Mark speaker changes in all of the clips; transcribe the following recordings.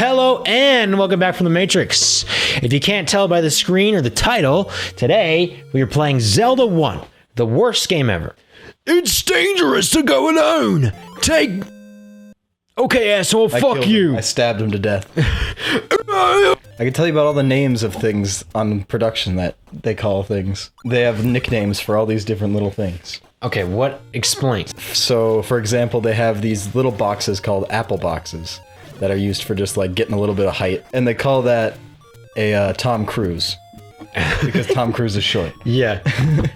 Speaker 1: Hello and welcome back from the Matrix. If you can't tell by the screen or the title, today we are playing Zelda 1, the worst game ever. It's dangerous to go alone. Take... Okay, asshole, fuck you.
Speaker 2: I stabbed him to death. I can tell you about all the names of things on production that they call things. They have nicknames for all these different little things.
Speaker 1: Okay, what? Explain.
Speaker 2: So, for example, they have these little boxes called apple boxes that are used for just like getting a little bit of height. And they call that a Tom Cruise. Because Tom Cruise is short.
Speaker 1: Yeah,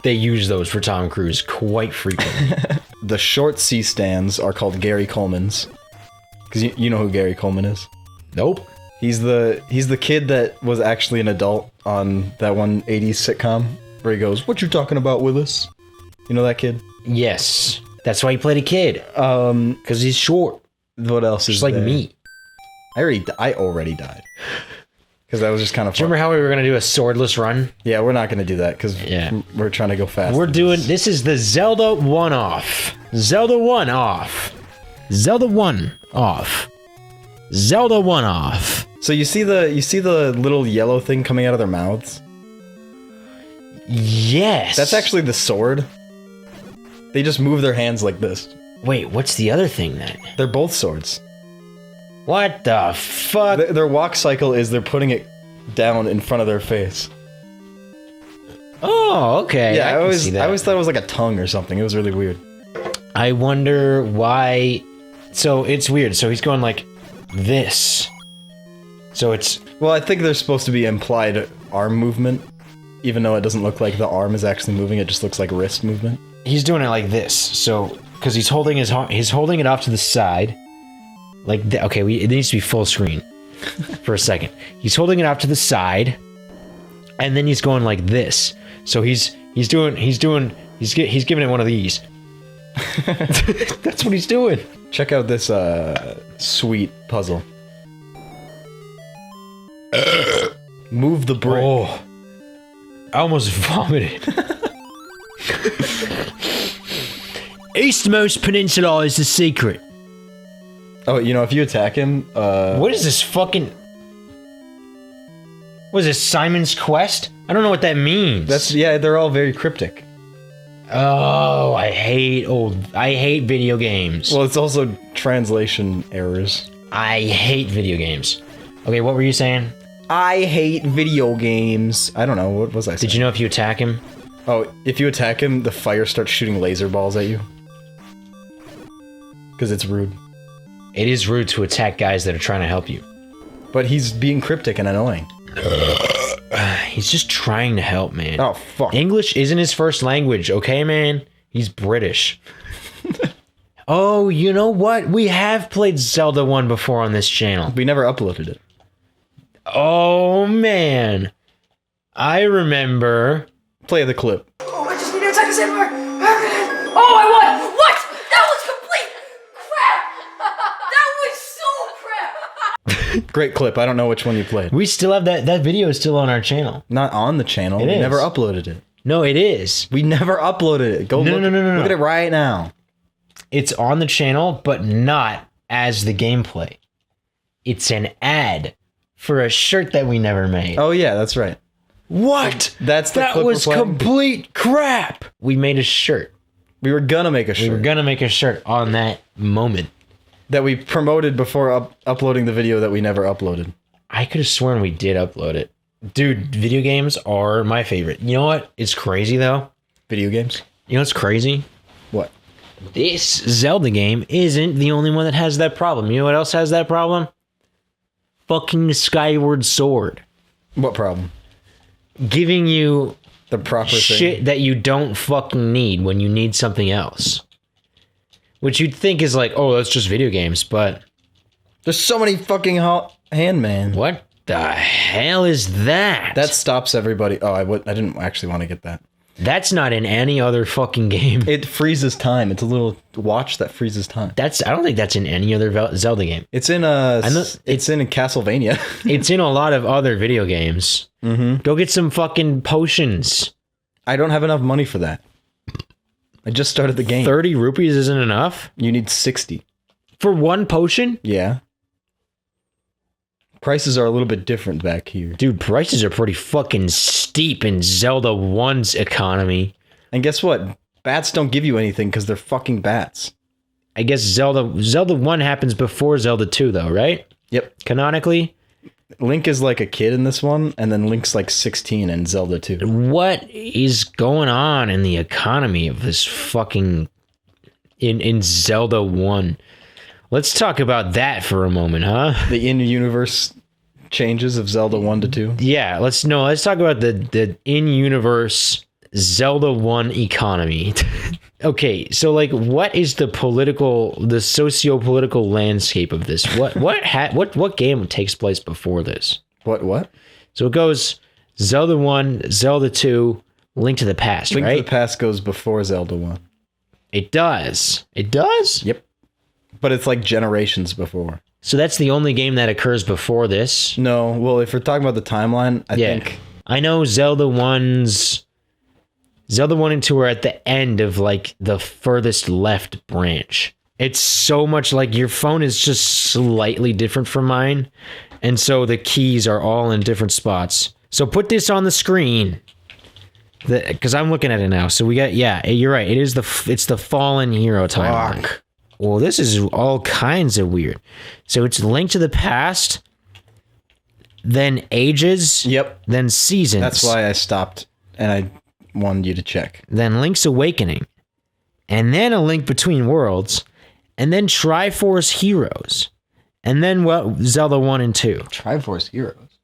Speaker 1: they use those for Tom Cruise quite frequently.
Speaker 2: The short C-stands are called Gary Coleman's. Because you know who Gary Coleman is?
Speaker 1: Nope.
Speaker 2: He's the kid that was actually an adult on that one 80s sitcom where he goes, "What you talking about, Willis?" You know that kid?
Speaker 1: Yes. That's why he played a kid. Because he's short.
Speaker 2: What else is
Speaker 1: just like
Speaker 2: there?
Speaker 1: me.
Speaker 2: I already died. Because that was just kind of fun.
Speaker 1: Do you remember how we were going to do a swordless run?
Speaker 2: Yeah, we're not going to do that because we're trying to go fast.
Speaker 1: We're doing... This is the Zelda 1 off. Zelda 1 off. Zelda 1 off. Zelda 1 off.
Speaker 2: So you see the little yellow thing coming out of their mouths?
Speaker 1: Yes.
Speaker 2: That's actually the sword. They just move their hands like this.
Speaker 1: Wait, what's the other thing then?
Speaker 2: They're both swords.
Speaker 1: What the fuck?
Speaker 2: Their walk cycle is they're putting it down in front of their face.
Speaker 1: Oh, okay.
Speaker 2: Yeah, I always thought it was like a tongue or something. It was really weird.
Speaker 1: I wonder why... So, it's weird. So, he's going like this. So, it's...
Speaker 2: Well, I think there's supposed to be implied arm movement. Even though it doesn't look like the arm is actually moving, it just looks like wrist movement.
Speaker 1: He's doing it like this. So, because he's holding it off to the side. Like, okay, it needs to be full screen for a second. He's holding it off to the side. And then he's going like this. So, he's giving it one of these. That's what he's doing.
Speaker 2: Check out this sweet puzzle. Move the brick.
Speaker 1: Oh, I almost vomited. Eastmost Peninsula is the secret.
Speaker 2: Oh, you know, if you attack him,
Speaker 1: what is this fucking... What is this, Simon's Quest? I don't know what that means.
Speaker 2: Yeah, they're all very cryptic.
Speaker 1: Oh, I hate video games.
Speaker 2: Well, it's also translation errors.
Speaker 1: I hate video games. Okay, what were you saying?
Speaker 2: I hate video games. I don't know, what was I saying?
Speaker 1: Did you know if you attack him?
Speaker 2: Oh, if you attack him, the fire starts shooting laser balls at you. Because it's rude.
Speaker 1: It is rude to attack guys that are trying to help you.
Speaker 2: But he's being cryptic and annoying.
Speaker 1: He's just trying to help, man.
Speaker 2: Oh, fuck.
Speaker 1: English isn't his first language, okay, man? He's British. Oh, you know what? We have played Zelda 1 before on this channel.
Speaker 2: We never uploaded it.
Speaker 1: Oh, man. I remember.
Speaker 2: Play the clip.
Speaker 3: Oh, I just need to attack a sandbar. Oh, I won! What? That was complete crap! That was so crap!
Speaker 2: Great clip. I don't know which one you played.
Speaker 1: We still have that video is still on our channel.
Speaker 2: Not on the channel. We never uploaded it.
Speaker 1: No, it is.
Speaker 2: We never uploaded it. Go look.
Speaker 1: No.
Speaker 2: Look at it right now.
Speaker 1: It's on the channel, but not as the gameplay. It's an ad for a shirt that we never made.
Speaker 2: Oh yeah, that's right.
Speaker 1: What?
Speaker 2: That's the
Speaker 1: that
Speaker 2: clip
Speaker 1: was complete crap. We made a shirt.
Speaker 2: We were gonna make a shirt.
Speaker 1: We were gonna make a shirt on that moment.
Speaker 2: That we promoted before uploading the video that we never uploaded.
Speaker 1: I could have sworn we did upload it. Dude, video games are my favorite. You know what? It's crazy though.
Speaker 2: Video games?
Speaker 1: You know what's crazy?
Speaker 2: What?
Speaker 1: This Zelda game isn't the only one that has that problem. You know what else has that problem? Fucking Skyward Sword.
Speaker 2: What problem?
Speaker 1: Giving you
Speaker 2: the proper
Speaker 1: shit
Speaker 2: thing
Speaker 1: that you don't fucking need when you need something else. Which you'd think is like, oh, that's just video games, but...
Speaker 2: There's so many fucking handman.
Speaker 1: What the hell is that?
Speaker 2: That stops everybody. Oh, I didn't actually want to get that.
Speaker 1: That's not in any other fucking game.
Speaker 2: It freezes time. It's a little watch that freezes time.
Speaker 1: I don't think that's in any other Zelda game.
Speaker 2: It's in it's in Castlevania.
Speaker 1: It's in a lot of other video games.
Speaker 2: Mm-hmm.
Speaker 1: Go get some fucking potions.
Speaker 2: I don't have enough money for that. I just started the game.
Speaker 1: 30 rupees isn't enough?
Speaker 2: You need 60.
Speaker 1: For one potion?
Speaker 2: Yeah. Prices are a little bit different back here.
Speaker 1: Dude, prices are pretty fucking steep in Zelda 1's economy.
Speaker 2: And guess what? Bats don't give you anything because they're fucking bats.
Speaker 1: I guess Zelda 1 happens before Zelda 2, though, right?
Speaker 2: Yep.
Speaker 1: Canonically?
Speaker 2: Link is like a kid in this one, and then Link's like 16 in Zelda 2.
Speaker 1: What is going on in the economy of this fucking... In Zelda 1? Let's talk about that for a moment, huh?
Speaker 2: The in-universe changes of Zelda 1 to 2?
Speaker 1: Yeah, let's talk about the in-universe Zelda 1 economy. Okay, so like what is the socio-political landscape of this? What game takes place before this?
Speaker 2: What?
Speaker 1: So it goes Zelda 1, Zelda 2, Link to the Past,
Speaker 2: Link
Speaker 1: right?
Speaker 2: to the Past goes before Zelda 1.
Speaker 1: It does. It does?
Speaker 2: Yep. But it's like generations before.
Speaker 1: So that's the only game that occurs before this?
Speaker 2: No, well, if we're talking about the timeline, I think...
Speaker 1: I know Zelda 1 and 2 are at the end of like the furthest left branch. It's so much like your phone is just slightly different from mine. And so the keys are all in different spots. So put this on the screen. Because I'm looking at it now. So we got, yeah, you're right. It's the Fallen Hero timeline.
Speaker 2: Fuck.
Speaker 1: Well, this is all kinds of weird. So it's Link to the Past, then Ages,
Speaker 2: Yep.
Speaker 1: then Seasons.
Speaker 2: That's why I stopped, and I wanted you to check.
Speaker 1: Then Link's Awakening, and then A Link Between Worlds, and then Triforce Heroes, and then Zelda 1 and 2.
Speaker 2: Triforce Heroes?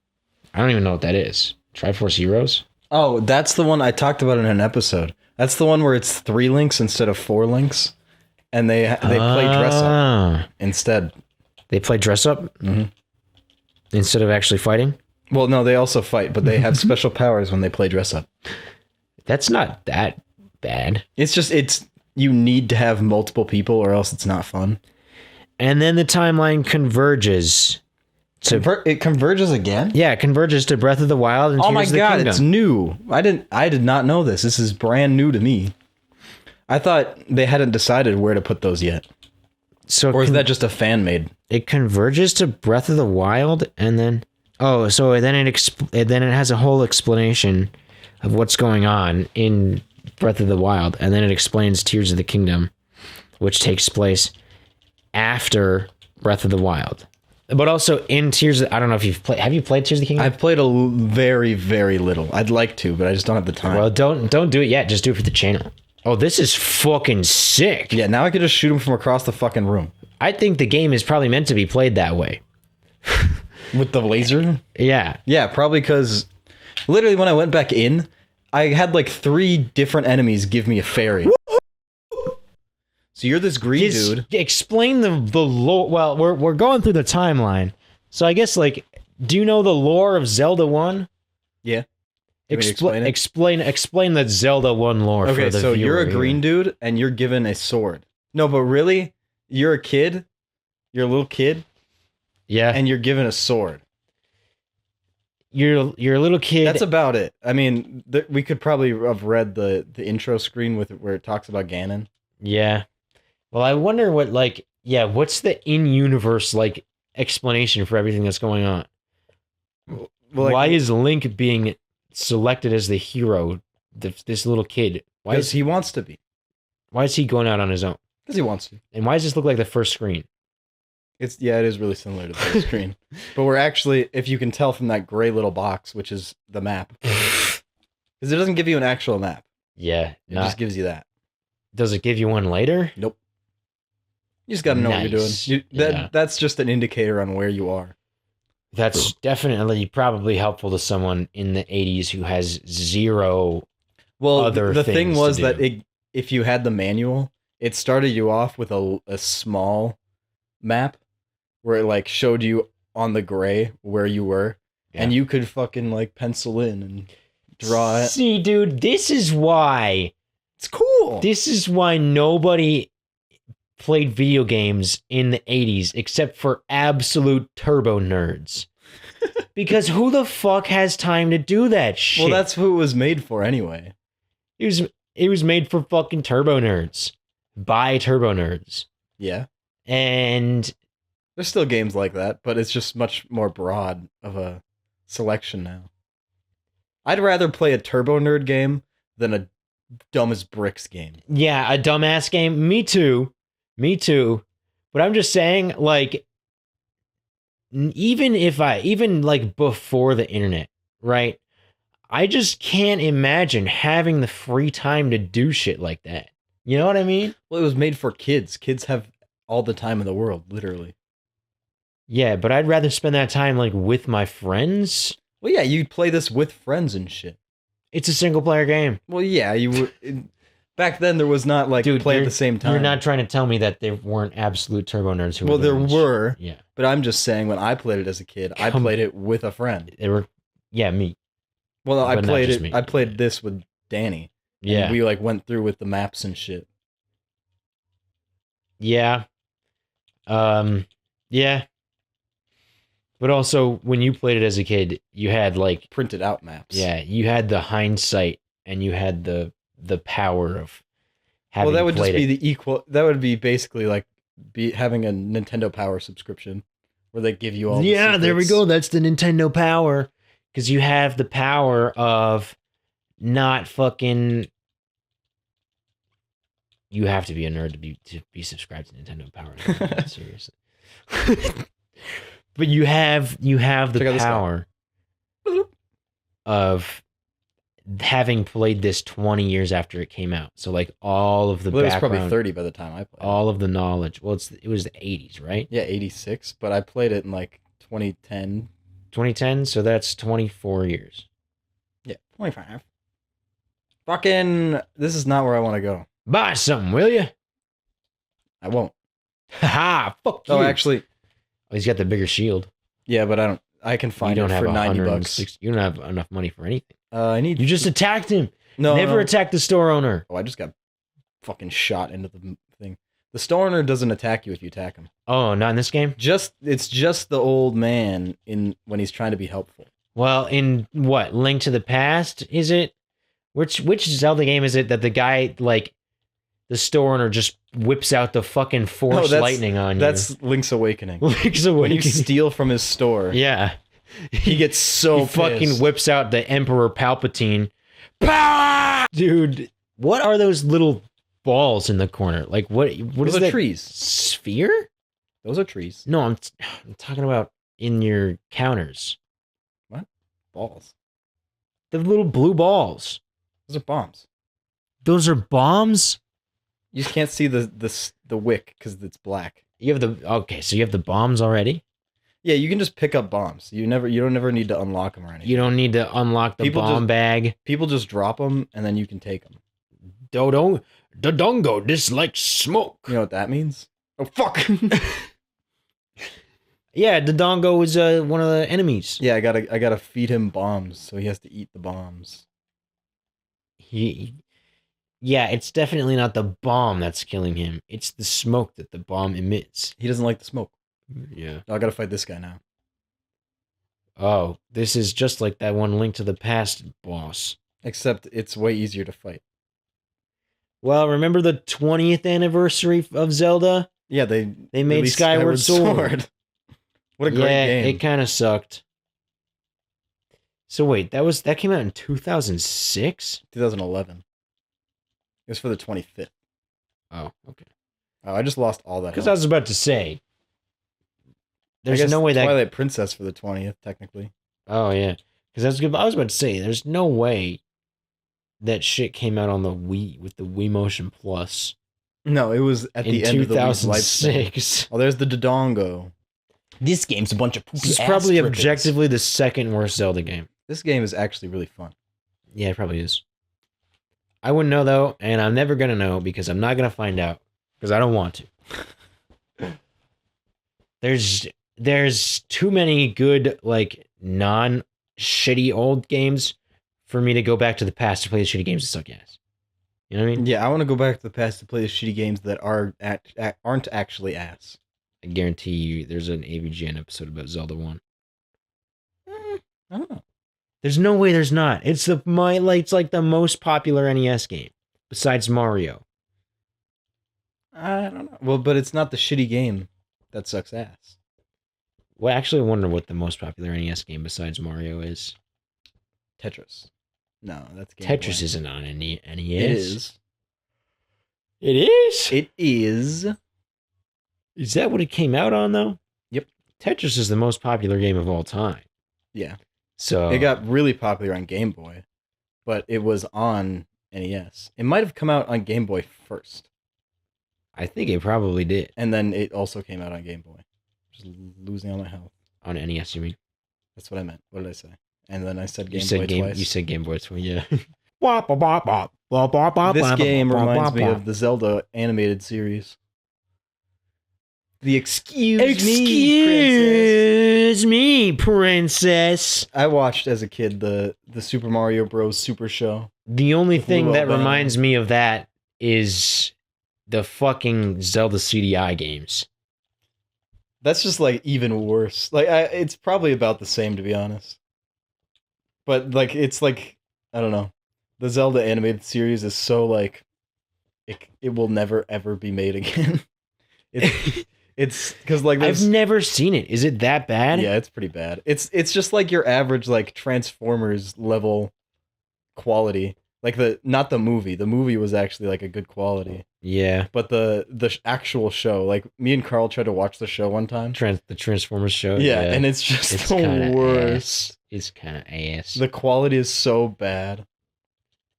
Speaker 1: I don't even know what that is. Triforce Heroes?
Speaker 2: Oh, that's the one I talked about in an episode. That's the one where it's 3 links instead of 4 links, and they play dress up instead.
Speaker 1: They play dress up? Mm-hmm. Instead of actually fighting?
Speaker 2: Well, no, they also fight, but they have special powers when they play dress up.
Speaker 1: That's not that bad.
Speaker 2: It's you need to have multiple people or else it's not fun.
Speaker 1: And then the timeline converges to
Speaker 2: It converges again?
Speaker 1: Yeah, it converges to Breath of the Wild and
Speaker 2: Oh my
Speaker 1: Tears of the
Speaker 2: god,
Speaker 1: Kingdom.
Speaker 2: it's new. I did not know this. This is brand new to me. I thought they hadn't decided where to put those yet.
Speaker 1: So
Speaker 2: Or is that just a fan made?
Speaker 1: it converges to Breath of the Wild and then then it has a whole explanation of what's going on in Breath of the Wild, and then it explains Tears of the Kingdom, which takes place after Breath of the Wild. But also in I don't know if have you played Tears of the Kingdom?
Speaker 2: I've played very, very little. I'd like to, but I just don't have the time.
Speaker 1: Well, don't do it yet. Just do it for the channel. Oh, this is fucking sick.
Speaker 2: Yeah, now I could just shoot him from across the fucking room.
Speaker 1: I think the game is probably meant to be played that way.
Speaker 2: With the laser?
Speaker 1: Yeah.
Speaker 2: Yeah, probably because literally when I went back in, I had like 3 different enemies give me a fairy. So you're this green dude.
Speaker 1: Explain the lore. Well, we're going through the timeline. So I guess like, do you know the lore of Zelda 1?
Speaker 2: Yeah. Explain
Speaker 1: the Zelda 1 lore for the
Speaker 2: so
Speaker 1: viewer
Speaker 2: you're a green dude and you're given a sword. No, but really, you're a kid. You're a little kid.
Speaker 1: Yeah.
Speaker 2: And you're given a sword.
Speaker 1: You're a little kid.
Speaker 2: That's about it. I mean, we could probably have read the intro screen where it talks about Ganon.
Speaker 1: Yeah. Well, I wonder what's the in-universe like explanation for everything that's going on?
Speaker 2: Well,
Speaker 1: Why is Link being selected as the hero? This little kid.
Speaker 2: Because he wants to be.
Speaker 1: Why is he going out on his own?
Speaker 2: Because he wants to.
Speaker 1: And why does this look like the first screen?
Speaker 2: It is really similar to the screen. But we're actually, if you can tell from that gray little box, which is the map. Because it doesn't give you an actual map.
Speaker 1: Yeah.
Speaker 2: It just gives you that.
Speaker 1: Does it give you one later?
Speaker 2: Nope. You just got to know what you're doing. That's just an indicator on where you are.
Speaker 1: That's definitely probably helpful to someone in the 80s who has zero other
Speaker 2: the
Speaker 1: things
Speaker 2: thing was
Speaker 1: to
Speaker 2: that
Speaker 1: do.
Speaker 2: if you had the manual, it started you off with a small map where it like showed you on the gray where you were, and you could fucking like pencil in and draw it.
Speaker 1: See, dude, this is why
Speaker 2: It's cool.
Speaker 1: This is why nobody played video games in the 80s except for absolute turbo nerds. Because who the fuck has time to do that shit?
Speaker 2: Well, that's who it was made for anyway.
Speaker 1: It was made for fucking turbo nerds. By turbo nerds.
Speaker 2: Yeah.
Speaker 1: And
Speaker 2: There's still games like that, but it's just much more broad of a selection now. I'd rather play a Turbo Nerd game than a dumb as bricks game.
Speaker 1: Yeah, a dumbass game. Me too. Me too. But I'm just saying, like, even like before the internet, right? I just can't imagine having the free time to do shit like that. You know what I mean?
Speaker 2: Well, it was made for kids. Kids have all the time in the world, literally.
Speaker 1: Yeah, but I'd rather spend that time like with my friends.
Speaker 2: Well, yeah, you'd play this with friends and shit.
Speaker 1: It's a single player game.
Speaker 2: Well, yeah, you would. Back then, there was not like play at the same time.
Speaker 1: You're not trying to tell me that there weren't absolute turbo nerds who
Speaker 2: well,
Speaker 1: were
Speaker 2: there
Speaker 1: nerds.
Speaker 2: were.
Speaker 1: Yeah.
Speaker 2: But I'm just saying, when I played it as a kid, I played it with a friend.
Speaker 1: They were, yeah, me.
Speaker 2: Well, no, I
Speaker 1: But not
Speaker 2: played
Speaker 1: just
Speaker 2: it.
Speaker 1: me.
Speaker 2: I played this with Danny.
Speaker 1: Yeah.
Speaker 2: And we like went through with the maps and shit.
Speaker 1: Yeah. Yeah. But also, when you played it as a kid, you had like
Speaker 2: Printed out maps.
Speaker 1: yeah, you had the hindsight and you had the power of having
Speaker 2: Well, that would just
Speaker 1: played
Speaker 2: be
Speaker 1: it.
Speaker 2: the equal. That would be basically like having a Nintendo Power subscription, where they give you all.
Speaker 1: Yeah,
Speaker 2: the
Speaker 1: there we
Speaker 2: secrets.
Speaker 1: go. That's the Nintendo power. Because you have the power of not fucking. You have to be a nerd to be subscribed to Nintendo Power. Seriously. But you have the
Speaker 2: Check out this guy.
Speaker 1: power of having played this 20 years after it came out. So like all of the
Speaker 2: Well, it was
Speaker 1: background,
Speaker 2: probably 30 by the time I played.
Speaker 1: all of the knowledge. Well, it was the 80s, right?
Speaker 2: Yeah, 86, but I played it in like 2010.
Speaker 1: 2010, so that's 24 years.
Speaker 2: Yeah, 25. Fucking, this is not where I want to go.
Speaker 1: Buy something, will you?
Speaker 2: I won't.
Speaker 1: Haha, fuck you.
Speaker 2: Oh, actually,
Speaker 1: Oh, he's got the bigger shield.
Speaker 2: yeah, but I can find
Speaker 1: You
Speaker 2: it
Speaker 1: don't have
Speaker 2: for 90 bucks.
Speaker 1: 160. You don't have enough money for anything.
Speaker 2: I need.
Speaker 1: You just attacked him.
Speaker 2: no,
Speaker 1: Never
Speaker 2: no.
Speaker 1: attack the store owner.
Speaker 2: Oh, I just got fucking shot into the thing. The store owner doesn't attack you if you attack him.
Speaker 1: Oh, not in this game?
Speaker 2: It's just the old man when he's trying to be helpful.
Speaker 1: Well, in what? Link to the Past, is it? Which Zelda game is it that the guy, like, the store owner just whips out the fucking force lightning on you?
Speaker 2: That's Link's Awakening.
Speaker 1: Link's
Speaker 2: When you
Speaker 1: Awakening.
Speaker 2: steal from his store,
Speaker 1: Yeah.
Speaker 2: he gets so
Speaker 1: He fucking
Speaker 2: pissed.
Speaker 1: whips out the Emperor Palpatine. Power! Dude, what are those little balls in the corner? Like, what
Speaker 2: Those
Speaker 1: is
Speaker 2: are
Speaker 1: that?
Speaker 2: trees.
Speaker 1: Sphere?
Speaker 2: Those are trees.
Speaker 1: No, I'm talking about in your counters.
Speaker 2: Balls.
Speaker 1: The little blue balls.
Speaker 2: Those are bombs.
Speaker 1: Those are bombs?
Speaker 2: You just can't see the wick because it's black.
Speaker 1: You have the okay, so you have the bombs already?
Speaker 2: Yeah, you can just pick up bombs. You don't ever need to unlock them or anything.
Speaker 1: You don't need to unlock the
Speaker 2: People
Speaker 1: bomb bag.
Speaker 2: People just drop them and then you can take them.
Speaker 1: Dodongo dislikes smoke.
Speaker 2: You know what that means? Oh fuck!
Speaker 1: Yeah, Dodongo is one of the enemies.
Speaker 2: Yeah, I gotta feed him bombs, so he has to eat the bombs.
Speaker 1: Yeah, it's definitely not the bomb that's killing him. It's the smoke that the bomb emits.
Speaker 2: He doesn't like the smoke.
Speaker 1: Yeah.
Speaker 2: I gotta fight this guy now.
Speaker 1: Oh, this is just like that one Link to the Past boss.
Speaker 2: Except it's way easier to fight.
Speaker 1: Well, remember the 20th anniversary of Zelda?
Speaker 2: Yeah, they
Speaker 1: made
Speaker 2: released
Speaker 1: Skyward Sword.
Speaker 2: What a great game!
Speaker 1: It kind of sucked. So wait, that came out in 2006?
Speaker 2: 2011. It was for the 25th.
Speaker 1: Oh, okay.
Speaker 2: Oh, I just lost all that.
Speaker 1: Because I
Speaker 2: health.
Speaker 1: was about to say,
Speaker 2: I
Speaker 1: there's
Speaker 2: guess
Speaker 1: no way that.
Speaker 2: Twilight Princess for the 20th, technically.
Speaker 1: Oh yeah, because I was about to say, there's no way that shit came out on the Wii with the Wii Motion Plus
Speaker 2: No, it was at
Speaker 1: in
Speaker 2: the end of the Wii's lifespan.
Speaker 1: 2006.
Speaker 2: Oh, there's the Dodongo. This game's a bunch of poopy
Speaker 1: This is
Speaker 2: ass
Speaker 1: probably
Speaker 2: trippings.
Speaker 1: objectively the second worst Zelda game.
Speaker 2: This game is actually really fun.
Speaker 1: Yeah, it probably is. I wouldn't know though, and I'm never gonna know because I'm not gonna find out because I don't want to. There's too many good like non-shitty old games for me to go back to the past to play the shitty games that suck ass. You know what I mean?
Speaker 2: Yeah, I want to go back to the past to play the shitty games that aren't actually ass.
Speaker 1: I guarantee you, there's an AVGN episode about Zelda 1.
Speaker 2: I don't know.
Speaker 1: There's no way there's not. It's it's like the most popular NES game besides Mario.
Speaker 2: I don't know. Well, but it's not the shitty game that sucks ass.
Speaker 1: Well, actually, I wonder what the most popular NES game besides Mario is.
Speaker 2: Tetris. No, that's Game
Speaker 1: Tetris
Speaker 2: Boy.
Speaker 1: isn't on NES.
Speaker 2: It is.
Speaker 1: It is?
Speaker 2: It is.
Speaker 1: Is that what it came out on, though?
Speaker 2: Yep.
Speaker 1: Tetris is the most popular game of all time.
Speaker 2: Yeah.
Speaker 1: So
Speaker 2: It got really popular on Game Boy, but it was on NES. It might have come out on Game Boy first,
Speaker 1: I think it probably did.
Speaker 2: and then it also came out on Game Boy. Just losing all my health.
Speaker 1: On NES, you mean?
Speaker 2: That's what I meant. What did I say? And then I said Game
Speaker 1: You said
Speaker 2: Boy
Speaker 1: game.
Speaker 2: twice.
Speaker 1: You said Game Boy twice. Yeah.
Speaker 2: This game reminds me of the Zelda animated series. The Excuse
Speaker 1: Me, princess.
Speaker 2: I watched as a kid the Super Mario Bros. Super Show.
Speaker 1: The only thing
Speaker 2: Blue
Speaker 1: that
Speaker 2: Albano.
Speaker 1: reminds me of that is the fucking Zelda CDI games.
Speaker 2: That's just like even worse. Like it's probably about the same, to be honest. But like it's like I don't know. The Zelda animated series is so like it will never ever be made again. It's because like
Speaker 1: I've
Speaker 2: there's
Speaker 1: never seen it. Is it that bad?
Speaker 2: yeah, it's pretty bad. It's just like your average like Transformers level quality. Like not the movie. The movie was actually like a good quality.
Speaker 1: Yeah.
Speaker 2: But the actual show, like me and Carl tried to watch the show one time.
Speaker 1: The Transformers show.
Speaker 2: Yeah, and it's just
Speaker 1: it's
Speaker 2: the
Speaker 1: kinda
Speaker 2: worst.
Speaker 1: ass. It's kind of ass.
Speaker 2: The quality is so bad.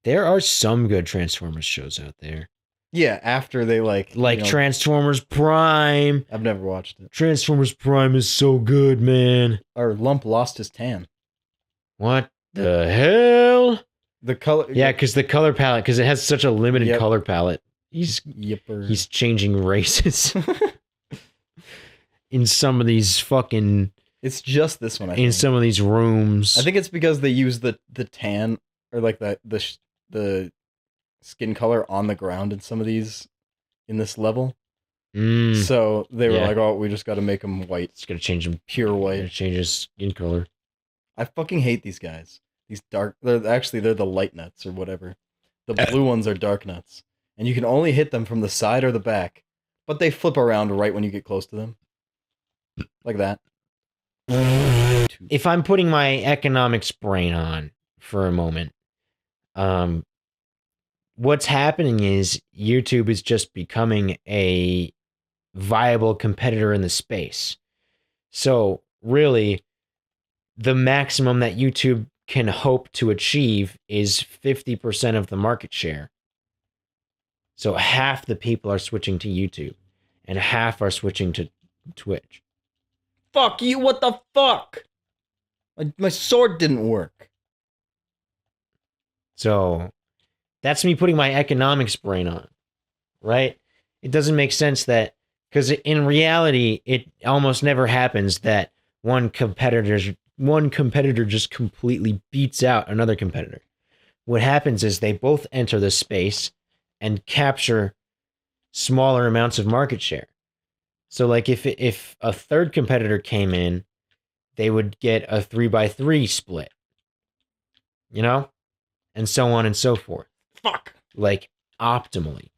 Speaker 1: There are some good Transformers shows out there.
Speaker 2: Yeah, after they like
Speaker 1: Transformers Prime.
Speaker 2: I've never watched it.
Speaker 1: Transformers Prime is so good, man.
Speaker 2: Or Lump lost his tan.
Speaker 1: What the hell?
Speaker 2: The color.
Speaker 1: Yeah, because the color palette, because it has such a limited
Speaker 2: Yep.
Speaker 1: color palette. He's
Speaker 2: Yipper.
Speaker 1: changing races in some of these fucking
Speaker 2: It's just this one. I
Speaker 1: in
Speaker 2: think.
Speaker 1: some of these rooms.
Speaker 2: I think it's because they use the tan or like the skin color on the ground in some of these in this level. So they were
Speaker 1: Yeah.
Speaker 2: like, "Oh, we just got to make them white,
Speaker 1: It's gonna change him.
Speaker 2: pure
Speaker 1: Gonna
Speaker 2: white."
Speaker 1: change his skin color.
Speaker 2: I fucking hate these guys. These dark. They're the light nuts or whatever. The blue ones are dark nuts, and you can only hit them from the side or the back, but they flip around right when you get close to them, like that.
Speaker 1: If I'm putting my economics brain on for a moment, what's happening is YouTube is just becoming a viable competitor in the space. So really, the maximum that YouTube can hope to achieve is 50% of the market share. So half the people are switching to YouTube and half are switching to Twitch.
Speaker 2: Fuck you! What the fuck? My sword didn't work.
Speaker 1: So that's me putting my economics brain on, right? It doesn't make sense that, because in reality, it almost never happens that one competitor just completely beats out another competitor. What happens is they both enter the space and capture smaller amounts of market share. So like if a third competitor came in, they would get a 3x3 split, you know, and so on and so forth.
Speaker 2: Fuck.
Speaker 1: Like optimally.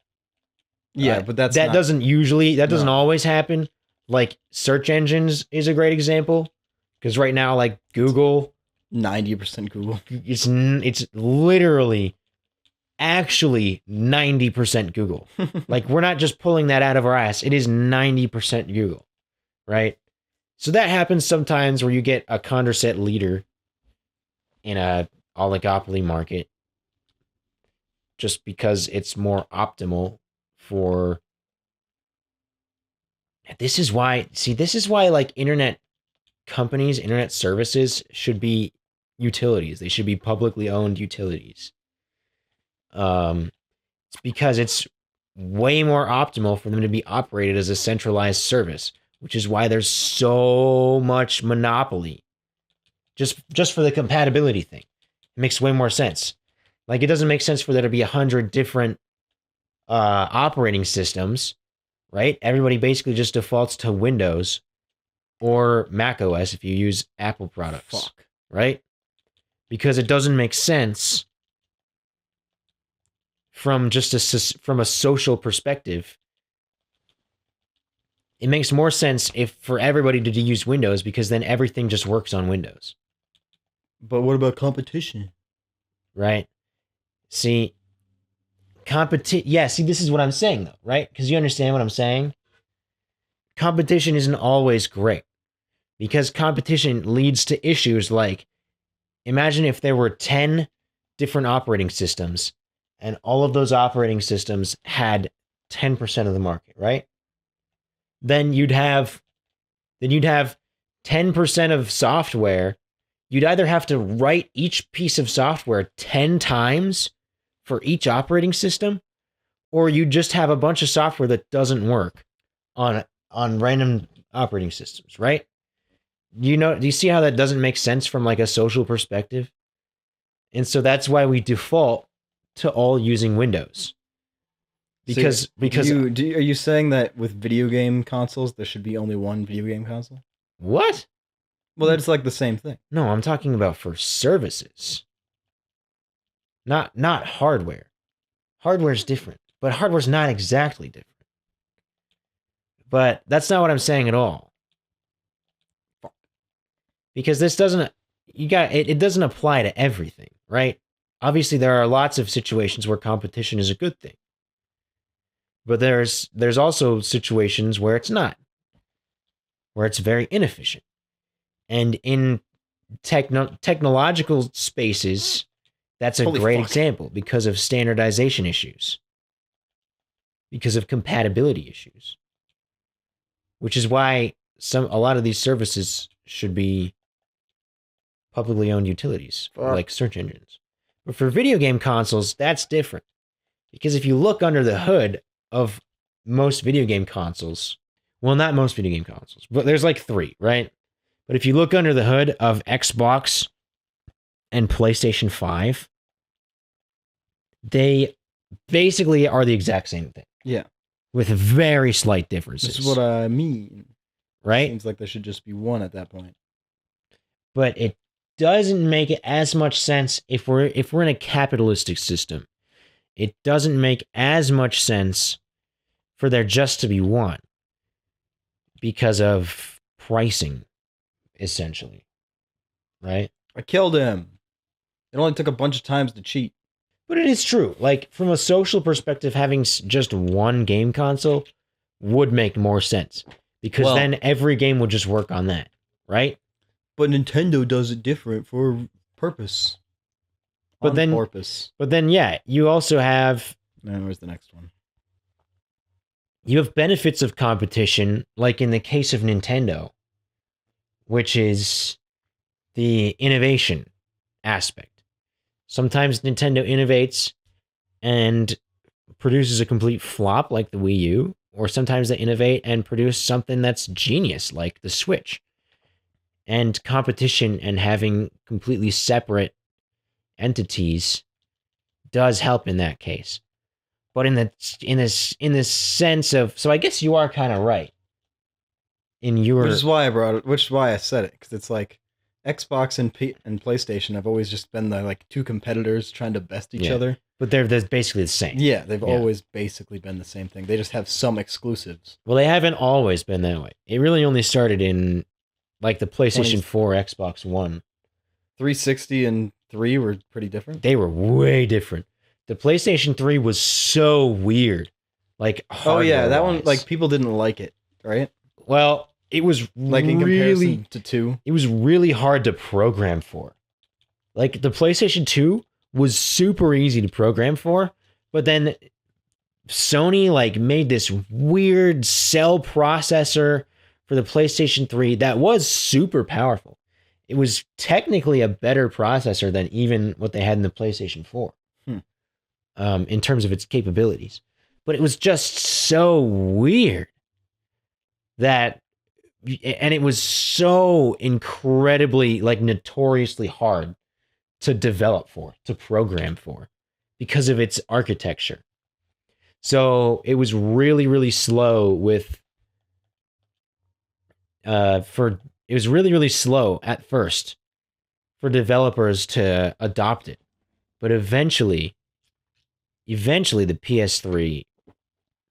Speaker 2: Yeah, but that
Speaker 1: doesn't always happen. Like search engines is a great example, because right now, like Google,
Speaker 2: 90% Google.
Speaker 1: it's literally actually 90% Google. Like we're not just pulling that out of our ass. It is 90% Google, right? So that happens sometimes where you get a Condorcet leader in a oligopoly market just because it's more optimal for. This is why like internet companies, internet services should be utilities. They should be publicly owned utilities. It's because it's way more optimal for them to be operated as a centralized service, which is why there's so much monopoly. Just for the compatibility thing. It makes way more sense. Like it doesn't make sense for there to be 100 different operating systems, right? Everybody basically just defaults to Windows or Mac OS if you use Apple products.
Speaker 2: Fuck.
Speaker 1: Right? Because it doesn't make sense from just from a social perspective it makes more sense if for everybody to use Windows because then everything just works on Windows.
Speaker 2: But what about competition?
Speaker 1: Right? See, see, this is what I'm saying though, right? Because you understand what I'm saying? Competition isn't always great because competition leads to issues like imagine if there were 10 different operating systems and all of those operating systems had 10% of the market, right? Then you'd have 10% of software. You'd either have to write each piece of software 10 times for each operating system, or you just have a bunch of software that doesn't work on random operating systems, right? Do you see how that doesn't make sense from like a social perspective? And so that's why we default to all using Windows. Because
Speaker 2: are you saying that with video game consoles there should be only one video game console?
Speaker 1: What?
Speaker 2: Well, that's like the same thing.
Speaker 1: No, I'm talking about for services. Not hardware. Hardware's different, but hardware's not exactly different. But that's not what I'm saying at all. Because this doesn't it doesn't apply to everything, right? Obviously there are lots of situations where competition is a good thing. But there's also situations where it's not. Where it's very inefficient. And in technological spaces, that's a great example because of standardization issues. Because of compatibility issues. Which is why a lot of these services should be publicly owned utilities, like search engines. But for video game consoles, that's different. Because if you look under the hood of most video game consoles, well, not most video game consoles, but there's like 3, right? But if you look under the hood of Xbox and PlayStation 5, they basically are the exact same thing.
Speaker 2: Yeah.
Speaker 1: With very slight differences.
Speaker 2: This is what I mean.
Speaker 1: Right?
Speaker 2: Seems like there should just be one at that point.
Speaker 1: But it doesn't make it as much sense if we're in a capitalistic system. It doesn't make as much sense for there just to be one. Because of pricing, essentially. Right?
Speaker 2: I killed him. It only took a bunch of times to cheat.
Speaker 1: But it is true. Like, from a social perspective, having just one game console would make more sense. Because then every game would just work on that. Right?
Speaker 2: But Nintendo does it different for purpose.
Speaker 1: But then, yeah, you also have...
Speaker 2: Man, where's the next one?
Speaker 1: You have benefits of competition, like in the case of Nintendo, which is the innovation aspect. Sometimes Nintendo innovates and produces a complete flop, like the Wii U, or sometimes they innovate and produce something that's genius, like the Switch. And competition and having completely separate entities does help in that case. But in this sense of, so I guess you are kind of right. Which
Speaker 2: is why I said it, because it's like Xbox and PlayStation have always just been the like two competitors trying to best each other.
Speaker 1: But they're basically the same.
Speaker 2: Yeah, they've always basically been the same thing. They just have some exclusives.
Speaker 1: Well, they haven't always been that way. It really only started in like the PlayStation 4, Xbox One.
Speaker 2: 360 and 3 were pretty different.
Speaker 1: They were way different. The PlayStation 3 was so weird. Like,
Speaker 2: oh yeah, that one, like, people didn't like it, right?
Speaker 1: Well, it was
Speaker 2: like in comparison to 2.
Speaker 1: It was really hard to program for. Like, the PlayStation 2 was super easy to program for, but then Sony like made this weird cell processor for the PlayStation 3 that was super powerful. It was technically a better processor than even what they had in the PlayStation 4. In terms of its capabilities. But it was just so weird and it was so incredibly, like, notoriously hard to develop for, to program for, because of its architecture. So it was really, really slow with, it was really, really slow at first for developers to adopt it. But eventually the PS3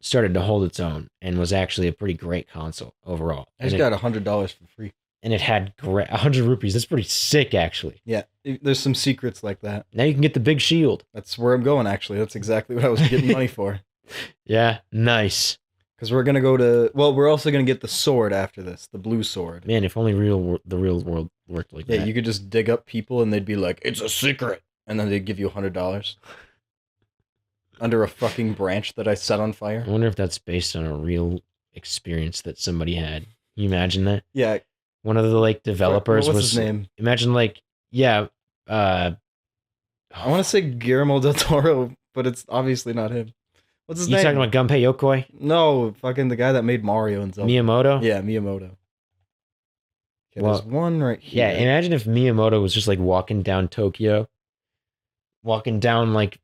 Speaker 1: started to hold its own and was actually a pretty great console overall.
Speaker 2: I just got $100 for free.
Speaker 1: And it had 100 rupees. That's pretty sick, actually.
Speaker 2: Yeah, there's some secrets like that.
Speaker 1: Now you can get the big shield.
Speaker 2: That's where I'm going, actually. That's exactly what I was getting money for.
Speaker 1: Yeah, nice.
Speaker 2: Because we're going to go to... Well, we're also going to get the sword after this. The blue sword.
Speaker 1: Man, if only the real world worked like that.
Speaker 2: Yeah, you could just dig up people and they'd be like, it's a secret. And then they'd give you $100. Under a fucking branch that I set on fire.
Speaker 1: I wonder if that's based on a real experience that somebody had. Can you imagine that?
Speaker 2: Yeah.
Speaker 1: One of the like developers
Speaker 2: What's
Speaker 1: was
Speaker 2: his name?
Speaker 1: Imagine like
Speaker 2: I want to say Guillermo del Toro, but it's obviously not him. What's his
Speaker 1: you
Speaker 2: name?
Speaker 1: talking about Gunpei Yokoi?
Speaker 2: No, fucking the guy that made Mario and Zelda.
Speaker 1: Miyamoto?
Speaker 2: Yeah, Miyamoto. Okay,
Speaker 1: Well,
Speaker 2: there's one right here.
Speaker 1: Yeah, imagine if Miyamoto was just like walking down Tokyo, walking down like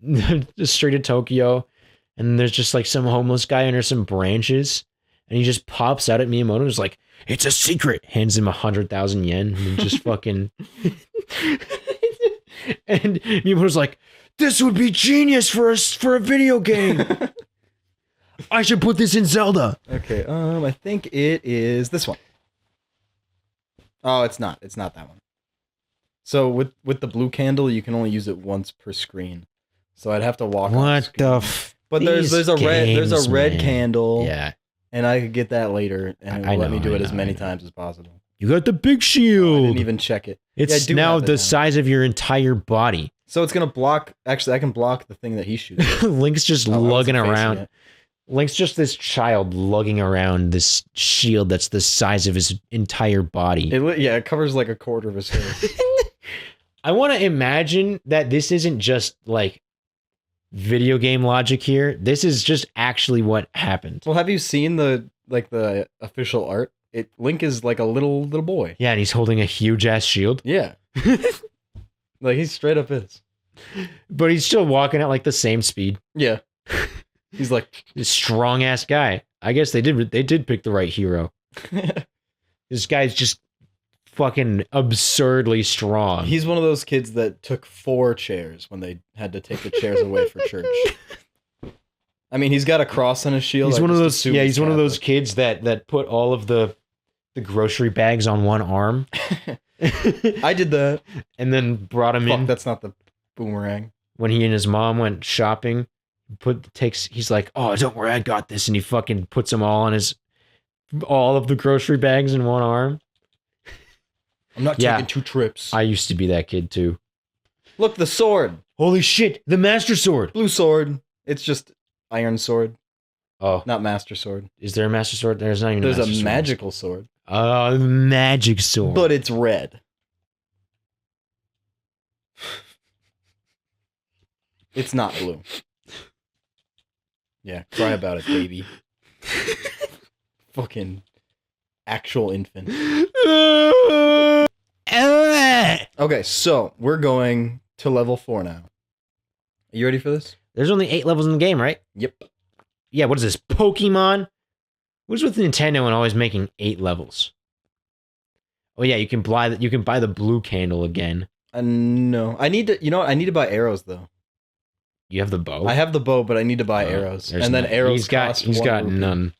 Speaker 1: the street of Tokyo, and there's just like some homeless guy under some branches, and he just pops out at Miyamoto and is like, "It's a secret." Hands him 100,000 yen, and then just fucking. And Miyamoto's like, "This would be genius for a video game. I should put this in Zelda."
Speaker 2: Okay, I think it is this one. Oh, it's not. It's not that one. So with the blue candle, you can only use it once per screen. So I'd have to walk.
Speaker 1: What the?
Speaker 2: But there's a red
Speaker 1: man.
Speaker 2: candle.
Speaker 1: Yeah,
Speaker 2: and I could get that later, and it will let me do it as many times as possible.
Speaker 1: you got the big
Speaker 2: I
Speaker 1: shield.
Speaker 2: didn't even check it.
Speaker 1: It's
Speaker 2: Yeah, I do
Speaker 1: now
Speaker 2: have it
Speaker 1: the
Speaker 2: now.
Speaker 1: size of your entire body.
Speaker 2: So it's gonna block. Actually, I can block the thing that he shoots.
Speaker 1: Link's just
Speaker 2: Oh, I wasn't
Speaker 1: lugging
Speaker 2: facing
Speaker 1: around.
Speaker 2: it.
Speaker 1: Link's just this child lugging around this shield that's the size of his entire body.
Speaker 2: It covers like a quarter of his head.
Speaker 1: I want to imagine that this isn't just like video game logic here. This is just actually what happened.
Speaker 2: Well, have you seen the official art? Link is like a little boy.
Speaker 1: Yeah, and he's holding a huge ass shield,
Speaker 2: Yeah, like he straight up is.
Speaker 1: but he's still walking at like the same speed.
Speaker 2: Yeah, he's like
Speaker 1: This strong ass guy. I guess they did pick the right hero. This guy's just fucking absurdly strong.
Speaker 2: he's one of those kids that took 4 chairs when they had to take the chairs away for church. I mean, he's got a cross on his shield.
Speaker 1: He's
Speaker 2: I
Speaker 1: one of
Speaker 2: just
Speaker 1: those.
Speaker 2: assume
Speaker 1: Yeah, he's one of
Speaker 2: Catholic.
Speaker 1: those kids that put all of the grocery bags on one arm.
Speaker 2: I did that.
Speaker 1: And then brought him
Speaker 2: Fuck,
Speaker 1: in
Speaker 2: that's not the boomerang.
Speaker 1: when he and his mom went shopping. He's like, "Oh, don't worry, I got this," and he fucking puts them all on all of the grocery bags in one arm.
Speaker 2: I'm not
Speaker 1: Yeah.
Speaker 2: taking 2 trips.
Speaker 1: I used to be that kid too.
Speaker 2: Look, the sword.
Speaker 1: Holy shit, the Master Sword.
Speaker 2: Blue sword. It's just iron sword,
Speaker 1: Oh,
Speaker 2: not master sword.
Speaker 1: is there a Master Sword? There's not even.
Speaker 2: There's a
Speaker 1: Master Sword.
Speaker 2: magical sword,
Speaker 1: Magic sword.
Speaker 2: but it's red. It's not blue. Yeah, cry about it, baby. Fucking actual infant. Okay, so we're going to level 4 now. Are you ready for this?
Speaker 1: There's only 8 levels in the game, right?
Speaker 2: Yep.
Speaker 1: Yeah, what is this? Pokemon? What's with Nintendo and always making 8 levels? Oh yeah, you can buy the blue candle again.
Speaker 2: No, I need to. You know what? I need to buy arrows though.
Speaker 1: You have the bow.
Speaker 2: I have the bow, but I need to buy arrows,
Speaker 1: There's
Speaker 2: and then
Speaker 1: none.
Speaker 2: arrows.
Speaker 1: He's got
Speaker 2: rupee.
Speaker 1: none.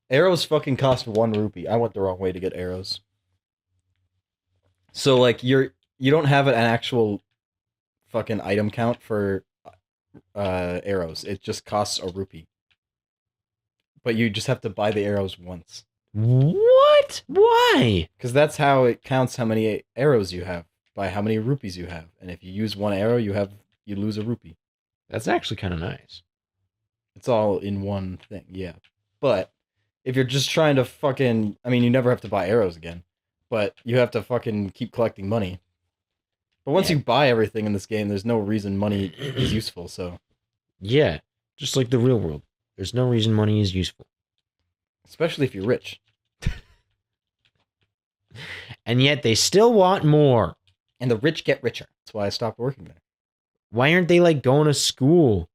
Speaker 2: Arrows fucking cost 1 rupee. I went the wrong way to get arrows. So like you don't have an actual fucking item count for arrows. It just costs a rupee. But you just have to buy the arrows once.
Speaker 1: What? Why?
Speaker 2: Because that's how it counts how many arrows you have by how many rupees you have. And if you use 1 arrow, you lose a rupee.
Speaker 1: That's actually kind of nice.
Speaker 2: It's all in one thing, yeah. But if you're just trying to fucking, I mean, you never have to buy arrows again, but you have to fucking keep collecting money. But once
Speaker 1: Yeah.
Speaker 2: you buy everything in this game, there's no reason money is useful, so.
Speaker 1: Yeah, just like the real world. There's no reason money is useful.
Speaker 2: Especially if you're rich.
Speaker 1: And yet they still want more.
Speaker 2: And the rich get richer. That's why I stopped working there.
Speaker 1: Why aren't they like going to school?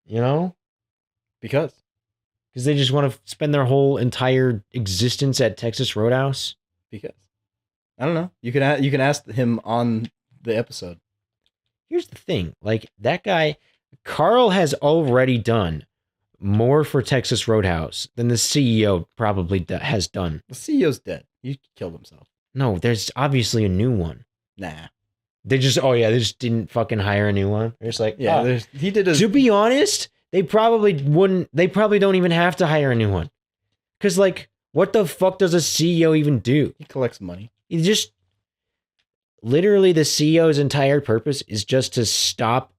Speaker 1: You know?
Speaker 2: Because.
Speaker 1: Because they just want to spend their whole entire existence at Texas Roadhouse?
Speaker 2: Because. I don't know. You can ask him on the episode.
Speaker 1: Here's the thing. Like, that guy, Carl has already done more for Texas Roadhouse than the CEO probably has done.
Speaker 2: The CEO's dead. He killed himself.
Speaker 1: No, there's obviously a new one.
Speaker 2: Nah.
Speaker 1: They just didn't fucking hire a new one. They're just like,
Speaker 2: Yeah,
Speaker 1: oh.
Speaker 2: he did his...
Speaker 1: To be honest, they probably don't even have to hire a new one. Because, like, what the fuck does a CEO even do?
Speaker 2: He collects money.
Speaker 1: He just, literally the CEO's entire purpose is just to stop,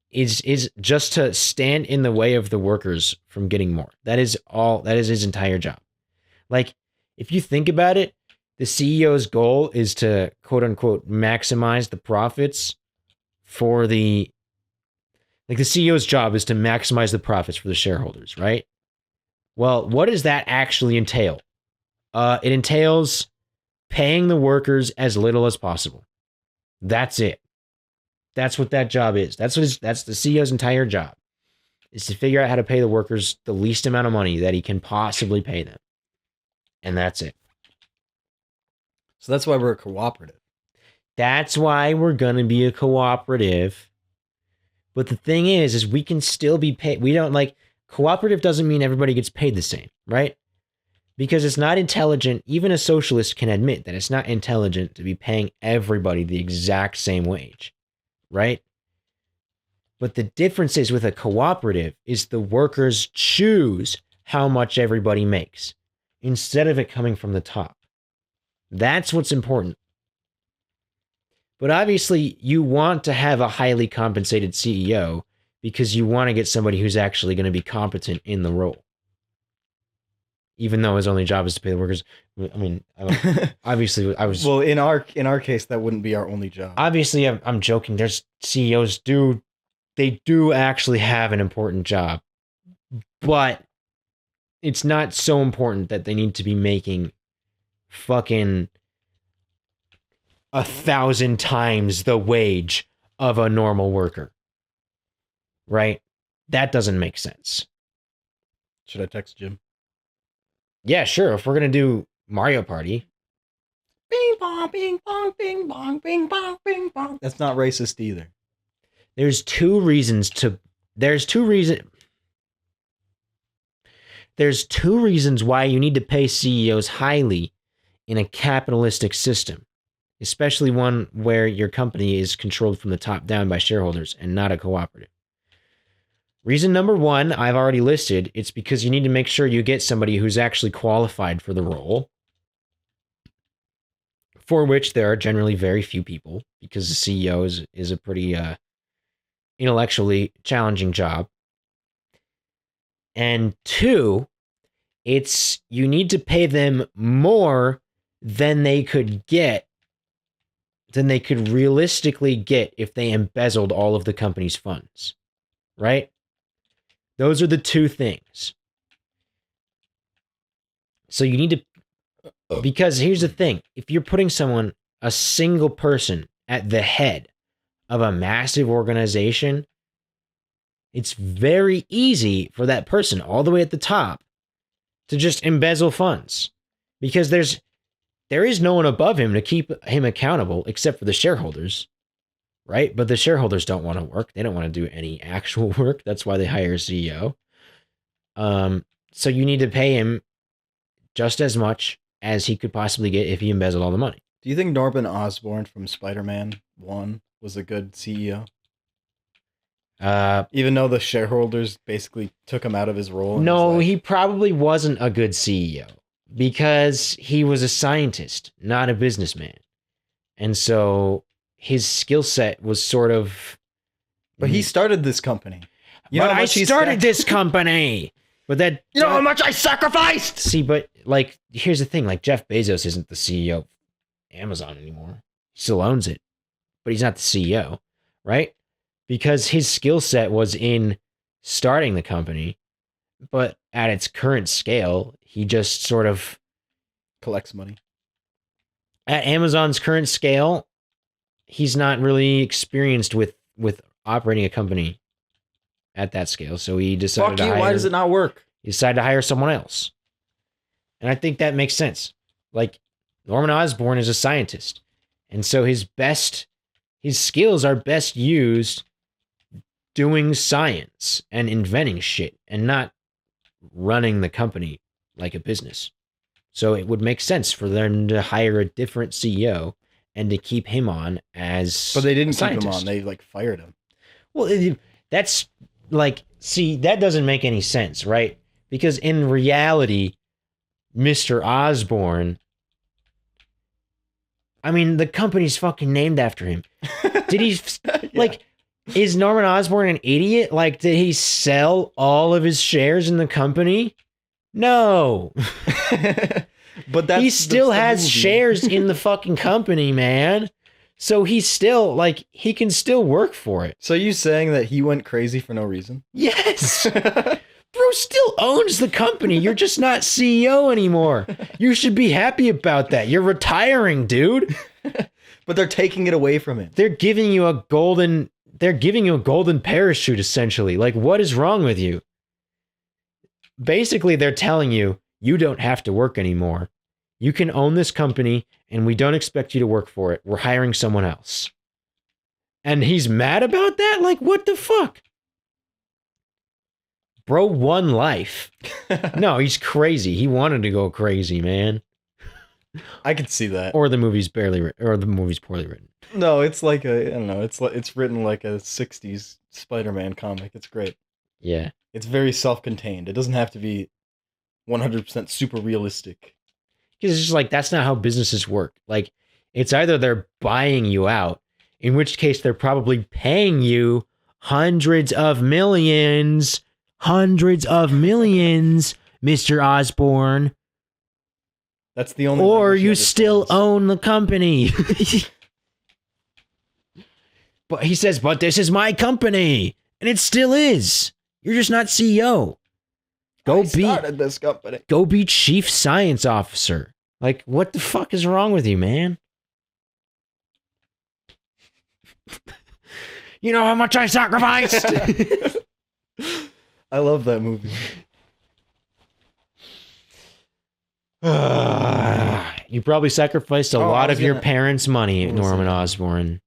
Speaker 1: is just to stand in the way of the workers from getting more. That is his entire job. Like, if you think about it, the CEO's goal is to, quote unquote, maximize the profits for the CEO's job is to maximize the profits for the shareholders, right? Well, what does that actually entail? It entails paying the workers as little as possible. That's it. That's what that job is. That's the CEO's entire job, is to figure out how to pay the workers the least amount of money that he can possibly pay them. And that's it.
Speaker 2: So that's why we're a cooperative.
Speaker 1: That's why we're going to be a cooperative. But the thing is we can still be paid. We don't cooperative doesn't mean everybody gets paid the same, right? Because it's not intelligent. Even a socialist can admit that it's not intelligent to be paying everybody the exact same wage, right? But the difference is with a cooperative is the workers choose how much everybody makes instead of it coming from the top. That's what's important. But obviously, you want to have a highly compensated CEO because you want to get somebody who's actually going to be competent in the role. Even though his only job is to pay the workers. I mean, obviously, I was...
Speaker 2: Well, in our case, that wouldn't be our only job.
Speaker 1: Obviously, I'm joking. There's CEOs they do actually have an important job. But it's not so important that they need to be making fucking 1,000 times the wage of a normal worker. Right? That doesn't make sense.
Speaker 2: Should I text Jim?
Speaker 1: Yeah, sure. If we're going to do Mario Party.
Speaker 2: Bing bong, bing bong, bing bong, bing bong, bing bong. That's not racist either.
Speaker 1: There's two reasons why you need to pay CEOs highly in a capitalistic system, especially one where your company is controlled from the top down by shareholders and not a cooperative. Reason number one, I've already listed. It's because you need to make sure you get somebody who's actually qualified for the role, for which there are generally very few people, because the CEO is a pretty intellectually challenging job. And two, you need to pay them more than they could realistically get if they embezzled all of the company's funds, right? Those are the two things. So you need to, because here's the thing, if you're putting a single person at the head of a massive organization, it's very easy for that person all the way at the top to just embezzle funds, because there is no one above him to keep him accountable except for the shareholders, right? But the shareholders don't want to work. They don't want to do any actual work. That's why they hire a CEO. So you need to pay him just as much as he could possibly get if he embezzled all the money.
Speaker 2: Do you think Norman Osborn from Spider-Man 1 was a good CEO? Even though the shareholders basically took him out of his role?
Speaker 1: No, he probably wasn't a good CEO because he was a scientist, not a businessman. And so his skill set was sort of...
Speaker 2: But he started this company.
Speaker 1: But I started this company! But that...
Speaker 2: You know how much I sacrificed!
Speaker 1: See, but, here's the thing. Jeff Bezos isn't the CEO of Amazon anymore. He still owns it. But he's not the CEO, right? Because his skill set was in starting the company. But at its current scale, he just sort of...
Speaker 2: collects money.
Speaker 1: At Amazon's current scale, he's not really experienced with operating a company at that scale. So he decided
Speaker 2: why does it not work?
Speaker 1: He decided to hire someone else. And I think that makes sense. Norman Osborn is a scientist. And so his skills are best used doing science and inventing shit and not running the company like a business. So it would make sense for them to hire a different CEO and to keep him on as
Speaker 2: But they didn't
Speaker 1: a
Speaker 2: keep him
Speaker 1: scientist.
Speaker 2: on. They like fired him.
Speaker 1: Well, that's like, see, that doesn't make any sense, right? Because in reality, Mr. Osborn, I mean, the company's fucking named after him. Did he, like, is Norman Osborn an idiot? Like, did he sell all of his shares in the company? No.
Speaker 2: But that's
Speaker 1: He still
Speaker 2: that's the
Speaker 1: has
Speaker 2: movie.
Speaker 1: shares in the fucking company, man. So he's still, like, he can still work for it.
Speaker 2: So you saying that he went crazy for no reason?
Speaker 1: Yes. Bro still owns the company. You're just not CEO anymore. You should be happy about that. You're retiring, dude.
Speaker 2: But they're taking it away from him.
Speaker 1: They're giving you a golden parachute, essentially. Like, what is wrong with you? Basically, they're telling you, you don't have to work anymore. You can own this company, and we don't expect you to work for it. We're hiring someone else. And he's mad about that? Like, what the fuck? Bro won life. No, he's crazy. He wanted to go crazy, man.
Speaker 2: I could see that.
Speaker 1: Or the movie's barely written, or the movie's poorly written.
Speaker 2: No, it's like I don't know. It's written like a '60s Spider-Man comic. It's great.
Speaker 1: Yeah.
Speaker 2: It's very self-contained. It doesn't have to be 100% super realistic.
Speaker 1: Because it's just like, that's not how businesses work. Like, it's either they're buying you out, in which case they're probably paying you hundreds of millions, Mr. Osborn,
Speaker 2: That's the only.
Speaker 1: or
Speaker 2: language he
Speaker 1: you still
Speaker 2: understands.
Speaker 1: own the company. But he says, but this is my company, and it still is. You're just not CEO.
Speaker 2: I started this company.
Speaker 1: Go be chief science officer. Like, what the fuck is wrong with you, man? You know how much I sacrificed?
Speaker 2: I love that movie.
Speaker 1: You probably sacrificed a
Speaker 2: Oh, I
Speaker 1: lot
Speaker 2: was
Speaker 1: of your
Speaker 2: gonna-
Speaker 1: parents' money,
Speaker 2: what was
Speaker 1: Norman
Speaker 2: it?
Speaker 1: Osborn.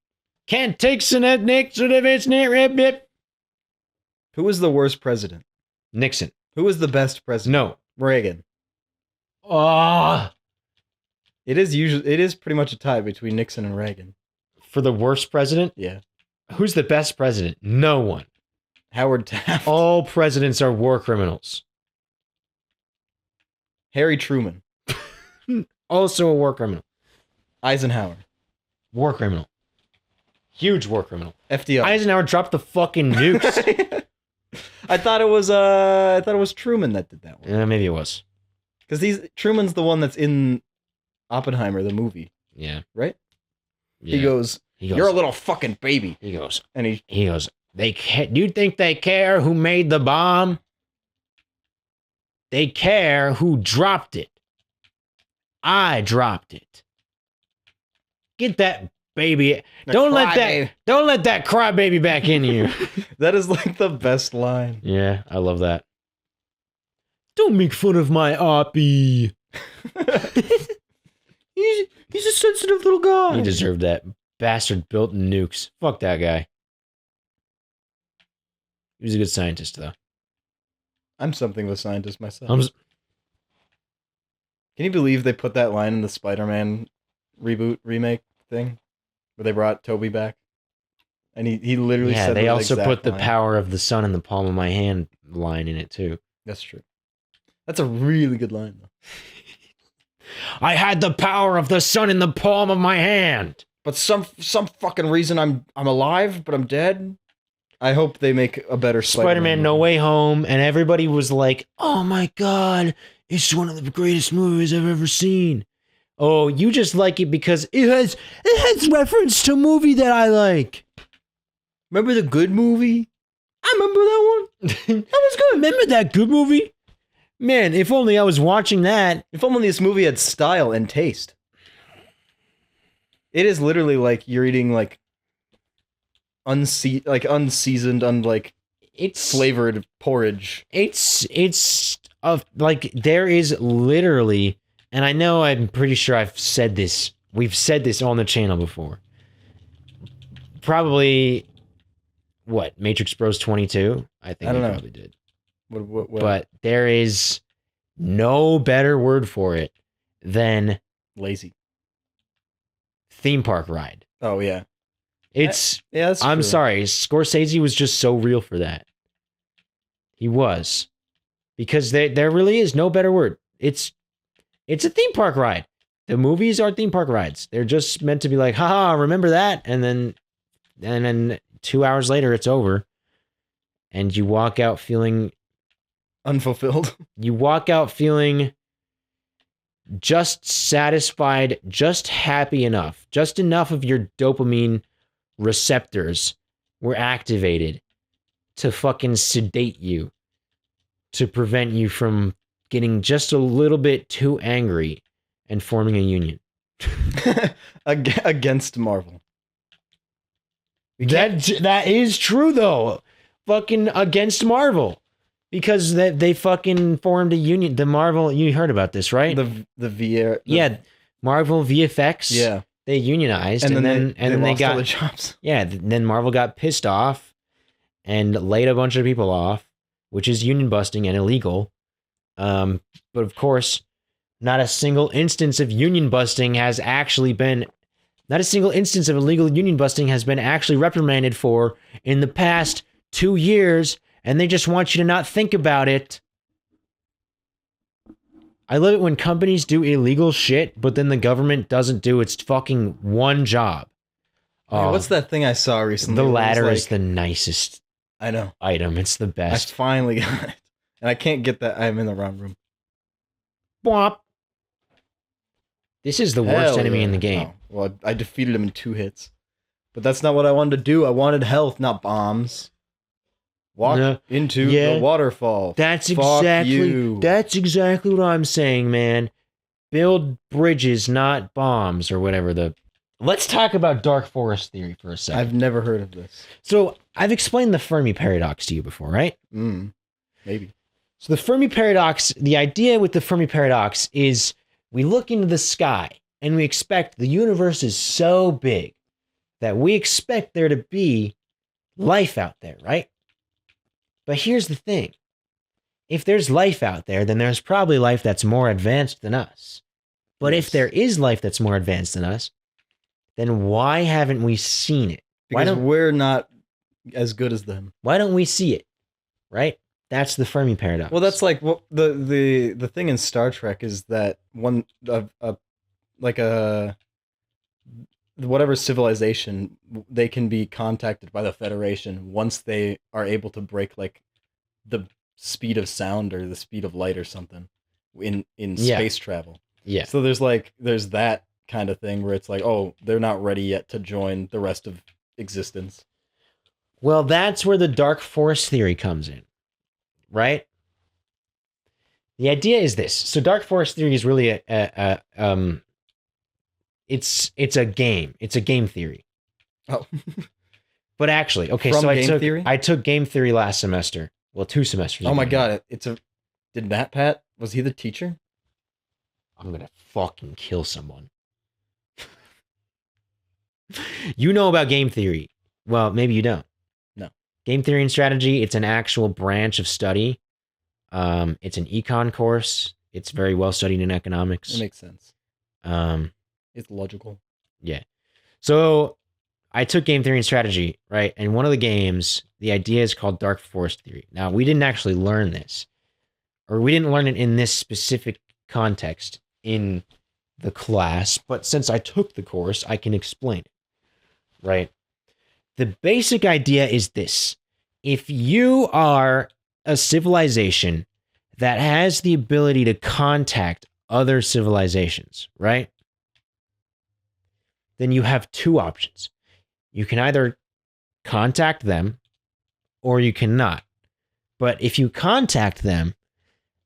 Speaker 1: Can't take Nick, so if it's Nick.
Speaker 2: Who was the worst president?
Speaker 1: Nixon.
Speaker 2: Who was the best president?
Speaker 1: No.
Speaker 2: Reagan.
Speaker 1: Oh,
Speaker 2: It is pretty much a tie between Nixon and Reagan.
Speaker 1: for the worst president?
Speaker 2: Yeah.
Speaker 1: Who's the best president? No one.
Speaker 2: Howard Taft.
Speaker 1: All presidents are war criminals.
Speaker 2: Harry Truman.
Speaker 1: Also a war criminal.
Speaker 2: Eisenhower.
Speaker 1: War criminal. Huge war criminal.
Speaker 2: FDR.
Speaker 1: Eisenhower dropped the fucking nukes.
Speaker 2: I thought it was Truman that did that one.
Speaker 1: Maybe it was.
Speaker 2: Because Truman's the one that's in Oppenheimer, the movie,
Speaker 1: Yeah.
Speaker 2: right?
Speaker 1: Yeah.
Speaker 2: He goes, "You're a little fucking baby,"
Speaker 1: He goes.
Speaker 2: and he
Speaker 1: He goes. Do you think they care who made the bomb? They care who dropped it. I dropped it. Get that baby. Don't let that crybaby back in you.
Speaker 2: That is like the best line.
Speaker 1: Yeah, I love that. Don't make fun of my Oppie.
Speaker 2: He's a sensitive little guy.
Speaker 1: He deserved that. Bastard built nukes. Fuck that guy. He was a good scientist, though.
Speaker 2: I'm something of a scientist myself.
Speaker 1: I'm s-
Speaker 2: Can you believe they put that line in the Spider-Man remake thing, where they brought Toby back, and he literally
Speaker 1: Yeah,
Speaker 2: said
Speaker 1: they
Speaker 2: that
Speaker 1: also
Speaker 2: exact
Speaker 1: put the
Speaker 2: line.
Speaker 1: power of the sun in the palm of my hand line in it, too.
Speaker 2: That's true. That's a really good line, though.
Speaker 1: I had the power of the sun in the palm of my hand.
Speaker 2: But some fucking reason I'm alive, but I'm dead. I hope they make a better
Speaker 1: Spider-Man No
Speaker 2: movie.
Speaker 1: Way Home, and everybody was like, oh my god, it's one of the greatest movies I've ever seen. Oh, you just like it because it has reference to a movie that I like.
Speaker 2: Remember the good movie? I remember that one.
Speaker 1: That was good. Remember that good movie? Man, if only I was watching that.
Speaker 2: If only this movie had style and taste. It is literally like you're eating like unseasoned,
Speaker 1: It's
Speaker 2: flavored porridge.
Speaker 1: It's like there is literally, and I know I'm pretty sure I've said this. We've said this on the channel before. Probably What, Matrix Bros 22? I think
Speaker 2: I don't
Speaker 1: he
Speaker 2: know.
Speaker 1: probably did.
Speaker 2: What?
Speaker 1: But there is no better word for it than
Speaker 2: Lazy.
Speaker 1: theme park ride.
Speaker 2: Oh yeah.
Speaker 1: It's
Speaker 2: Yeah, that's
Speaker 1: I'm
Speaker 2: true.
Speaker 1: sorry, Scorsese was just so real for that. He was. Because there really is no better word. It's a theme park ride. The movies are theme park rides. They're just meant to be like, haha, remember that? And then 2 hours later it's over. And you walk out feeling
Speaker 2: Unfulfilled.
Speaker 1: just satisfied, just happy enough. Just enough of your dopamine receptors were activated to fucking sedate you, to prevent you from getting just a little bit too angry and forming a union.
Speaker 2: Against Marvel.
Speaker 1: That is true though. Fucking against Marvel. Because they fucking formed a union. The Marvel, you heard about this, right?
Speaker 2: The VR.
Speaker 1: Yeah, Marvel VFX.
Speaker 2: Yeah.
Speaker 1: They unionized
Speaker 2: And
Speaker 1: then
Speaker 2: they
Speaker 1: they
Speaker 2: lost
Speaker 1: got
Speaker 2: all the jobs.
Speaker 1: Yeah, then Marvel got pissed off and laid a bunch of people off, which is union busting and illegal. But of course, not a single instance of union busting has actually been, not a single instance of illegal union busting has been actually reprimanded for in the past 2 years, and they just want you to not think about it. I love it when companies do illegal shit, but then the government doesn't do its fucking one job.
Speaker 2: Hey, what's that thing I saw recently?
Speaker 1: The
Speaker 2: where it was
Speaker 1: ladder is
Speaker 2: like-
Speaker 1: the nicest
Speaker 2: I know.
Speaker 1: item. It's the
Speaker 2: I
Speaker 1: best.
Speaker 2: finally got it. And I can't get that. I'm in the wrong room.
Speaker 1: Bwomp. This is the worst
Speaker 2: Hell
Speaker 1: enemy
Speaker 2: yeah.
Speaker 1: in the game.
Speaker 2: Oh, well, I defeated him in 2 hits. But that's not what I wanted to do. I wanted health, not bombs. Walk
Speaker 1: No.
Speaker 2: into
Speaker 1: Yeah.
Speaker 2: the waterfall.
Speaker 1: That's
Speaker 2: Fuck
Speaker 1: exactly
Speaker 2: you.
Speaker 1: that's exactly what I'm saying, man. Build bridges, not bombs, or whatever the. Let's talk about dark forest theory for a second.
Speaker 2: I've never heard of this.
Speaker 1: So I've explained the Fermi paradox to you before, right?
Speaker 2: Maybe.
Speaker 1: So the Fermi paradox, the idea with the Fermi paradox is we look into the sky and we expect the universe is so big that we expect there to be life out there, right? But here's the thing. If there's life out there, then there's probably life that's more advanced than us. But
Speaker 2: Yes.
Speaker 1: if there is life that's more advanced than us, then why haven't we seen it?
Speaker 2: Because we're not as good as them.
Speaker 1: Why don't we see it? Right? That's the Fermi paradox.
Speaker 2: Well, that's like what the thing in Star Trek is that whatever civilization, they can be contacted by the Federation once they are able to break like the speed of sound or the speed of light or something in
Speaker 1: Yeah.
Speaker 2: space travel.
Speaker 1: Yeah.
Speaker 2: So there's that kind of thing where it's like, oh, they're not ready yet to join the rest of existence.
Speaker 1: Well, that's where the dark forest theory comes in, right? The idea is this. So dark forest theory is really it's a game. It's a game theory.
Speaker 2: Oh.
Speaker 1: But actually, okay,
Speaker 2: From
Speaker 1: so
Speaker 2: game theory?
Speaker 1: I took game theory last semester. Well, 2 semesters.
Speaker 2: Oh my
Speaker 1: ago.
Speaker 2: god, did Matt Pat, was he the teacher?
Speaker 1: I'm gonna fucking kill someone. You know about game theory. Well, maybe you don't.
Speaker 2: No.
Speaker 1: Game theory and strategy, it's an actual branch of study. It's an econ course. It's very well studied in economics.
Speaker 2: It makes sense. It's logical.
Speaker 1: Yeah. So I took game theory and strategy, right? And one of the games, the idea is called dark forest theory. Now, we didn't actually learn this, or we didn't learn it in this specific context in the class, but since I took the course, I can explain it, right? The basic idea is this. If you are a civilization that has the ability to contact other civilizations, right? Then you have 2 options. You can either contact them or you cannot. But if you contact them,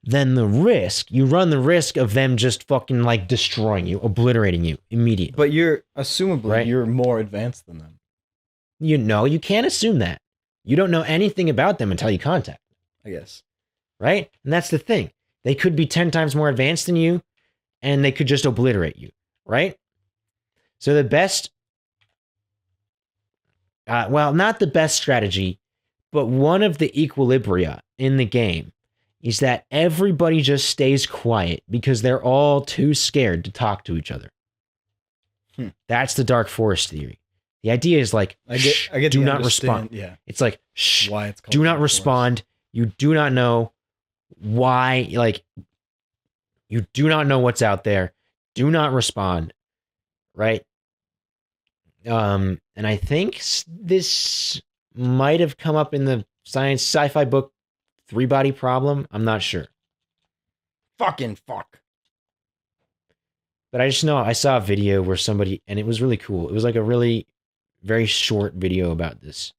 Speaker 1: then you run the risk of them just fucking like destroying you, obliterating you immediately.
Speaker 2: But assumably
Speaker 1: Right.
Speaker 2: you're more advanced than them,
Speaker 1: You can't assume that. You don't know anything about them until you contact them,
Speaker 2: I guess.
Speaker 1: right? And that's the thing. They could be 10 times more advanced than you, and they could just obliterate you, right? So the best well, not the best strategy, but one of the equilibria in the game is that everybody just stays quiet because they're all too scared to talk to each other. That's the Dark Forest theory. The idea is like,
Speaker 2: I get
Speaker 1: do
Speaker 2: the
Speaker 1: not
Speaker 2: understand-
Speaker 1: respond.
Speaker 2: Yeah.
Speaker 1: It's like, shh,
Speaker 2: Why it's called
Speaker 1: do not
Speaker 2: Dark Forest.
Speaker 1: respond. You do not know why, like, you do not know what's out there. Do not respond. Right? And I think this might have come up in the science sci-fi book Three-Body Problem. I'm not sure.
Speaker 2: Fucking fuck.
Speaker 1: But I just know I saw a video where somebody, and it was really cool. It was like a really very short video about this.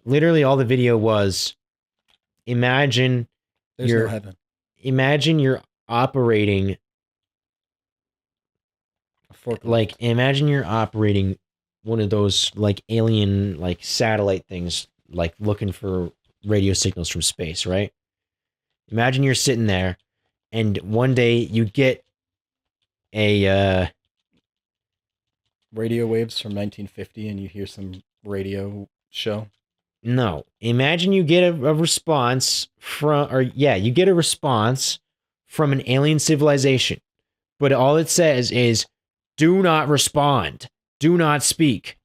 Speaker 1: Literally all the video was, imagine
Speaker 2: There's
Speaker 1: you're
Speaker 2: no heaven.
Speaker 1: imagine you're operating
Speaker 2: A forklift.
Speaker 1: like imagine you're operating one of those like alien like satellite things, like looking for radio signals from space, right? Imagine you're sitting there and one day you get a
Speaker 2: radio waves from 1950 and you hear some radio show.
Speaker 1: no, imagine you get a response you get a response from an alien civilization, but all it says is do not respond, do not speak,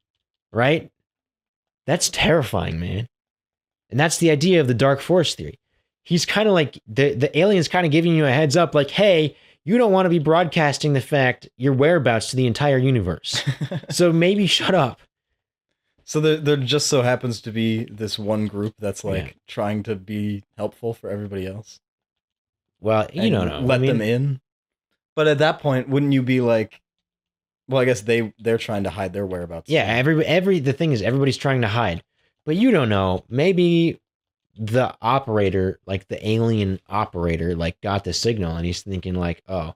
Speaker 1: right? That's terrifying, man. And that's the idea of the Dark Forest theory. He's kind of like, the alien's kind of giving you a heads up, like, hey, you don't want to be broadcasting the fact, your whereabouts to the entire universe. So maybe shut up.
Speaker 2: So there just so happens to be this one group that's like
Speaker 1: Yeah.
Speaker 2: trying to be helpful for everybody else.
Speaker 1: Well, you
Speaker 2: And
Speaker 1: don't know.
Speaker 2: Let them in. But at that point, wouldn't you be like, well, I guess they're trying to hide their whereabouts.
Speaker 1: Yeah, the thing is everybody's trying to hide. But you don't know. Maybe the operator, like the alien operator, like got the signal and he's thinking like, yeah,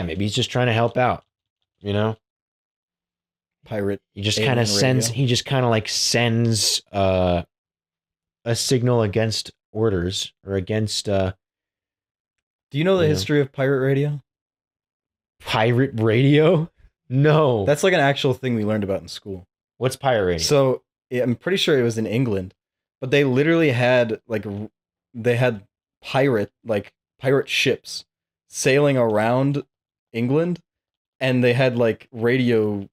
Speaker 1: maybe he's just trying to help out, you know?
Speaker 2: Pirate.
Speaker 1: He just
Speaker 2: Alien
Speaker 1: kind of sends
Speaker 2: radio.
Speaker 1: he just kind of like sends a signal against orders or against
Speaker 2: Do you know the
Speaker 1: Yeah.
Speaker 2: history of pirate radio?
Speaker 1: pirate radio? No.
Speaker 2: That's like an actual thing we learned about in school.
Speaker 1: What's pirate radio?
Speaker 2: So yeah, I'm pretty sure it was in England, but they literally had pirate ships sailing around England, and they had like radio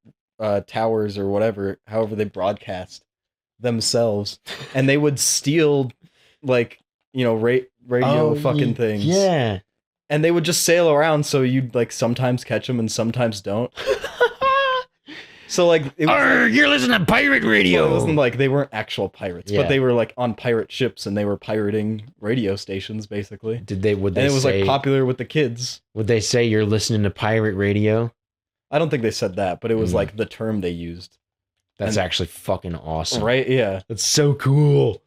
Speaker 2: towers or whatever, however they broadcast themselves, and they would steal like radio fucking things.
Speaker 1: Yeah.
Speaker 2: And they would just sail around, so you'd like sometimes catch them and sometimes don't. So like it was,
Speaker 1: Arr, you're listening to pirate radio.
Speaker 2: well, it wasn't like they weren't actual pirates,
Speaker 1: Yeah.
Speaker 2: but they were like on pirate ships and they were pirating radio stations basically.
Speaker 1: Would
Speaker 2: And
Speaker 1: they
Speaker 2: it was
Speaker 1: say,
Speaker 2: like popular with the kids.
Speaker 1: would they say you're listening to pirate radio?
Speaker 2: I don't think they said that, but it was
Speaker 1: Mm.
Speaker 2: like the term they used.
Speaker 1: That's
Speaker 2: And-
Speaker 1: actually fucking awesome.
Speaker 2: Right? Yeah.
Speaker 1: That's so cool.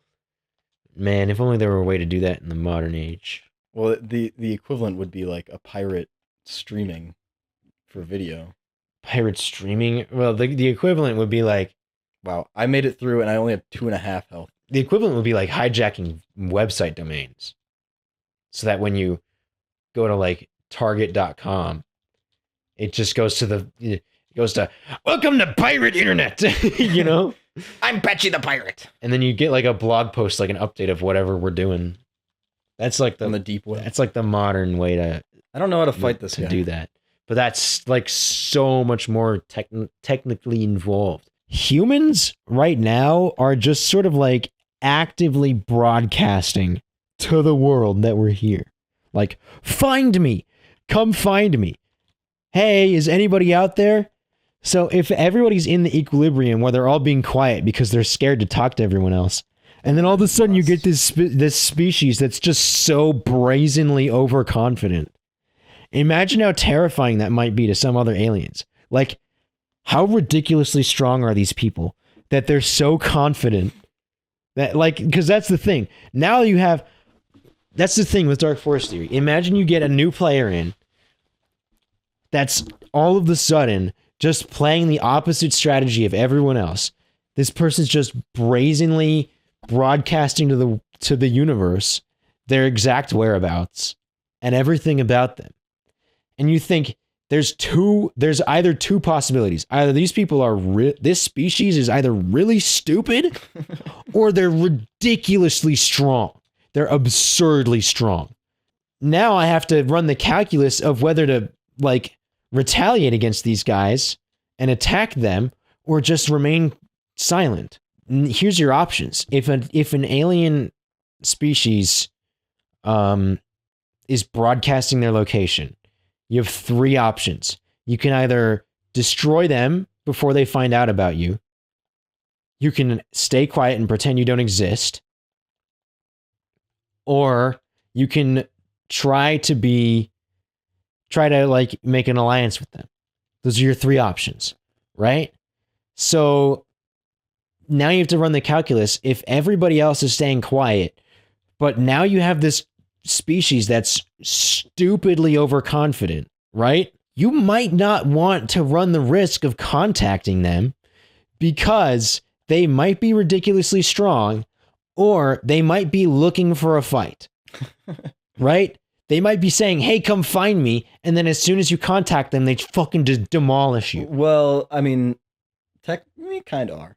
Speaker 1: Man, if only there were a way to do that in the modern age.
Speaker 2: Well, the equivalent would be like a pirate streaming for video.
Speaker 1: Pirate streaming? Well, the equivalent would be like,
Speaker 2: Wow, I made it through and I only have 2.5 health.
Speaker 1: the equivalent would be like hijacking website domains. So that when you go to like target.com, it just goes to welcome to pirate internet, you know?
Speaker 2: I'm Betchy the pirate
Speaker 1: And then you get like a blog post, like an update of whatever we're doing. That's like
Speaker 2: on the
Speaker 1: the
Speaker 2: deep web.
Speaker 1: that's like the modern way to
Speaker 2: I don't know how to fight this
Speaker 1: to
Speaker 2: guy.
Speaker 1: do that. But that's like so much more technically involved. Humans right now are just sort of like actively broadcasting to the world that we're here. Like, find me. Come find me. Hey, is anybody out there? So if everybody's in the equilibrium where they're all being quiet because they're scared to talk to everyone else, and then all of a sudden you get this species that's just so brazenly overconfident. Imagine how terrifying that might be to some other aliens. Like, how ridiculously strong are these people that they're so confident that, like, because that's the thing. Now you have, that's the thing with Dark Forest theory. Imagine you get a new player in that's all of a sudden just playing the opposite strategy of everyone else. This person's just brazenly broadcasting to the universe their exact whereabouts and everything about them. And you think there's either two possibilities. Either these people are this species is either really stupid or they're ridiculously strong. They're absurdly strong. Now I have to run the calculus of whether to like retaliate against these guys and attack them or just remain silent. Here's your options. If an alien species is broadcasting their location, you have three options. You can either destroy them before they find out about you. You can stay quiet and pretend you don't exist. Or you can try to like make an alliance with them. Those are your three options, right? So now you have to run the calculus. If everybody else is staying quiet, but now you have this species that's stupidly overconfident, right? You might not want to run the risk of contacting them because they might be ridiculously strong or they might be looking for a fight, right? They might be saying, hey, come find me. And then as soon as you contact them, they fucking just demolish you.
Speaker 2: Well, I mean, we kind of are.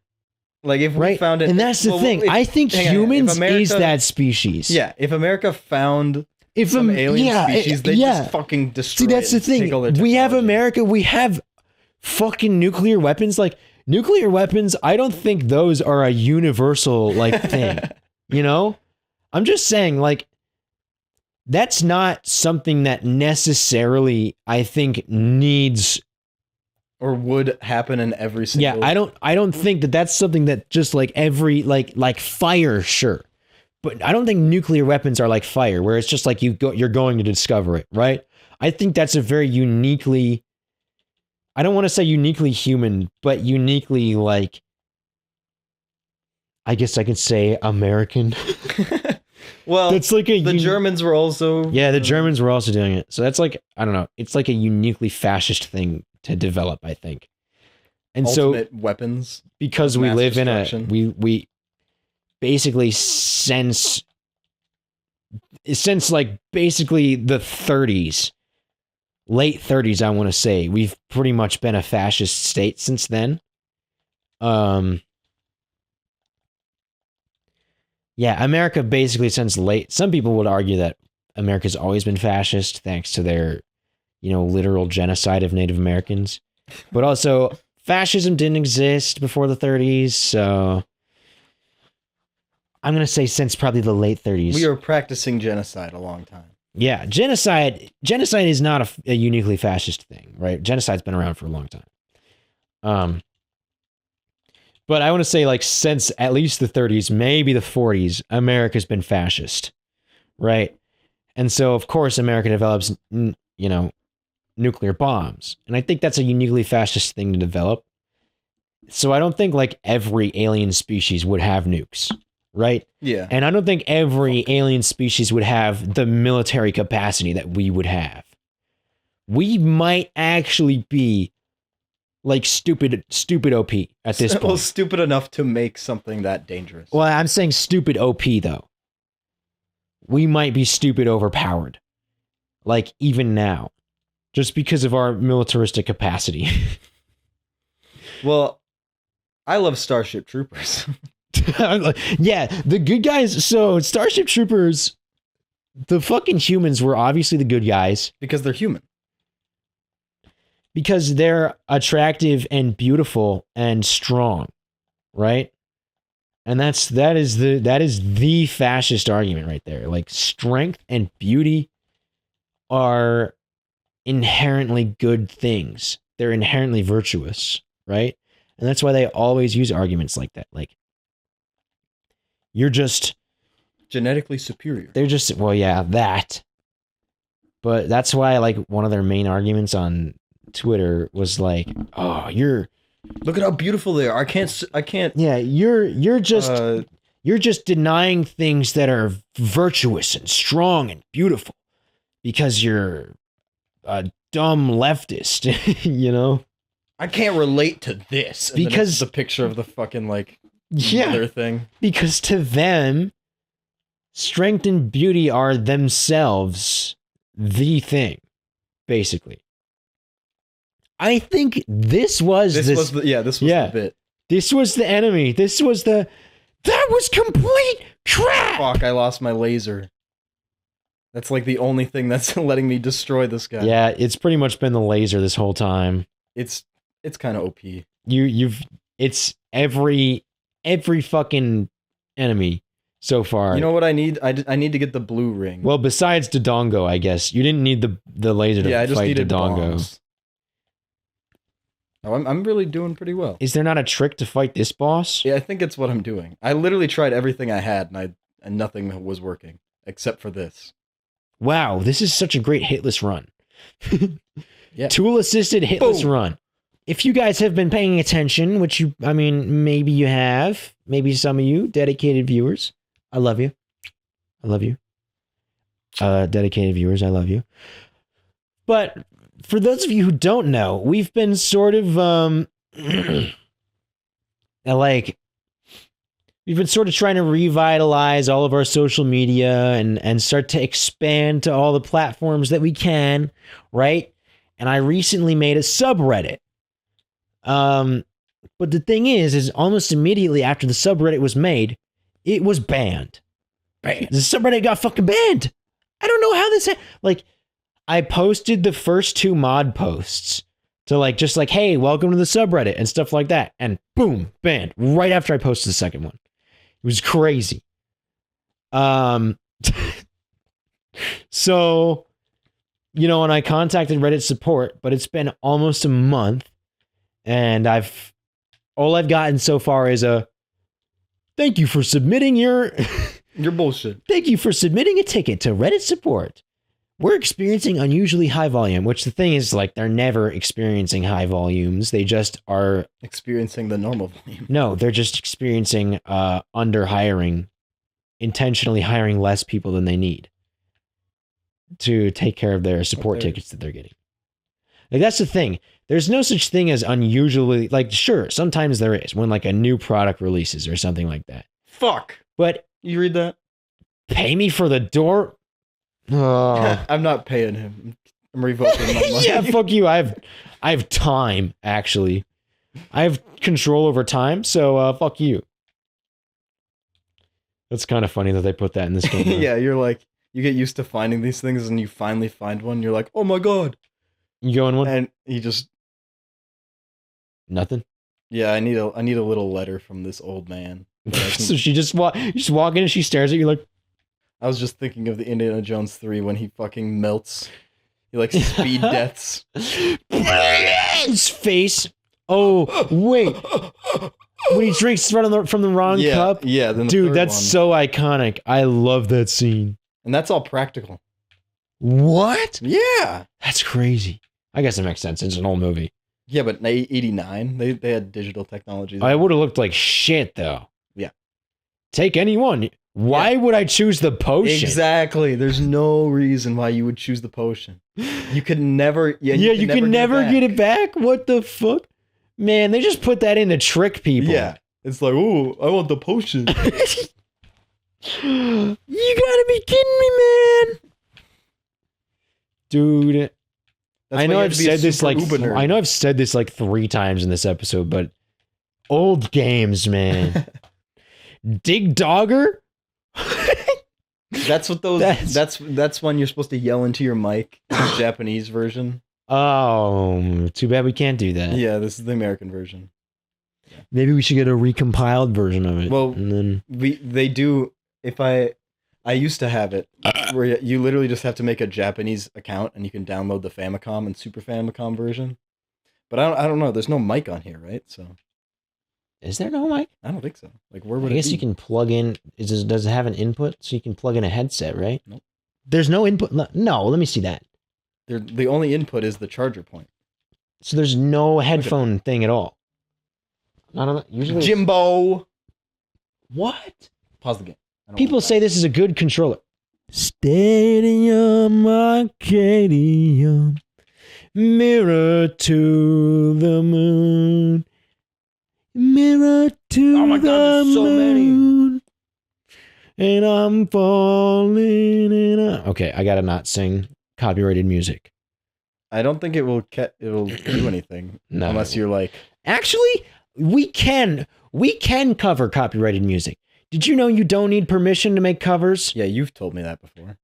Speaker 2: Like if we found it,
Speaker 1: and that's the thing. I think humans is that species.
Speaker 2: Yeah, if America found some alien species, they just fucking destroy.
Speaker 1: See, that's the thing. We have America. We have fucking nuclear weapons. Like nuclear weapons, I don't think those are a universal like thing. You know, I'm just saying like that's not something that necessarily I think needs.
Speaker 2: Or would happen in every single.
Speaker 1: Yeah, I don't think that that's something that just like every like fire, sure, but I don't think nuclear weapons are like fire, where it's just like you're going to discover it, right? I think that's a very uniquely. I don't want to say uniquely human, but uniquely like. I guess I could say American.
Speaker 2: Well,
Speaker 1: it's like
Speaker 2: the Germans were also.
Speaker 1: Yeah, the Germans were also doing it, so that's like I don't know. It's like a uniquely fascist thing to develop, I think. And
Speaker 2: ultimate weapons,
Speaker 1: because we live in we basically since like basically the 30s, late 30s, I want to say, we've pretty much been a fascist state since then. Yeah, America basically since late. Some people would argue that America's always been fascist thanks to their literal genocide of Native Americans. But also, fascism didn't exist before the 30s, so I'm going to say since probably the late 30s.
Speaker 2: We were practicing genocide a long time.
Speaker 1: Yeah, genocide is not a uniquely fascist thing, right? Genocide's been around for a long time. But I want to say like since at least the 30s, maybe the 40s, America's been fascist, right? And so, of course, America develops, nuclear bombs. And I think that's a uniquely fascist thing to develop. So I don't think like every alien species would have nukes, right?
Speaker 2: Yeah.
Speaker 1: And I don't think every alien species would have the military capacity that we would have. We might actually be like stupid OP at this point.
Speaker 2: Well, stupid enough to make something that dangerous.
Speaker 1: Well, I'm saying stupid OP though. We might be stupid overpowered. Like even now. Just because of our militaristic capacity.
Speaker 2: Well, I love Starship Troopers.
Speaker 1: Yeah, the good guys. So Starship Troopers, the fucking humans were obviously the good guys.
Speaker 2: Because they're human.
Speaker 1: Because they're attractive and beautiful and strong, right? And that is the fascist argument right there. Like strength and beauty are inherently good things. They're inherently virtuous, right? And that's why they always use arguments like that. Like you're just
Speaker 2: genetically superior.
Speaker 1: They're just, well, yeah, that. But that's why like one of their main arguments on Twitter was like, oh,
Speaker 2: look at how beautiful they are. I can't.
Speaker 1: Yeah, you're just denying things that are virtuous and strong and beautiful because you're a dumb leftist,
Speaker 2: I can't relate to this. And because the picture of the fucking like mother thing.
Speaker 1: Because to them, strength and beauty are themselves the thing, basically. I think this was
Speaker 2: This was the bit.
Speaker 1: This was the enemy. That was complete crap.
Speaker 2: Fuck, I lost my laser. That's like the only thing that's letting me destroy this guy.
Speaker 1: Yeah, it's pretty much been the laser this whole time.
Speaker 2: It's kind of OP.
Speaker 1: It's every fucking enemy so far.
Speaker 2: You know what I need? I need to get the blue ring.
Speaker 1: Well, besides Dodongo, I guess. You didn't need the laser to
Speaker 2: I just
Speaker 1: fight
Speaker 2: needed
Speaker 1: Dodongo.
Speaker 2: bombs. Oh, I'm really doing pretty well.
Speaker 1: Is there not a trick to fight this boss?
Speaker 2: Yeah, I think it's what I'm doing. I literally tried everything I had, and nothing was working except for this.
Speaker 1: Wow, this is such a great hitless run.
Speaker 2: Yeah.
Speaker 1: Tool-assisted hitless
Speaker 2: Boom.
Speaker 1: run. If you guys have been paying attention, which maybe you have, maybe some of you, dedicated viewers, I love you. I love you. Dedicated viewers, I love you. But for those of you who don't know, we've been sort of, we've been sort of trying to revitalize all of our social media and start to expand to all the platforms that we can, right? And I recently made a subreddit. But the thing is almost immediately after the subreddit was made, it was banned. The subreddit got fucking banned. I don't know how this I posted the first 2 mod posts to just hey, welcome to the subreddit and stuff like that. And boom, banned right after I posted the second one. It was crazy. So, and I contacted Reddit support, but it's been almost a month and all I've gotten so far is a thank you for submitting your
Speaker 2: bullshit.
Speaker 1: Thank you for submitting a ticket to Reddit support. We're experiencing unusually high volume, which the thing is they're never experiencing high volumes. They just are
Speaker 2: Experiencing the normal volume.
Speaker 1: No, they're just experiencing under hiring, intentionally hiring less people than they need to take care of their support tickets that they're getting. That's the thing. There's no such thing as unusually, sure, sometimes there is when a new product releases or something like that.
Speaker 2: Fuck.
Speaker 1: But
Speaker 2: You read that?
Speaker 1: pay me for the door? Oh.
Speaker 2: I'm not paying him. I'm revoking my money.
Speaker 1: Yeah, fuck you. I have time, actually. I have control over time, so fuck you. That's kind of funny that they put that in this game. Though.
Speaker 2: Yeah, you get used to finding these things and you finally find one. You're like, oh my god.
Speaker 1: You going one?
Speaker 2: And he just...
Speaker 1: Nothing?
Speaker 2: Yeah, I need a little letter from this old man.
Speaker 1: So you just walk in and she stares at you like...
Speaker 2: I was just thinking of the Indiana Jones 3 when he fucking melts. He speed deaths.
Speaker 1: His face. Oh, wait. When he drinks from the wrong cup?
Speaker 2: Yeah, then
Speaker 1: dude, that's so iconic. I love that scene.
Speaker 2: And that's all practical.
Speaker 1: What?
Speaker 2: Yeah.
Speaker 1: That's crazy. I guess it makes sense. It's an old movie.
Speaker 2: Yeah, but in 89, they had digital technology.
Speaker 1: I would have looked like shit, though.
Speaker 2: Yeah.
Speaker 1: Take any one. Why would I choose the potion?
Speaker 2: Exactly. There's no reason why you would choose the potion. You could never... Yeah,
Speaker 1: you can never get it back? What the fuck? Man, they just put that in to trick people.
Speaker 2: Yeah. It's like, oh, I want the potion.
Speaker 1: You gotta be kidding me, man. Dude. I know I've said this I know I've said this 3 times in this episode, but old games, man. Dig Dogger?
Speaker 2: That's what those that's when you're supposed to yell into your mic, the Japanese version.
Speaker 1: Oh, too bad we can't do that.
Speaker 2: Yeah, this is the American version. Yeah.
Speaker 1: Maybe we should get a recompiled version of it.
Speaker 2: Well,
Speaker 1: and then
Speaker 2: they do. If I used to have it where you literally just have to make a Japanese account and you can download the Famicom and Super Famicom version. But I don't know. There's no mic on here, right? So
Speaker 1: is there no mic?
Speaker 2: I don't think so. Where would
Speaker 1: I guess
Speaker 2: it be?
Speaker 1: you can plug in. Does it have an input so you can plug in a headset, right?
Speaker 2: Nope.
Speaker 1: There's no input. No, let me see that.
Speaker 2: The only input is the charger point.
Speaker 1: So there's no headphone thing at all. Usually
Speaker 2: Jimbo.
Speaker 1: What?
Speaker 2: Pause the game.
Speaker 1: People say this is a good controller. Stadium Arcadium, mirror to the moon, mirror to
Speaker 2: oh my God, there's so
Speaker 1: moon, and I'm falling in. Okay, I gotta not sing copyrighted music.
Speaker 2: I don't think it'll do anything
Speaker 1: No.
Speaker 2: unless you're like.
Speaker 1: Actually, we can cover copyrighted music. Did you know you don't need permission to make covers?
Speaker 2: Yeah, you've told me that before.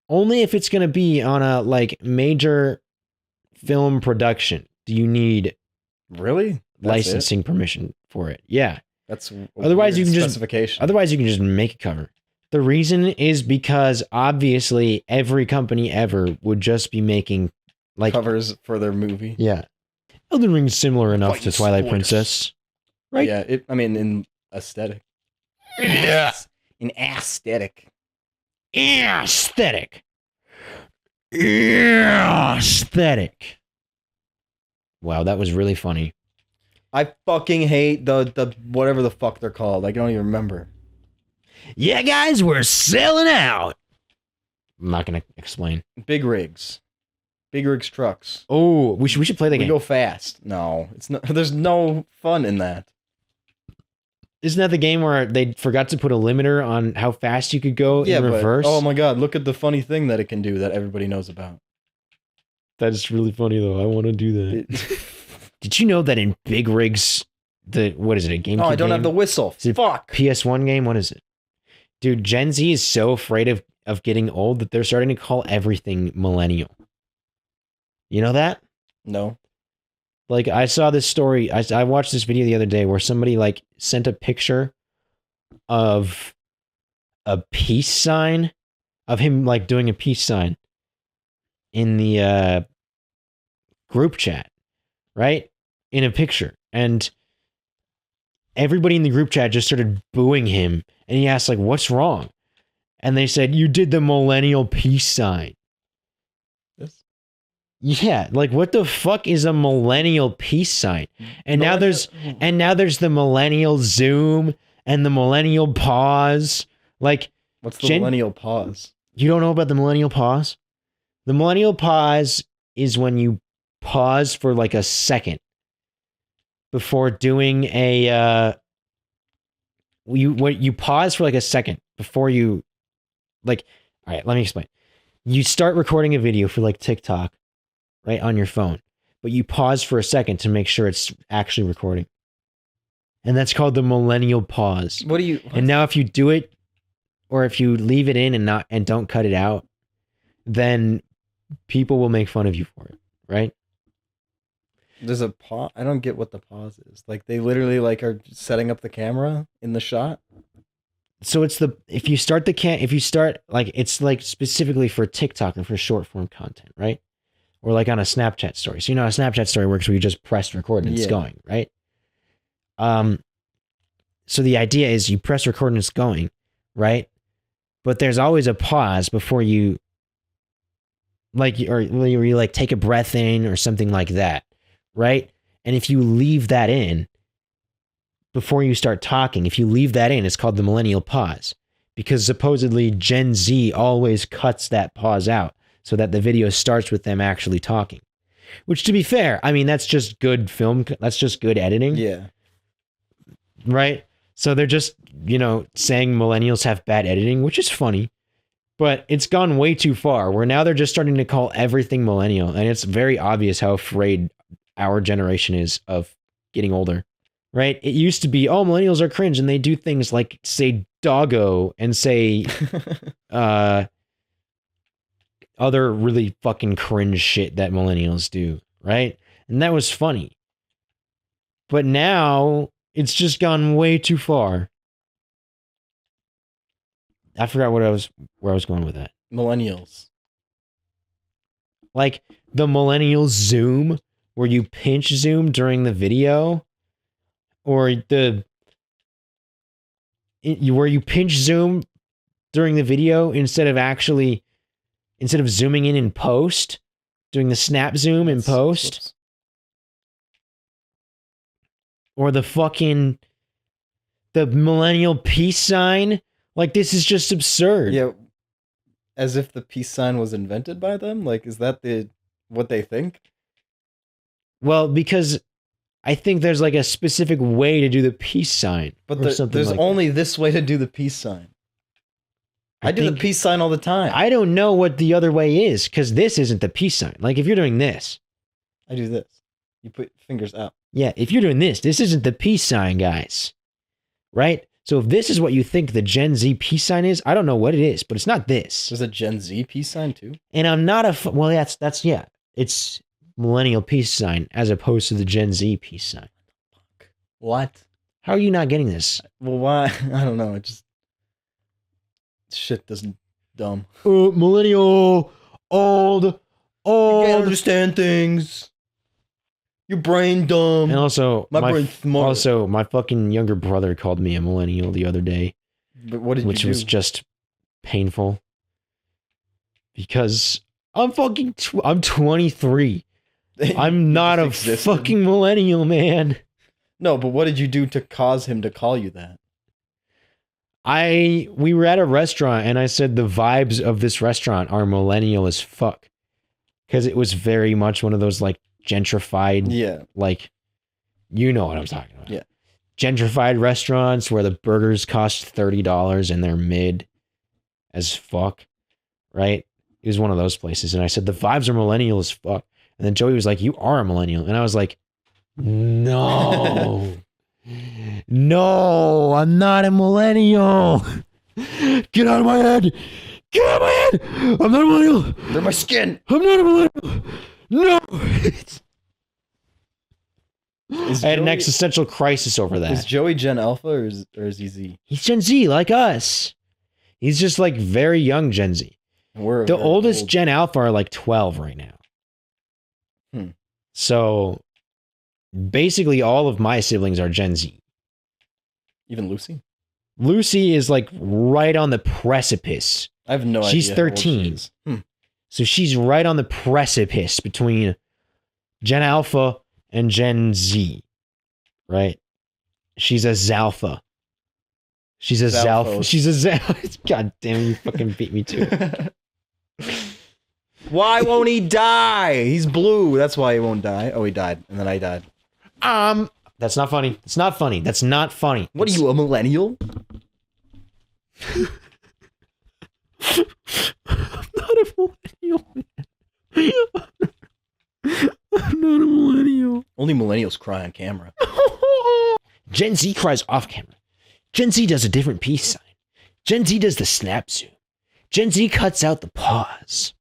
Speaker 1: Only if it's going to be on a like major film production do you need
Speaker 2: Really?
Speaker 1: licensing permission for it. Yeah.
Speaker 2: That's a
Speaker 1: Otherwise you
Speaker 2: weird
Speaker 1: can just
Speaker 2: specification.
Speaker 1: Otherwise you can just make a cover. The reason is because obviously every company ever would just be making like
Speaker 2: covers for their movie.
Speaker 1: Yeah. Elden Ring's similar enough to Twilight Princess. Right?
Speaker 2: Yeah, in aesthetic.
Speaker 1: Yeah.
Speaker 2: In aesthetic.
Speaker 1: Aesthetic. Aesthetic. Wow, that was really funny.
Speaker 2: I fucking hate the whatever the fuck they're called. I don't even remember.
Speaker 1: Yeah, guys, we're selling out. I'm not gonna explain.
Speaker 2: Big rigs. Big rigs trucks.
Speaker 1: Oh, we should play the game.
Speaker 2: We go fast. No, it's not. There's no fun in that.
Speaker 1: Isn't that the game where they forgot to put a limiter on how fast you could go in reverse?
Speaker 2: Oh my god, look at the funny thing that it can do that everybody knows about.
Speaker 1: That's really funny though. I want to do that. Did you know that in Big Rigs, what is it, a game?
Speaker 2: Oh, I don't have the whistle. Fuck.
Speaker 1: PS1 game? What is it? Dude, Gen Z is so afraid of getting old that they're starting to call everything millennial. You know that?
Speaker 2: No.
Speaker 1: Like, I saw this story. I watched this video the other day where somebody like sent a picture of a peace sign of him like doing a peace sign in the group chat, right? In a picture. And everybody in the group chat just started booing him. And he asked like, what's wrong? And they said, you did the millennial peace sign. Yeah, like what the fuck is a millennial peace sign? And now there's the millennial zoom and the millennial pause. Like,
Speaker 2: what's the millennial pause?
Speaker 1: You don't know about the millennial pause? The millennial pause is when you pause for like a second before doing a you pause for like a second before you like. All right, let me explain. You start recording a video for like TikTok, right, on your phone, but you pause for a second to make sure it's actually recording. And that's called the millennial pause.
Speaker 2: What do you...
Speaker 1: And now if you do it, or if you leave it in and don't cut it out, then people will make fun of you for it, right?
Speaker 2: There's a pause. I don't get what the pause is. Like, they literally like are setting up the camera in the shot.
Speaker 1: So it's if you start like, it's like specifically for TikTok and for short form content, right? Or like on a Snapchat story. So you know how a Snapchat story works where you just press record and it's going, right? So the idea is you press record and it's going, right? But there's always a pause before you like, or you like take a breath in or something like that, right? And if you leave that in before you start talking, if you leave that in, it's called the millennial pause, because supposedly Gen Z always cuts that pause out so that the video starts with them actually talking. Which, to be fair, I mean, that's just good film. That's just good editing.
Speaker 2: Yeah.
Speaker 1: Right? So they're just, saying millennials have bad editing, which is funny. But it's gone way too far, where now they're just starting to call everything millennial. And it's very obvious how afraid our generation is of getting older. Right? It used to be, oh, millennials are cringe, and they do things like say doggo and say other really fucking cringe shit that millennials do, right? And that was funny. But now it's just gone way too far. I forgot where I was going with that.
Speaker 2: Millennials.
Speaker 1: Like the millennial zoom, where you pinch zoom during the video, or where you pinch zoom during the video instead of zooming in post, doing the snap zoom in post. Oops. Or the millennial peace sign. Like, this is just absurd.
Speaker 2: Yeah. As if the peace sign was invented by them? Like, is that what they think?
Speaker 1: Well, because I think there's like a specific way to do the peace sign.
Speaker 2: But there's like only this way to do the peace sign. I do the peace sign all the time.
Speaker 1: I don't know what the other way is, because this isn't the peace sign. Like, if you're doing this,
Speaker 2: I do this. You put fingers out.
Speaker 1: Yeah, if you're doing this isn't the peace sign, guys. Right? So if this is what you think the Gen Z peace sign is, I don't know what it is, but it's not this.
Speaker 2: There's a Gen Z peace sign too?
Speaker 1: And I'm not well, that's yeah. It's millennial peace sign as opposed to the Gen Z peace sign.
Speaker 2: What?
Speaker 1: How are you not getting this?
Speaker 2: Well, why? I don't know. It just shit doesn't dumb.
Speaker 1: Millennial, old.
Speaker 2: You can't understand things. Your brain dumb.
Speaker 1: And also,
Speaker 2: my brain's smart.
Speaker 1: Also, my fucking younger brother called me a millennial the other day.
Speaker 2: But what did
Speaker 1: which
Speaker 2: you do?
Speaker 1: was just painful. Because I'm fucking I'm 23. I'm not a fucking millennial, man.
Speaker 2: No, but what did you do to cause him to call you that?
Speaker 1: We were at a restaurant and I said the vibes of this restaurant are millennial as fuck. Because it was very much one of those like gentrified,
Speaker 2: yeah,
Speaker 1: like, you know what I'm talking about.
Speaker 2: Yeah.
Speaker 1: Gentrified restaurants where the burgers cost $30 and they're mid as fuck. Right? It was one of those places. And I said, the vibes are millennial as fuck. And then Joey was like, you are a millennial. And I was like, no. No, I'm not a millennial. Get out of my head. Get out of my head. I'm not a millennial.
Speaker 2: They're my skin.
Speaker 1: I'm not a millennial. No. I had an existential crisis over that.
Speaker 2: Is Joey Gen Alpha or is he Z?
Speaker 1: He's Gen Z like us. He's just like very young Gen Z.
Speaker 2: We're
Speaker 1: the oldest Gen Alpha are like 12 right now. So basically all of my siblings are Gen Z.
Speaker 2: Even Lucy?
Speaker 1: Lucy is like right on the precipice.
Speaker 2: I have no idea.
Speaker 1: She's 13. So she's right on the precipice between Gen Alpha and Gen Z. Right? She's a Zalpha. She's a Zalpha. She's a Zalpha. God damn it, you fucking beat me to it.
Speaker 2: Why won't he die? He's blue. That's why he won't die. Oh, he died. And then I died.
Speaker 1: That's not funny. It's not funny. That's not funny.
Speaker 2: What are you, a millennial?
Speaker 1: I'm not a millennial. I'm not a millennial.
Speaker 2: Only millennials cry on camera.
Speaker 1: Gen Z cries off camera. Gen Z does a different peace sign. Gen Z does the snap zoom. Gen Z cuts out the pause.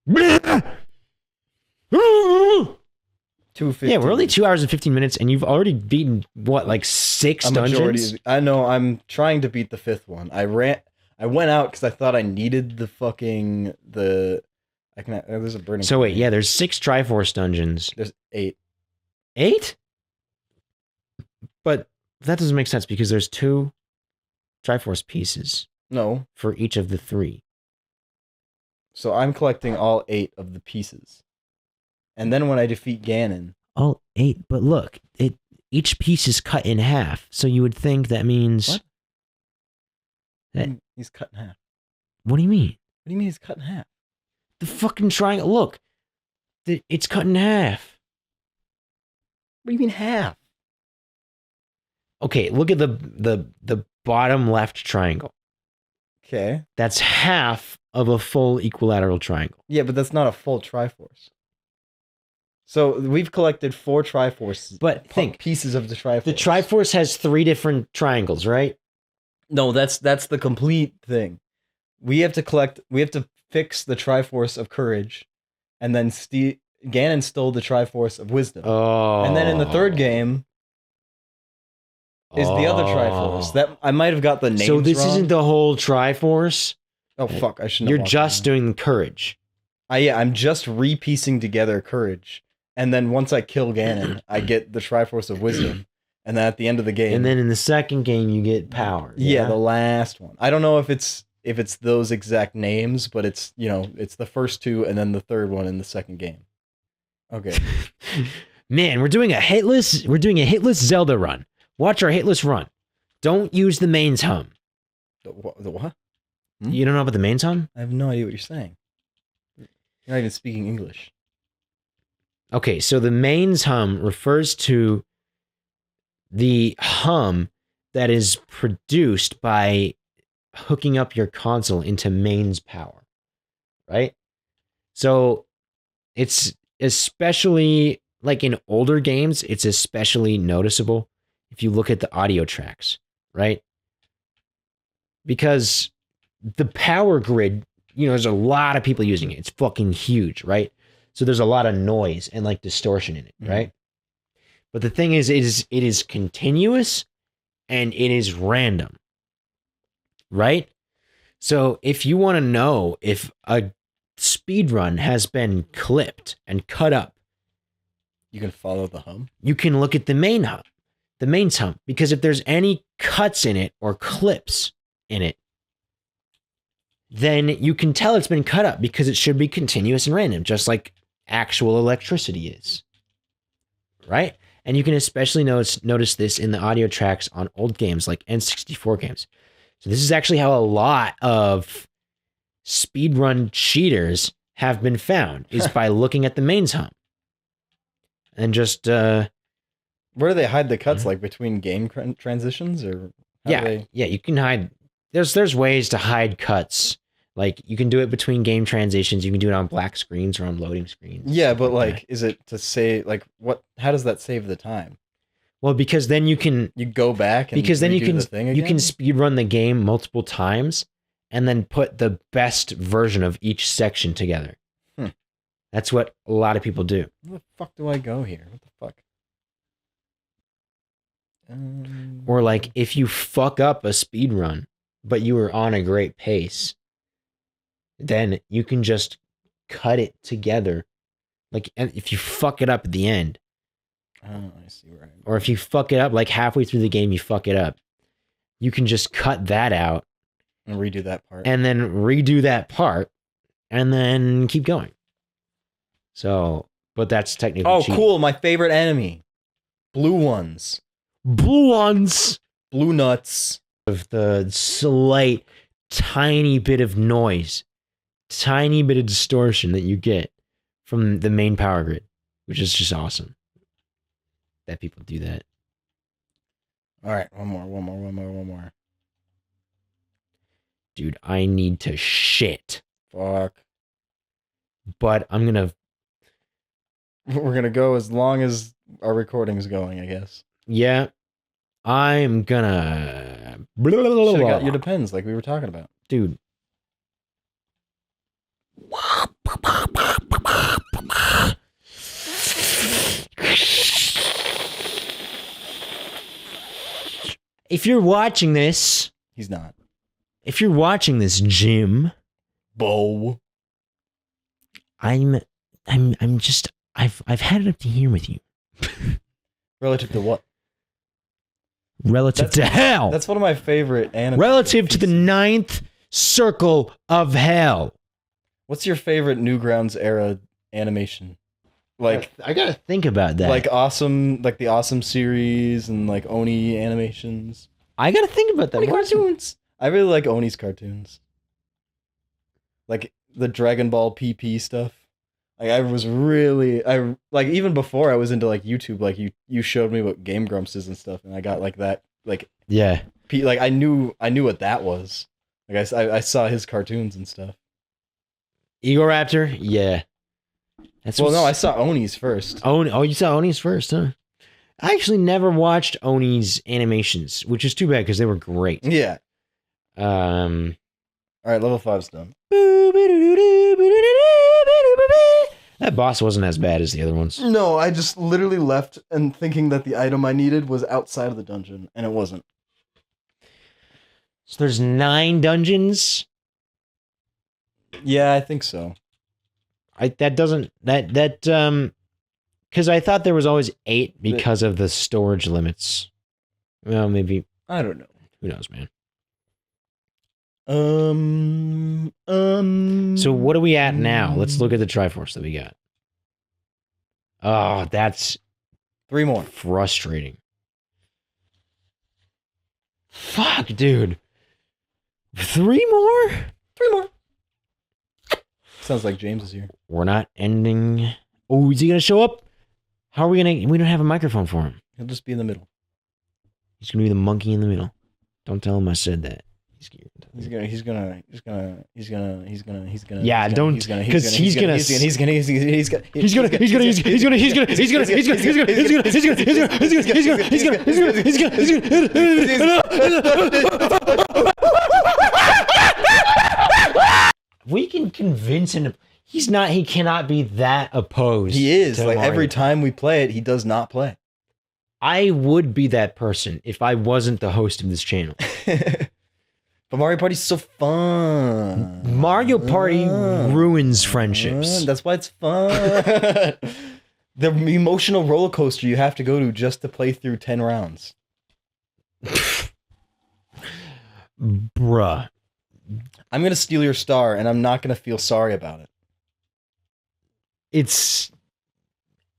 Speaker 2: 2:15.
Speaker 1: Yeah, we're only 2 hours and 15 minutes, and you've already beaten what, like 6 dungeons?
Speaker 2: I know. I'm trying to beat the 5th one. I went out because I thought I needed the fucking there's a burning.
Speaker 1: So wait, yeah, there's 6 Triforce dungeons.
Speaker 2: There's 8.
Speaker 1: 8? But that doesn't make sense because there's 2 Triforce pieces.
Speaker 2: No,
Speaker 1: for each of the 3.
Speaker 2: So I'm collecting all 8 of the pieces. And then when I defeat Ganon...
Speaker 1: All 8? But look, each piece is cut in half. So you would think that means...
Speaker 2: What?
Speaker 1: That,
Speaker 2: he's cut in half.
Speaker 1: What do you mean?
Speaker 2: What do you mean he's cut in half?
Speaker 1: The fucking triangle... Look. It's cut in half.
Speaker 2: What do you mean half?
Speaker 1: Okay, look at the bottom left triangle.
Speaker 2: Okay.
Speaker 1: That's half of a full equilateral triangle.
Speaker 2: Yeah, but that's not a full Triforce. So we've collected 4 Triforces.
Speaker 1: But think
Speaker 2: pieces of the Triforce.
Speaker 1: The Triforce has 3 different triangles, right?
Speaker 2: No, that's the complete thing. We have to fix the Triforce of Courage, and then Ganon stole the Triforce of Wisdom.
Speaker 1: Oh.
Speaker 2: And then in the 3rd game is the other Triforce. That I might have got the names
Speaker 1: So this
Speaker 2: wrong.
Speaker 1: isn't the whole Triforce?
Speaker 2: Oh fuck, I shouldn't.
Speaker 1: You're just doing Courage.
Speaker 2: Yeah, I'm just repiecing together Courage. And then once I kill Ganon, I get the Triforce of Wisdom. And then at the end of the game...
Speaker 1: And then in the 2nd game, you get Power.
Speaker 2: Yeah, the last one. I don't know if it's those exact names, but it's, it's the first 2 and then the 3rd one in the 2nd game. Okay.
Speaker 1: Man, we're doing a hitless Zelda run. Watch our hitless run. Don't use the mains hum.
Speaker 2: The what?
Speaker 1: You don't know about the mains hum?
Speaker 2: I have no idea what you're saying. You're not even speaking English.
Speaker 1: Okay, so the mains hum refers to the hum that is produced by hooking up your console into mains power, right? So it's especially like in older games, it's especially noticeable if you look at the audio tracks, right? Because the power grid, there's a lot of people using it. It's fucking huge, right? So there's a lot of noise and like distortion in it, right? But the thing is, it is continuous and it is random, right? So if you want to know if a speed run has been clipped and cut up,
Speaker 2: You can follow the hum.
Speaker 1: you can look at the main hump, because if there's any cuts in it or clips in it, then you can tell it's been cut up because it should be continuous and random, just like actual electricity is, right? And you can especially notice this in the audio tracks on old games like N64 games. So this is actually how a lot of speedrun cheaters have been found, is by looking at the mains hump. And just...
Speaker 2: Where do they hide the cuts? Like between game transitions? Or
Speaker 1: yeah, you can hide... There's ways to hide cuts. Like, you can do it between game transitions. You can do it on black screens or on loading screens.
Speaker 2: Yeah, but like, is it to say, like, what? How does that save the time?
Speaker 1: Well, because then you can...
Speaker 2: You go back and
Speaker 1: because then you
Speaker 2: redo
Speaker 1: can
Speaker 2: the thing
Speaker 1: you
Speaker 2: again?
Speaker 1: can speedrun the game multiple times and then put the best version of each section together. That's what a lot of people do.
Speaker 2: Where the fuck do I go here? What the fuck?
Speaker 1: Or like, if you fuck up a speed run, but you were on a great pace, then you can just cut it together. Like, if you fuck it up at the end,
Speaker 2: Oh, I see where
Speaker 1: or if you fuck it up like halfway through the game, you fuck it up, you can just cut that out
Speaker 2: and redo that part.
Speaker 1: and then redo that part and then keep going. So, but that's technically cheating.
Speaker 2: Cool. My favorite enemy. Blue ones.
Speaker 1: Blue ones
Speaker 2: Blue nuts.
Speaker 1: of the slight tiny bit of noise, tiny bit of distortion that you get from the main power grid, which is just awesome that people do that.
Speaker 2: All right. One more.
Speaker 1: Dude, I need to shit,
Speaker 2: Fuck.
Speaker 1: but I'm gonna...
Speaker 2: We're going to go as long as our recording's going, I guess.
Speaker 1: Yeah, I'm gonna...
Speaker 2: Should've got your depends like we were talking about.
Speaker 1: Dude. If you're watching this...
Speaker 2: He's not.
Speaker 1: If you're watching this, Jim...
Speaker 2: Bo.
Speaker 1: I'm just... I've had it up to here with you.
Speaker 2: Relative to what?
Speaker 1: Relative to hell.
Speaker 2: That's one of my favorite anime.
Speaker 1: Relative to the 9th circle of hell.
Speaker 2: What's your favorite Newgrounds era animation? Like,
Speaker 1: I gotta think about that.
Speaker 2: like awesome, like the Awesome series and like Oni animations.
Speaker 1: I gotta think about that.
Speaker 2: Oni
Speaker 1: What's-
Speaker 2: cartoons. I really like Oni's cartoons. Like the Dragon Ball PP stuff. Like I was really, like even before I was into like YouTube, like you showed me what Game Grumps is and stuff, and I got like that, like
Speaker 1: Yeah.
Speaker 2: like I knew what that was. Like I saw his cartoons and stuff.
Speaker 1: Igor Raptor? Yeah. That's
Speaker 2: Well, no, I saw Oni's first.
Speaker 1: Oh, you saw Oni's first, huh? I actually never watched Oni's animations, which is too bad because they were great.
Speaker 2: Yeah.
Speaker 1: All
Speaker 2: All right, level 5's done.
Speaker 1: That boss wasn't as bad as the other ones.
Speaker 2: No, I just literally left and thinking that the item I needed was outside of the dungeon, and it wasn't.
Speaker 1: So there's 9 dungeons.
Speaker 2: Yeah, I think so.
Speaker 1: Because I thought there was always 8 because of the storage limits. Well, maybe,
Speaker 2: I don't know.
Speaker 1: who knows, man.
Speaker 2: So
Speaker 1: So what are we at now? Let's look at the Triforce that we got. Oh, that's
Speaker 2: 3 more.
Speaker 1: frustrating. Fuck, dude. 3 more?
Speaker 2: 3 more. Sounds like James is here.
Speaker 1: We're not ending. Oh, is he gonna show up? How are we gonna? We don't have a microphone for him.
Speaker 2: He'll just be in the middle.
Speaker 1: He's gonna be the monkey in the middle. Don't tell him I said that. He's scared.
Speaker 2: He's gonna.
Speaker 1: Yeah, don't, because he's gonna we can convince him. He cannot be that opposed.
Speaker 2: He is.
Speaker 1: to
Speaker 2: Like
Speaker 1: Mario.
Speaker 2: every time we play it, he does not play.
Speaker 1: I would be that person if I wasn't the host of this channel.
Speaker 2: But Mario Party's so fun.
Speaker 1: Mario Party ruins friendships.
Speaker 2: That's why it's fun. The emotional roller coaster you have to go to just to play through 10 rounds.
Speaker 1: Bruh.
Speaker 2: I'm going to steal your star, and I'm not going to feel sorry about it.
Speaker 1: It's...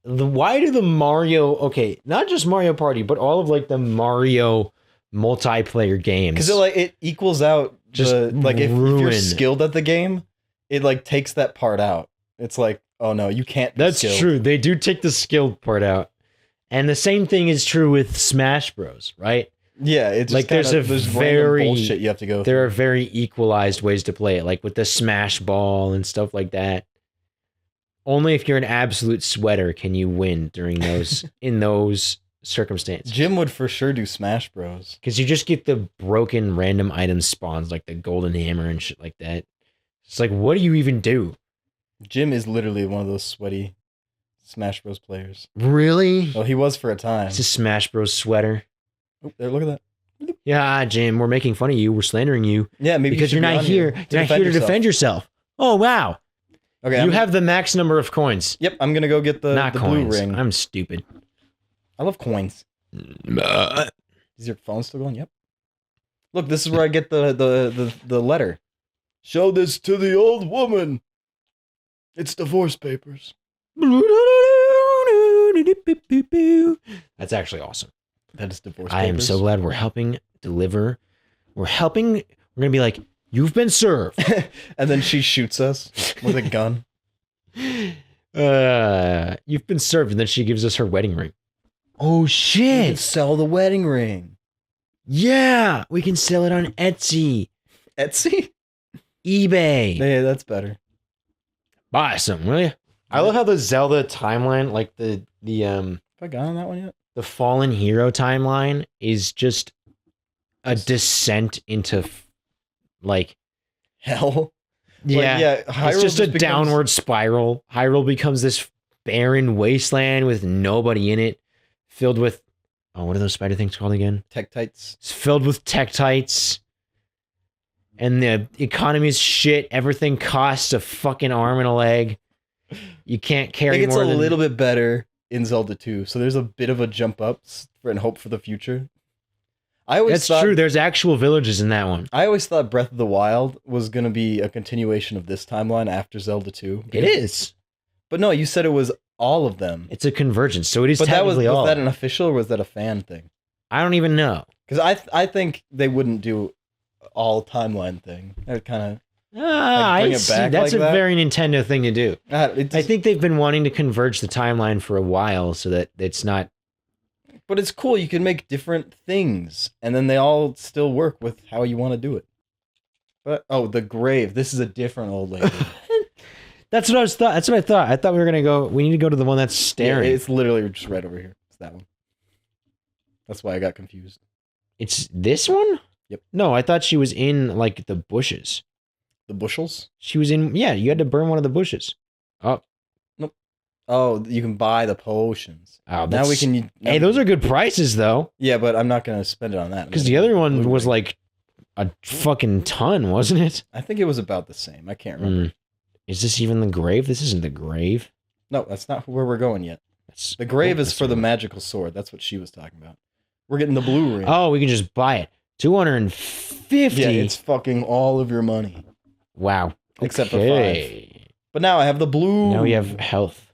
Speaker 1: Why do the Mario... Okay, not just Mario Party, but all of, like, the Mario multiplayer games.
Speaker 2: Because it equals out
Speaker 1: Just
Speaker 2: like if you're
Speaker 1: ruin.
Speaker 2: skilled at the game, it like takes that part out. It's like, oh no, you can't be
Speaker 1: That's
Speaker 2: skilled.
Speaker 1: true. They do take the skill part out. And the same thing is true with Smash Bros, right?
Speaker 2: Yeah, it's
Speaker 1: Like,
Speaker 2: just
Speaker 1: there's
Speaker 2: there's random
Speaker 1: very-
Speaker 2: bullshit you have to go
Speaker 1: There
Speaker 2: through.
Speaker 1: are very equalized ways to play it, like with the Smash Ball and stuff like that. Only if you're an absolute sweater can you win during those in those circumstances.
Speaker 2: Jim would for sure do Smash Bros.
Speaker 1: Because you just get the broken random item spawns, like the golden hammer and shit like that. It's like, what do you even do?
Speaker 2: Jim is literally one of those sweaty Smash Bros players.
Speaker 1: Really?
Speaker 2: Oh, he was for a time.
Speaker 1: It's a Smash Bros sweater.
Speaker 2: Oh, there, look at that.
Speaker 1: Yeah, Jim, we're making fun of you. We're slandering you
Speaker 2: Yeah, maybe
Speaker 1: because
Speaker 2: you
Speaker 1: you're
Speaker 2: should be
Speaker 1: not
Speaker 2: on
Speaker 1: here.
Speaker 2: here
Speaker 1: You're not here to defend yourself. Oh, wow.
Speaker 2: Okay,
Speaker 1: You have the max number of coins.
Speaker 2: Yep, I'm gonna go get the
Speaker 1: Not
Speaker 2: blue
Speaker 1: coins.
Speaker 2: ring.
Speaker 1: I'm stupid.
Speaker 2: I love coins. Is your phone still going? Yep. Look, this is where I get the letter. Show this to the old woman. It's divorce papers.
Speaker 1: That's actually awesome.
Speaker 2: That is divorce
Speaker 1: I
Speaker 2: papers.
Speaker 1: am so glad we're helping deliver. We're going to be like, you've been served.
Speaker 2: And then she shoots us with a gun.
Speaker 1: You've been served. And then she gives us her wedding ring. Oh,
Speaker 2: You can
Speaker 1: shit.
Speaker 2: sell the wedding ring.
Speaker 1: Yeah. We can sell it on Etsy,
Speaker 2: Etsy?
Speaker 1: eBay.
Speaker 2: Yeah, that's better.
Speaker 1: Buy something, will you? I love how the Zelda timeline, like the
Speaker 2: Have I got on that one yet?
Speaker 1: the fallen hero timeline is just a descent into like
Speaker 2: Hell.
Speaker 1: yeah,
Speaker 2: yeah. Hyrule
Speaker 1: it's just a
Speaker 2: becomes-
Speaker 1: downward spiral. Hyrule becomes this barren wasteland with nobody in it, filled with what are those spider things called again?
Speaker 2: Tektites.
Speaker 1: It's filled with tektites, and the economy's shit. Everything costs a fucking arm and a leg. You can't
Speaker 2: I
Speaker 1: carry
Speaker 2: think it's
Speaker 1: more
Speaker 2: a
Speaker 1: than
Speaker 2: little bit better in Zelda 2, so there's a bit of a jump up and hope for the future. I always
Speaker 1: That's
Speaker 2: thought,
Speaker 1: true. There's actual villages in that one.
Speaker 2: I always thought Breath of the Wild was going to be a continuation of this timeline after Zelda 2.
Speaker 1: It is.
Speaker 2: But no, you said it was all of them.
Speaker 1: It's a convergence, so it is
Speaker 2: But that was
Speaker 1: technically all.
Speaker 2: that an official or was that a fan thing?
Speaker 1: I don't even know.
Speaker 2: Because I think they wouldn't do all timeline thing. That kind of
Speaker 1: I
Speaker 2: bring it
Speaker 1: see.
Speaker 2: back
Speaker 1: That's
Speaker 2: like
Speaker 1: a
Speaker 2: that?
Speaker 1: very Nintendo thing to do. I
Speaker 2: I
Speaker 1: think they've been wanting to converge the timeline for a while, so that it's not.
Speaker 2: but it's cool. You can make different things, and then they all still work with how you want to do it. But the grave. This is a different old lady.
Speaker 1: That's what I was thought. That's what I thought. I thought we were gonna go. We need to go to the one that's
Speaker 2: Yeah,
Speaker 1: staring.
Speaker 2: it's literally just right over here. It's that one. That's why I got confused.
Speaker 1: It's this one.
Speaker 2: Yep.
Speaker 1: No, I thought she was in like the bushes.
Speaker 2: The bushels?
Speaker 1: She was in. Yeah, you had to burn one of the bushes. Oh,
Speaker 2: Oh, you can buy the potions.
Speaker 1: oh
Speaker 2: Now we can.
Speaker 1: Hey, those are good prices though.
Speaker 2: Yeah, but I'm not gonna spend it on that.
Speaker 1: Because the other one was like a fucking ton, wasn't it?
Speaker 2: I think it was about the same. I can't remember.
Speaker 1: Is this even the grave? This isn't the grave.
Speaker 2: No, that's not where we're going yet.
Speaker 1: That's,
Speaker 2: The grave is
Speaker 1: that's
Speaker 2: for the
Speaker 1: one.
Speaker 2: magical sword. That's what she was talking about. We're getting the blue ring.
Speaker 1: Oh, we can just buy it. 250.
Speaker 2: yeah, it's fucking all of your money.
Speaker 1: Wow.
Speaker 2: Except for
Speaker 1: Okay.
Speaker 2: But now I have the blue.
Speaker 1: Now we have health.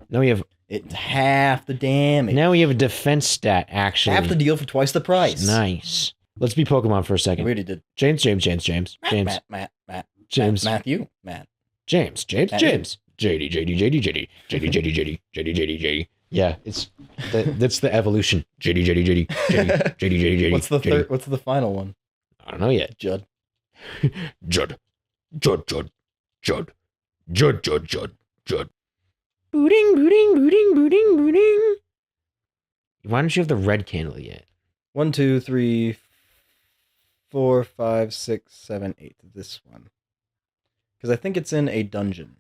Speaker 1: Now we have
Speaker 2: it's half the damage.
Speaker 1: now we have a defense stat actually.
Speaker 2: half the deal for twice the price.
Speaker 1: Nice. Let's be Pokemon for a
Speaker 2: We
Speaker 1: second.
Speaker 2: already did.
Speaker 1: James.
Speaker 2: Matt,
Speaker 1: James.
Speaker 2: Matthew. Matt.
Speaker 1: James.
Speaker 2: Matthew.
Speaker 1: JD. Yeah, that's the evolution. JD.
Speaker 2: What's the third? What's the final one?
Speaker 1: I don't know yet.
Speaker 2: Judd.
Speaker 1: Judd. Judd, Judd, Judd. Judd, Judd, Judd, Judd. Booting, booting, booting, booting, booting. Why don't you have the red candle yet?
Speaker 2: 1, 2, 3, 4, 5, 6, 7, 8. This one. Because I think it's in a dungeon.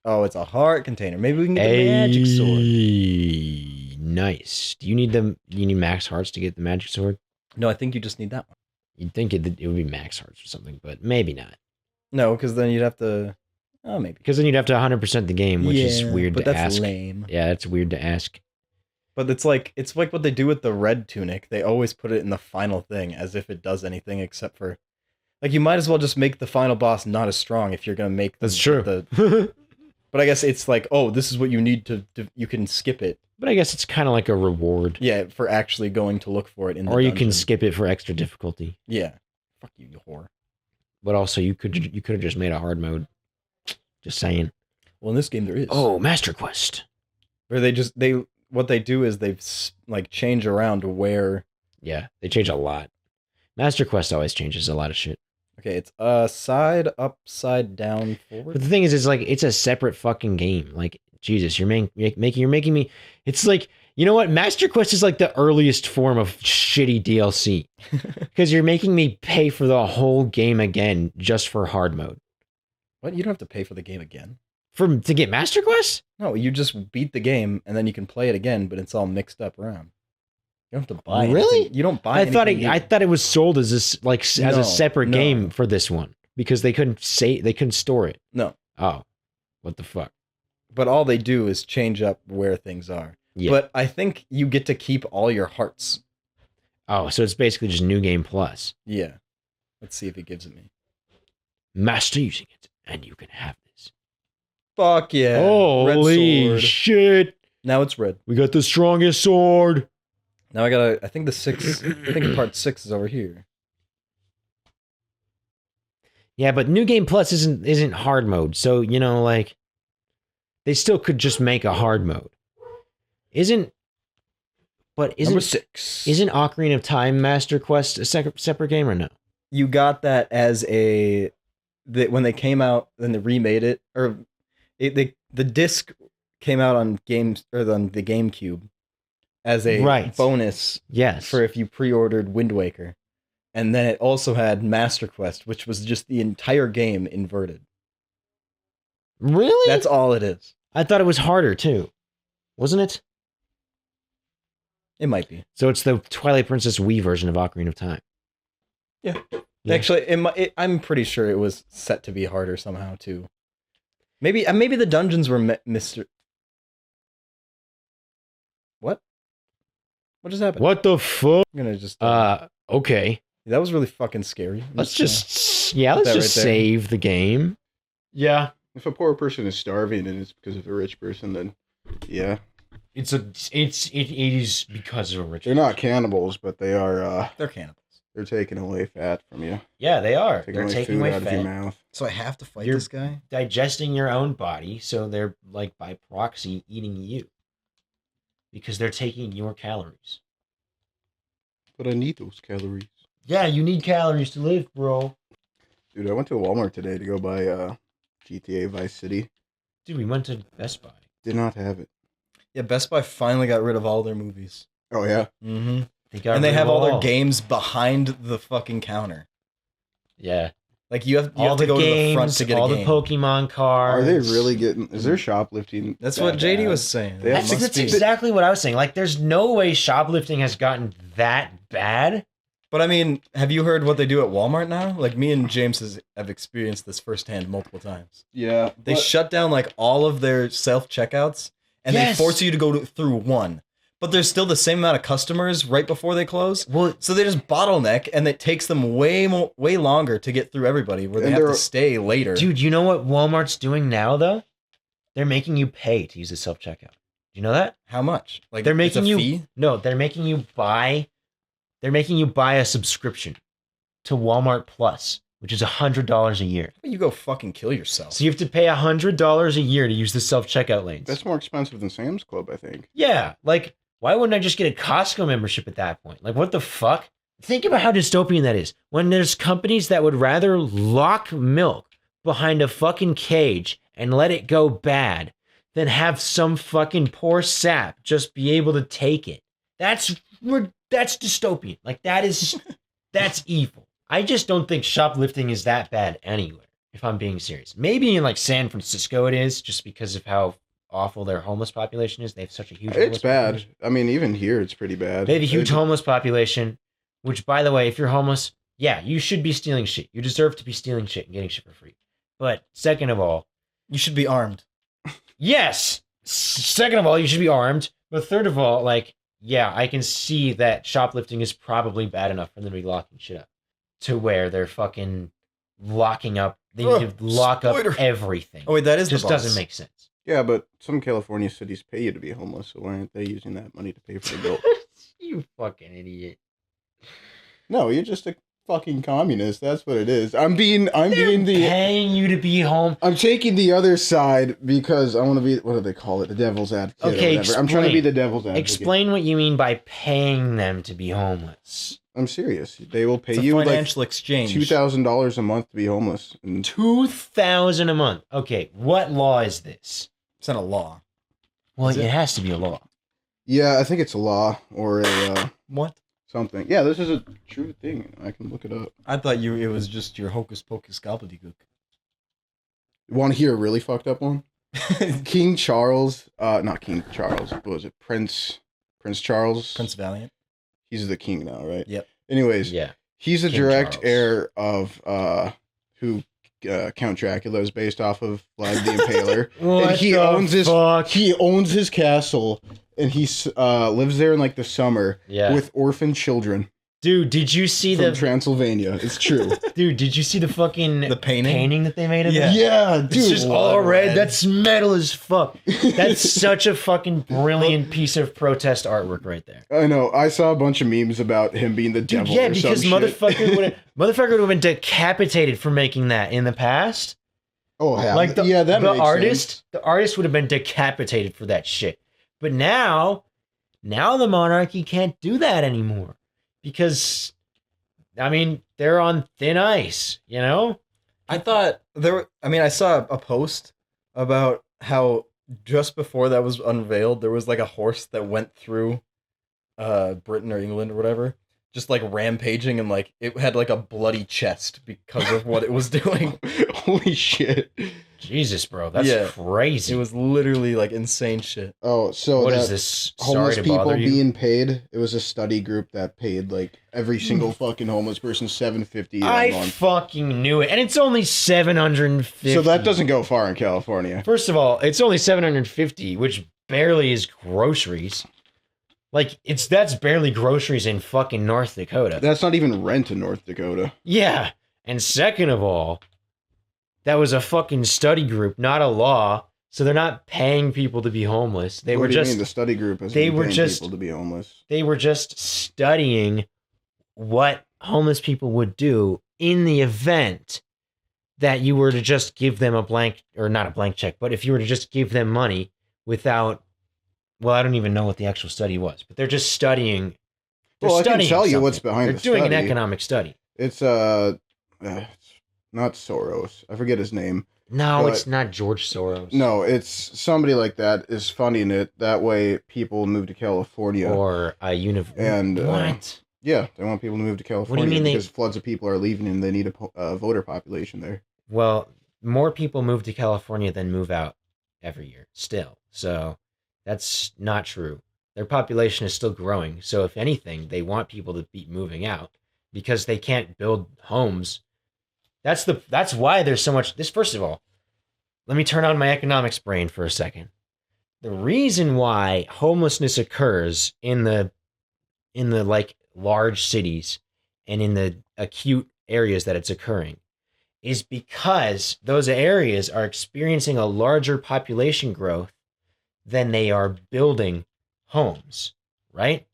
Speaker 2: Oh, it's a heart container. Maybe we can get the magic sword.
Speaker 1: Nice. Do you need max hearts to get the magic sword?
Speaker 2: No, I think you just need that one.
Speaker 1: You'd think it would be max hearts or something, but maybe not.
Speaker 2: No, because then you'd have to... Oh, maybe.
Speaker 1: Because then you'd have to 100% the game, which is weird to ask.
Speaker 2: But that's lame.
Speaker 1: Yeah, it's weird to ask.
Speaker 2: But it's like what they do with the red tunic. They always put it in the final thing as if it does anything except for... Like, you might as well just make the final boss not as strong if you're going to make...
Speaker 1: That's true.
Speaker 2: But I guess it's like, oh, this is what you need to... You can skip it.
Speaker 1: But I guess it's kind of like a reward.
Speaker 2: Yeah, for actually going to look for it in the
Speaker 1: Or you
Speaker 2: dungeon.
Speaker 1: can skip it for extra difficulty.
Speaker 2: Yeah. Fuck you, you whore.
Speaker 1: But also, you could have just made a hard mode. Just saying.
Speaker 2: Well, in this game there is.
Speaker 1: Oh, Master Quest.
Speaker 2: Where what they do is they've like change around where.
Speaker 1: Yeah, they change a lot. Master Quest always changes a lot of shit.
Speaker 2: Okay, it's side, upside down, forward.
Speaker 1: But the thing is, it's a separate fucking game. Like, Jesus, you're making me. It's like, you know what? Master Quest is like the earliest form of shitty DLC. Because you're making me pay for the whole game again just for hard mode.
Speaker 2: What? You don't have to pay for the game again?
Speaker 1: To get Master Quest?
Speaker 2: No, you just beat the game and then you can play it again, but it's all mixed up around. You don't have to buy
Speaker 1: Really?
Speaker 2: anything. You don't buy
Speaker 1: I thought it was sold as this as a separate game for this one because they couldn't store it.
Speaker 2: No.
Speaker 1: Oh, what the fuck?
Speaker 2: But all they do is change up where things are.
Speaker 1: Yeah.
Speaker 2: But I think you get to keep all your hearts.
Speaker 1: Oh, so it's basically just New Game Plus.
Speaker 2: Yeah. Let's see if it gives it me.
Speaker 1: Master using it, and you can have this.
Speaker 2: Fuck yeah.
Speaker 1: Holy
Speaker 2: red sword.
Speaker 1: shit.
Speaker 2: Now it's red.
Speaker 1: We got the strongest sword.
Speaker 2: Now I think part 6 is over here.
Speaker 1: Yeah, but New Game Plus isn't hard mode. So, like they still could just make a hard mode. Isn't
Speaker 2: Number 6.
Speaker 1: Isn't Ocarina of Time Master Quest a separate game or no?
Speaker 2: You got that as when they came out, then they remade it, or the disc came out on games or on the GameCube as a bonus.
Speaker 1: Yes,
Speaker 2: for if you pre-ordered Wind Waker, and then it also had Master Quest, which was just the entire game inverted.
Speaker 1: Really?
Speaker 2: That's all it is.
Speaker 1: I thought it was harder too, wasn't it?
Speaker 2: It might be.
Speaker 1: So it's the Twilight Princess Wii version of Ocarina of Time.
Speaker 2: Yeah. Actually, I'm pretty sure it was set to be harder somehow too. Maybe the dungeons were Mr. What? What just happened?
Speaker 1: What the fuck?
Speaker 2: I'm gonna just.
Speaker 1: Okay.
Speaker 2: That was really fucking scary.
Speaker 1: Let's just save the game. Yeah.
Speaker 4: If a poor person is starving and it's because of a rich person, then yeah.
Speaker 1: It is because of a rich.
Speaker 4: They're not cannibals, but they are.
Speaker 2: They're cannibals.
Speaker 4: They're taking away fat from you.
Speaker 1: Yeah, they are.
Speaker 4: They're
Speaker 1: They're taking
Speaker 4: food
Speaker 1: away
Speaker 4: out
Speaker 1: fat.
Speaker 4: of your mouth.
Speaker 2: So I have to fight
Speaker 1: You're
Speaker 2: this guy?
Speaker 1: digesting your own body, so they're like by proxy eating you. Because they're taking your calories.
Speaker 4: But I need those calories.
Speaker 1: Yeah, you need calories to live, bro.
Speaker 4: Dude, I went to Walmart today to go buy GTA Vice City.
Speaker 1: Dude, we went to Best Buy.
Speaker 4: Did not have it.
Speaker 2: Yeah, Best Buy finally got rid of all their movies.
Speaker 4: Oh yeah.
Speaker 2: Mm-hmm.
Speaker 1: And
Speaker 2: they have all their games behind the fucking counter.
Speaker 1: Yeah.
Speaker 2: Like you have to go to the front to get
Speaker 1: all
Speaker 2: a game.
Speaker 1: the Pokemon cards.
Speaker 4: Are they really getting? Is there shoplifting?
Speaker 2: That's
Speaker 4: that
Speaker 2: what JD
Speaker 4: bad?
Speaker 2: was saying.
Speaker 1: That's exactly what I was saying. Like, there's no way shoplifting has gotten that bad.
Speaker 2: But I mean, have you heard what they do at Walmart now? Like me and James have experienced this firsthand multiple times.
Speaker 4: Yeah.
Speaker 2: They shut down like all of their self-checkouts and they force you to go through one. But there's still the same amount of customers right before they close.
Speaker 1: Well,
Speaker 2: so they just bottleneck and it takes them way longer to get through everybody where they have to stay later.
Speaker 1: Dude, you know what Walmart's doing now though? They're making you pay to use the self-checkout. Do you know that?
Speaker 2: How much? Like
Speaker 1: they're making you
Speaker 2: fee?
Speaker 1: No, they're making you buy a subscription to Walmart Plus, which is $100 a year.
Speaker 2: You go fucking kill yourself.
Speaker 1: So you have to pay $100 a year to use the self-checkout lanes.
Speaker 4: That's more expensive than Sam's Club, I think.
Speaker 1: Yeah, like why wouldn't I just get a Costco membership at that point? Like what the fuck? think about how dystopian that is. When there's companies that would rather lock milk behind a fucking cage and let it go bad than have some fucking poor sap just be able to take it. That's dystopian. Like that's evil. I just don't think shoplifting is that bad anywhere, if I'm being serious. Maybe in like San Francisco it is, just because of how awful their homeless population is. They have such a huge
Speaker 4: It's bad.
Speaker 1: population.
Speaker 4: I mean, even here, it's pretty bad.
Speaker 1: They have a huge homeless population, which, by the way, if you're homeless, yeah, you should be stealing shit. You deserve to be stealing shit and getting shit for free. But second of all,
Speaker 2: You should be armed.
Speaker 1: yes. Second of all, you should be armed. But third of all, like, yeah, I can see that shoplifting is probably bad enough for them to be locking shit up to where they're fucking locking up. They need to lock up
Speaker 2: spoiler.
Speaker 1: everything.
Speaker 2: Oh wait, that is
Speaker 1: Just
Speaker 2: the boss.
Speaker 1: doesn't make sense.
Speaker 4: Yeah, but some California cities pay you to be homeless, so why aren't they using that money to pay for the bill?
Speaker 1: You fucking idiot.
Speaker 4: No, you're just a fucking communist. That's what it is. I'm being
Speaker 1: They're
Speaker 4: the.
Speaker 1: paying you to be home.
Speaker 4: I'm taking the other side because I want to be. What do they call it? The devil's advocate.
Speaker 1: Okay,
Speaker 4: or whatever. I'm trying to be
Speaker 1: explain.
Speaker 4: the devil's advocate.
Speaker 1: Explain what you mean by paying them to be homeless.
Speaker 4: I'm serious. They will pay
Speaker 2: It's a
Speaker 4: you like
Speaker 2: financial exchange.
Speaker 4: $2,000 a month to be homeless. And
Speaker 1: $2,000 a month. Okay, what law is this?
Speaker 2: It's not a law.
Speaker 1: Well,
Speaker 2: Is
Speaker 1: it
Speaker 2: it?
Speaker 1: has to be a law.
Speaker 4: yeah, I think it's a law or a
Speaker 2: What?
Speaker 4: something. Yeah, this is a true thing. I can look it up.
Speaker 2: I thought it was just your hocus pocus gobbledygook.
Speaker 4: Want to hear a really fucked up one? King Charles, not King Charles. What was it? Prince Charles.
Speaker 2: Prince Valiant.
Speaker 4: He's the king now, right?
Speaker 2: Yep.
Speaker 4: Anyways,
Speaker 1: Yeah.
Speaker 4: he's the
Speaker 1: King
Speaker 4: direct
Speaker 1: Charles.
Speaker 4: heir of who Count Dracula is based off of, Vlad the Impaler.
Speaker 1: What
Speaker 4: he
Speaker 1: the
Speaker 4: owns his
Speaker 1: fuck?
Speaker 4: he owns his castle, and he lives there in like the summer
Speaker 1: Yeah.
Speaker 4: with orphan children
Speaker 1: Dude, did you see
Speaker 4: from
Speaker 1: the
Speaker 4: Transylvania. It's true.
Speaker 1: Dude, did you see the fucking
Speaker 2: The painting?
Speaker 1: painting that they made of
Speaker 2: Yeah.
Speaker 1: it?
Speaker 4: Yeah, dude.
Speaker 1: It's just all
Speaker 2: blood
Speaker 1: red.
Speaker 2: red.
Speaker 1: That's metal as fuck. That's such a fucking brilliant piece of protest artwork right there.
Speaker 4: I know. I saw a bunch of memes about him being the
Speaker 1: Dude,
Speaker 4: devil.
Speaker 1: yeah,
Speaker 4: or
Speaker 1: because
Speaker 4: some shit.
Speaker 1: motherfucker would have been decapitated for making that in the past.
Speaker 4: Oh, yeah.
Speaker 1: Like the,
Speaker 4: yeah, that
Speaker 1: the
Speaker 4: makes
Speaker 1: artist,
Speaker 4: sense.
Speaker 1: the artist would have been decapitated for that shit. But now the monarchy can't do that anymore because, I mean, they're on thin ice. You know?
Speaker 2: I thought I saw a post about how just before that was unveiled, there was like a horse that went through Britain or England or whatever, just like rampaging, and like it had like a bloody chest because of what it was doing.
Speaker 4: Holy shit.
Speaker 1: Jesus, bro, that's
Speaker 2: Yeah.
Speaker 1: crazy.
Speaker 2: It was literally like insane shit.
Speaker 4: Oh, so
Speaker 1: What
Speaker 4: that
Speaker 1: is this? Sorry
Speaker 4: homeless
Speaker 1: to
Speaker 4: people
Speaker 1: bother you.
Speaker 4: being paid, it was a study group that paid like every single fucking homeless person $750 a
Speaker 1: I
Speaker 4: month.
Speaker 1: fucking knew it, and it's only 750.
Speaker 4: So that doesn't go far in California.
Speaker 1: First of all, it's only 750, which barely is groceries. Like that's barely groceries in fucking North Dakota.
Speaker 4: That's not even rent in North Dakota.
Speaker 1: Yeah. And second of all, that was a fucking study group, not a law. So they're not paying people to be homeless. They
Speaker 4: What
Speaker 1: were
Speaker 4: do you
Speaker 1: just
Speaker 4: mean the study group has
Speaker 1: they
Speaker 4: been
Speaker 1: were
Speaker 4: paying
Speaker 1: just-
Speaker 4: people to be homeless.
Speaker 1: they were just studying what homeless people would do in the event that you were to just give them a blank, or not a blank check, but if you were to just give them money without, well, I don't even know what the actual study was, but they're just studying. They're
Speaker 4: Well, I can
Speaker 1: studying
Speaker 4: tell you what's
Speaker 1: something.
Speaker 4: behind
Speaker 1: They're
Speaker 4: the
Speaker 1: doing an
Speaker 4: study.
Speaker 1: economic study.
Speaker 4: It's not Soros. I forget his name.
Speaker 1: No,
Speaker 4: But-
Speaker 1: it's not George Soros.
Speaker 4: No, it's somebody like that is funding it. That way people move to California.
Speaker 1: Or a
Speaker 4: And,
Speaker 1: what?
Speaker 4: Yeah, they want people to move to California
Speaker 1: mean they-
Speaker 4: because floods of people are leaving and they need a voter population there.
Speaker 1: Well, more people move to California than move out every year still. So that's not true. Their population is still growing. So if anything, they want people to be moving out because they can't build homes. That's why there's so much this. First of all, let me turn on my economics brain for a second. The reason why homelessness occurs in the like large cities and in the acute areas that it's occurring is because those areas are experiencing a larger population growth than they are building homes, right?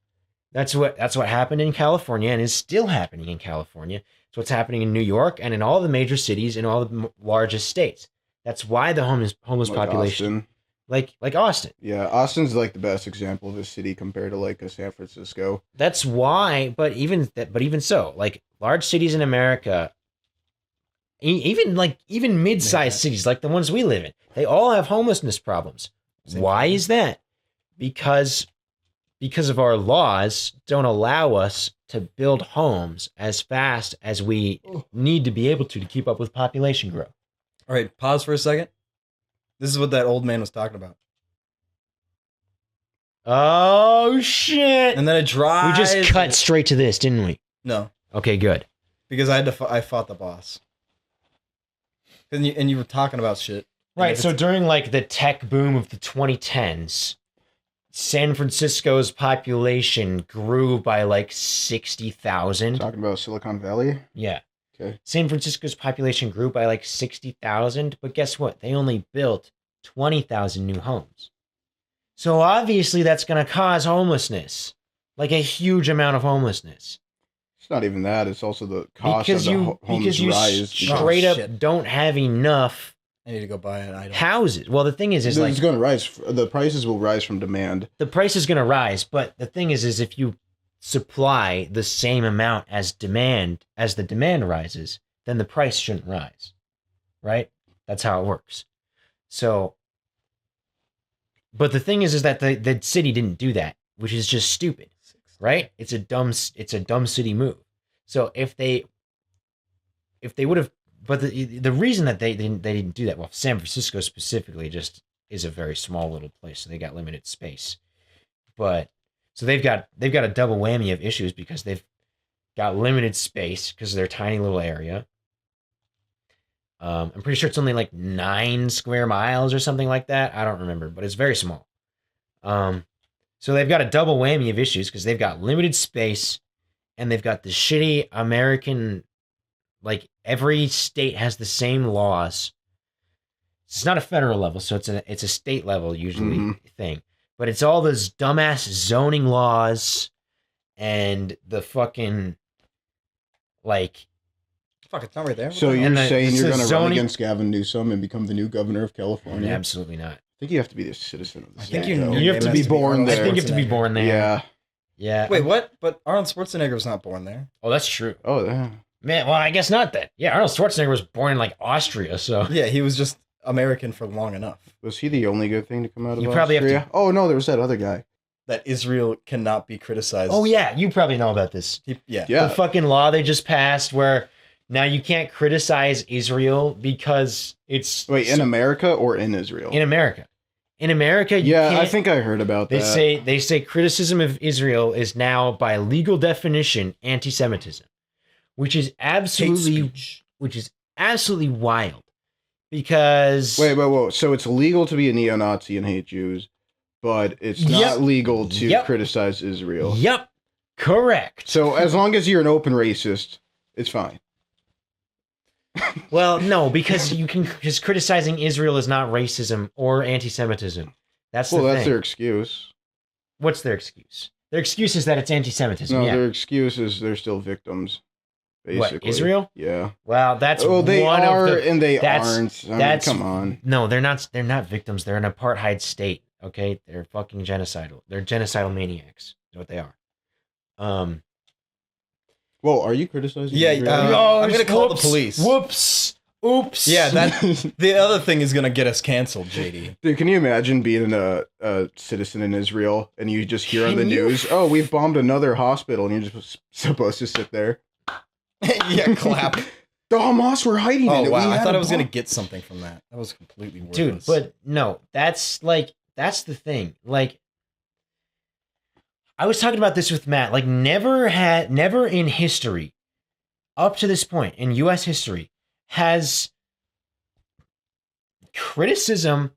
Speaker 1: That's what happened in California and is still happening in California. It's what's happening in New York and in all the major cities in all the largest states. That's why the homeless
Speaker 4: Like
Speaker 1: population.
Speaker 4: Austin.
Speaker 1: like Austin.
Speaker 4: Yeah, Austin's like the best example of a city compared to like a San Francisco.
Speaker 1: That's why, but even so, like large cities in America, even mid-sized cities like the ones we live in, they all have homelessness problems. Why is that? Because of our laws don't allow us to build homes as fast as we need to be able to keep up with population growth.
Speaker 2: All right, pause for a second. This is what that old man was talking about.
Speaker 1: Oh shit!
Speaker 2: And then it dries.
Speaker 1: We just cut straight to this, didn't we?
Speaker 2: No,
Speaker 1: Okay, good.
Speaker 2: because I fought the boss. And you were talking about shit.
Speaker 1: Right. So during like the tech boom of the 2010s, San Francisco's population grew by like 60,000.
Speaker 4: Talking about Silicon Valley.
Speaker 1: Yeah.
Speaker 4: Okay.
Speaker 1: San Francisco's population grew by like 60,000, but guess what? They only built 20,000 new homes. So obviously that's going to cause homelessness, like a huge amount of homelessness.
Speaker 4: It's not even that. It's also the cost
Speaker 1: Because
Speaker 4: of the
Speaker 1: you
Speaker 4: homes rise.
Speaker 1: straight up
Speaker 2: shit.
Speaker 1: don't have enough
Speaker 2: I need to go buy an item.
Speaker 1: houses. Well, the thing is like
Speaker 4: It's going to rise. The prices will rise from demand.
Speaker 1: the price is going to rise, but the thing is if you supply the same amount as demand, as the demand rises, then the price shouldn't rise, right? That's how it works. So, but the thing is that the city didn't do that, which is just stupid, right? It's a dumb city move. So if they would have, but the reason that they didn't do that, well, San Francisco specifically just is a very small little place, so they got limited space. But so they've got a double whammy of issues because they've got limited space because of their tiny little area. I'm pretty sure it's only like 9 square miles or something like that. I don't remember, but it's very small. So they've got a double whammy of issues because they've got limited space and they've got the shitty American, like every state has the same laws. It's not a federal level, so it's a state level usually thing. But it's all those dumbass zoning laws and the fucking like.
Speaker 2: Fuck, it's not right there.
Speaker 4: So you're saying you're going to run
Speaker 1: zoning
Speaker 4: against Gavin Newsom and become the new governor of California?
Speaker 1: Absolutely not.
Speaker 4: I think you have to be a citizen of the state.
Speaker 2: think you
Speaker 4: though.
Speaker 2: knew
Speaker 1: You have to be
Speaker 4: born there.
Speaker 1: I think you have to be born there.
Speaker 4: Yeah.
Speaker 1: Yeah.
Speaker 2: Wait, what? But Arnold Schwarzenegger was not born there.
Speaker 1: Oh, that's true.
Speaker 4: Oh, yeah.
Speaker 1: Man, well, I guess not then. Yeah, Arnold Schwarzenegger was born in like Austria, so
Speaker 2: Yeah, he was just American for long enough.
Speaker 4: Was he the only good thing to come out of
Speaker 1: You probably have
Speaker 4: Austria? Oh, no, there was that other guy.
Speaker 2: That Israel cannot be criticized.
Speaker 1: Oh yeah, you probably know about this.
Speaker 2: Yeah.
Speaker 4: Yeah.
Speaker 1: The fucking law they just passed where now you can't criticize Israel because it's
Speaker 4: Wait, in America or in Israel?
Speaker 1: in America. In America, you
Speaker 4: Yeah,
Speaker 1: can't,
Speaker 4: I think I heard about that.
Speaker 1: they say criticism of Israel is now by legal definition anti-Semitism, which is absolutely wild. Because
Speaker 4: Wait. So it's illegal to be a neo-Nazi and hate Jews, but it's not
Speaker 1: Yep.
Speaker 4: legal to
Speaker 1: Yep.
Speaker 4: criticize Israel.
Speaker 1: Yep, correct.
Speaker 4: So as long as you're an open racist, it's fine.
Speaker 1: Well, no, because because criticizing Israel is not racism or anti-Semitism. That's
Speaker 4: Well,
Speaker 1: the
Speaker 4: that's
Speaker 1: thing.
Speaker 4: their excuse.
Speaker 1: What's their excuse? Their excuse is that it's anti-Semitism.
Speaker 4: No,
Speaker 1: yeah.
Speaker 4: their excuse is they're still victims. Basically.
Speaker 1: What, Israel?
Speaker 4: Yeah.
Speaker 1: Well, that's
Speaker 4: Well, they
Speaker 1: one
Speaker 4: are
Speaker 1: of the.
Speaker 4: and they
Speaker 1: that's-
Speaker 4: aren't. I mean,
Speaker 1: that's-
Speaker 4: come on.
Speaker 1: No, they're not. They're not victims. They're an apartheid state. Okay, they're fucking genocidal. They're genocidal maniacs. Is what they are.
Speaker 4: Well, are you criticizing?
Speaker 2: Yeah,
Speaker 4: Israel?
Speaker 2: I'm gonna call the
Speaker 1: whoops,
Speaker 2: police.
Speaker 1: Whoops. Oops.
Speaker 2: Yeah, that the other thing is gonna get us canceled, JD.
Speaker 4: Dude, can you imagine being a citizen in Israel and you just hear on the
Speaker 1: Can you-
Speaker 4: news, "Oh, we've bombed another hospital," and you're just supposed to sit there?
Speaker 2: Yeah, clap.
Speaker 4: The Hamas were hiding in
Speaker 2: Oh
Speaker 4: it.
Speaker 2: wow,
Speaker 4: We
Speaker 2: I
Speaker 4: had
Speaker 2: thought
Speaker 4: a
Speaker 2: I was gonna
Speaker 4: bomb.
Speaker 2: get something from that. That was completely worthless.
Speaker 1: Dude, but no, that's the thing. Like, I was talking about this with Matt. Like, never in history, up to this point in U.S. history, has criticism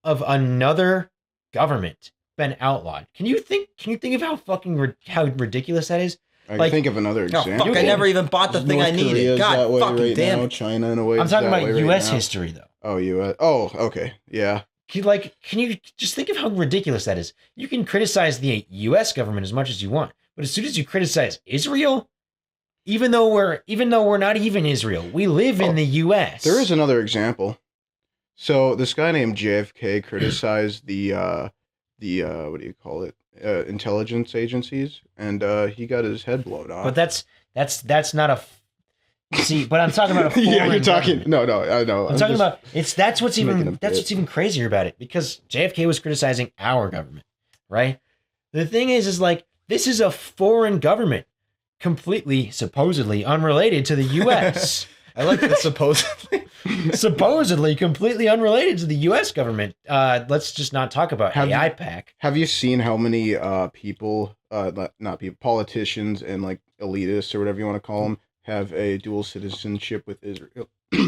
Speaker 1: of another government been outlawed. Can you think of how fucking how ridiculous that is?
Speaker 4: I
Speaker 1: like-
Speaker 4: can think of another
Speaker 2: Oh,
Speaker 4: example.
Speaker 2: fuck, I never even bought the thing I
Speaker 4: North
Speaker 2: needed.
Speaker 4: Korea's that
Speaker 2: God
Speaker 4: way
Speaker 2: fucking
Speaker 4: right
Speaker 2: damn
Speaker 4: now.
Speaker 2: it.
Speaker 4: China in a way.
Speaker 1: I'm talking
Speaker 4: that
Speaker 1: about
Speaker 4: way right
Speaker 1: U.S.
Speaker 4: now.
Speaker 1: history, though.
Speaker 4: Oh, U.S. Oh, okay. Yeah.
Speaker 1: Can you just think of how ridiculous that is? You can criticize the U.S. government as much as you want, but as soon as you criticize Israel, even though we're not even Israel, we live in the U.S.
Speaker 4: There is another example. So this guy named JFK criticized the what do you call it? Intelligence agencies, and he got his head blown off.
Speaker 1: But that's not a. See, but I'm talking about a foreign
Speaker 4: yeah, you're talking.
Speaker 1: government.
Speaker 4: No, I know.
Speaker 1: I'm talking about that's what's
Speaker 4: making a
Speaker 1: even
Speaker 4: bit.
Speaker 1: what's even crazier about it, because JFK was criticizing our government, right? The thing is like, this is a foreign government, completely supposedly unrelated to the U.S.
Speaker 2: I like the supposedly.
Speaker 1: supposedly completely unrelated to the U.S. government. Let's just not talk about AI pack.
Speaker 4: Have you seen how many people, not people, politicians and like elitists or whatever you want to call them, have a dual citizenship with Israel?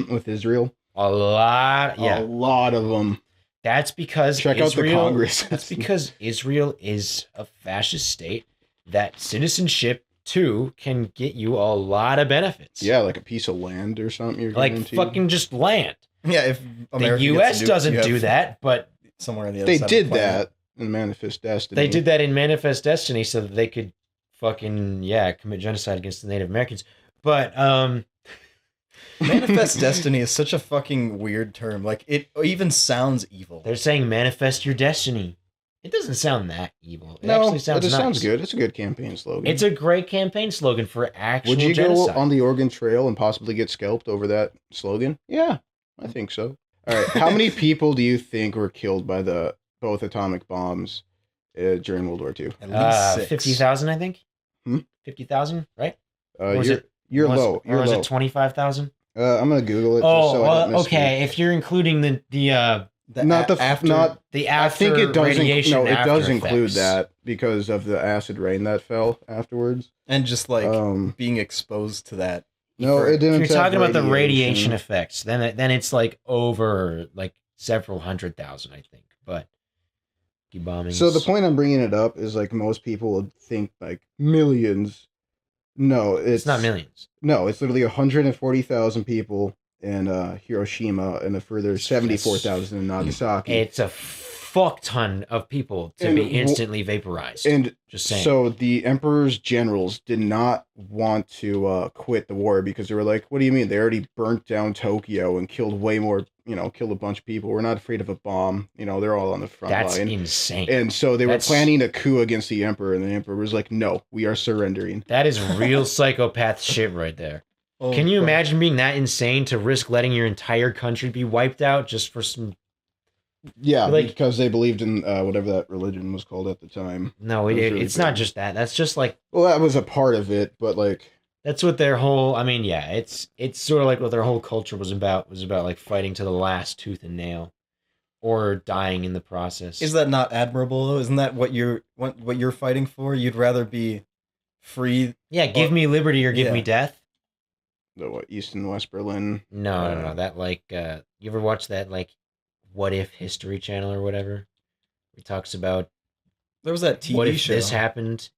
Speaker 4: with Israel,
Speaker 1: A lot, yeah.
Speaker 4: a lot of them.
Speaker 1: That's because
Speaker 4: Check out the
Speaker 1: Israel,
Speaker 4: Congress.
Speaker 1: That's because Israel is a fascist state that citizenship too can get you a lot of benefits.
Speaker 4: Yeah, like a piece of land or something. You're
Speaker 1: Like
Speaker 4: guaranteed.
Speaker 1: fucking just land.
Speaker 2: Yeah, if America
Speaker 1: The U.S.
Speaker 2: gets nuked,
Speaker 1: doesn't
Speaker 2: you have
Speaker 1: do that, but
Speaker 2: somewhere on the other
Speaker 4: They
Speaker 2: side
Speaker 4: did
Speaker 2: of the planet.
Speaker 4: that in Manifest Destiny.
Speaker 1: they did that in Manifest Destiny so that they could fucking commit genocide against the Native Americans. But
Speaker 2: Manifest Destiny is such a fucking weird term. Like, it even sounds evil.
Speaker 1: they're saying manifest your destiny. It doesn't sound that evil. It
Speaker 4: No,
Speaker 1: actually sounds
Speaker 4: it
Speaker 1: nice.
Speaker 4: sounds good. It's a good campaign slogan.
Speaker 1: It's a great campaign slogan for actual
Speaker 4: Would you
Speaker 1: genocide.
Speaker 4: go on the Oregon Trail and possibly get scalped over that slogan? Yeah, I think so. All right, how many people do you think were killed by the both atomic bombs during World War II?
Speaker 2: At least 6.
Speaker 1: 50,000, I think.
Speaker 4: Hmm?
Speaker 1: 50,000, right? Or was
Speaker 4: You're
Speaker 1: was-
Speaker 4: low. You're
Speaker 1: or was
Speaker 4: low.
Speaker 1: it 25,000?
Speaker 4: I'm gonna Google it. just
Speaker 1: Oh,
Speaker 4: so I
Speaker 1: well,
Speaker 4: don't misspeak.
Speaker 1: okay. If you're including the
Speaker 4: Not the
Speaker 2: after.
Speaker 4: not.
Speaker 1: after
Speaker 4: I think it does.
Speaker 1: radiation,
Speaker 4: No, it does
Speaker 1: after
Speaker 4: include
Speaker 1: effects.
Speaker 4: that because of the acid rain that fell afterwards.
Speaker 2: And just like
Speaker 4: Um,
Speaker 2: being exposed to that.
Speaker 4: no, it didn't.
Speaker 1: If you're
Speaker 4: have
Speaker 1: talking about the radiation effects, then it's like over like several 100,000, I think. But bombings.
Speaker 4: So the point I'm bringing it up is like most people would think like millions. No,
Speaker 1: it's not millions.
Speaker 4: No, it's literally 140,000 people in Hiroshima and a further 74,000 in Nagasaki.
Speaker 1: It's a fuck ton of people to
Speaker 4: And
Speaker 1: be instantly vaporized.
Speaker 4: And
Speaker 1: Just saying.
Speaker 4: so the emperor's generals did not want to quit the war because they were like, what do you mean? They already burnt down Tokyo and killed way more, killed a bunch of people. We're not afraid of a bomb. They're all on the front
Speaker 1: That's
Speaker 4: line.
Speaker 1: insane.
Speaker 4: And so they
Speaker 1: That's-
Speaker 4: were planning a coup against the emperor, and the emperor was like, no, we are surrendering.
Speaker 1: That is real psychopath shit right there.
Speaker 2: Oh,
Speaker 1: Can you
Speaker 2: God.
Speaker 1: imagine being that insane to risk letting your entire country be wiped out just for some?
Speaker 4: Yeah,
Speaker 1: Like-
Speaker 4: because they believed in whatever that religion was called at the time.
Speaker 1: No,
Speaker 4: It was really
Speaker 1: it's not
Speaker 4: big.
Speaker 1: just that. That's just like
Speaker 4: Well, that was a part of it, but like,
Speaker 1: that's what their whole. I mean, yeah, it's sort of like what their whole culture was about. Was about like fighting to the last tooth and nail, or dying in the process.
Speaker 2: Is that not admirable though? Isn't that what you're fighting for? You'd rather be free.
Speaker 1: Yeah, give me liberty or give
Speaker 2: Yeah.
Speaker 1: me death.
Speaker 4: the East and West Berlin.
Speaker 1: No. That like, you ever watch that like, What If History Channel or whatever? It talks about
Speaker 2: There was that TV
Speaker 1: what if
Speaker 2: show.
Speaker 1: this happened.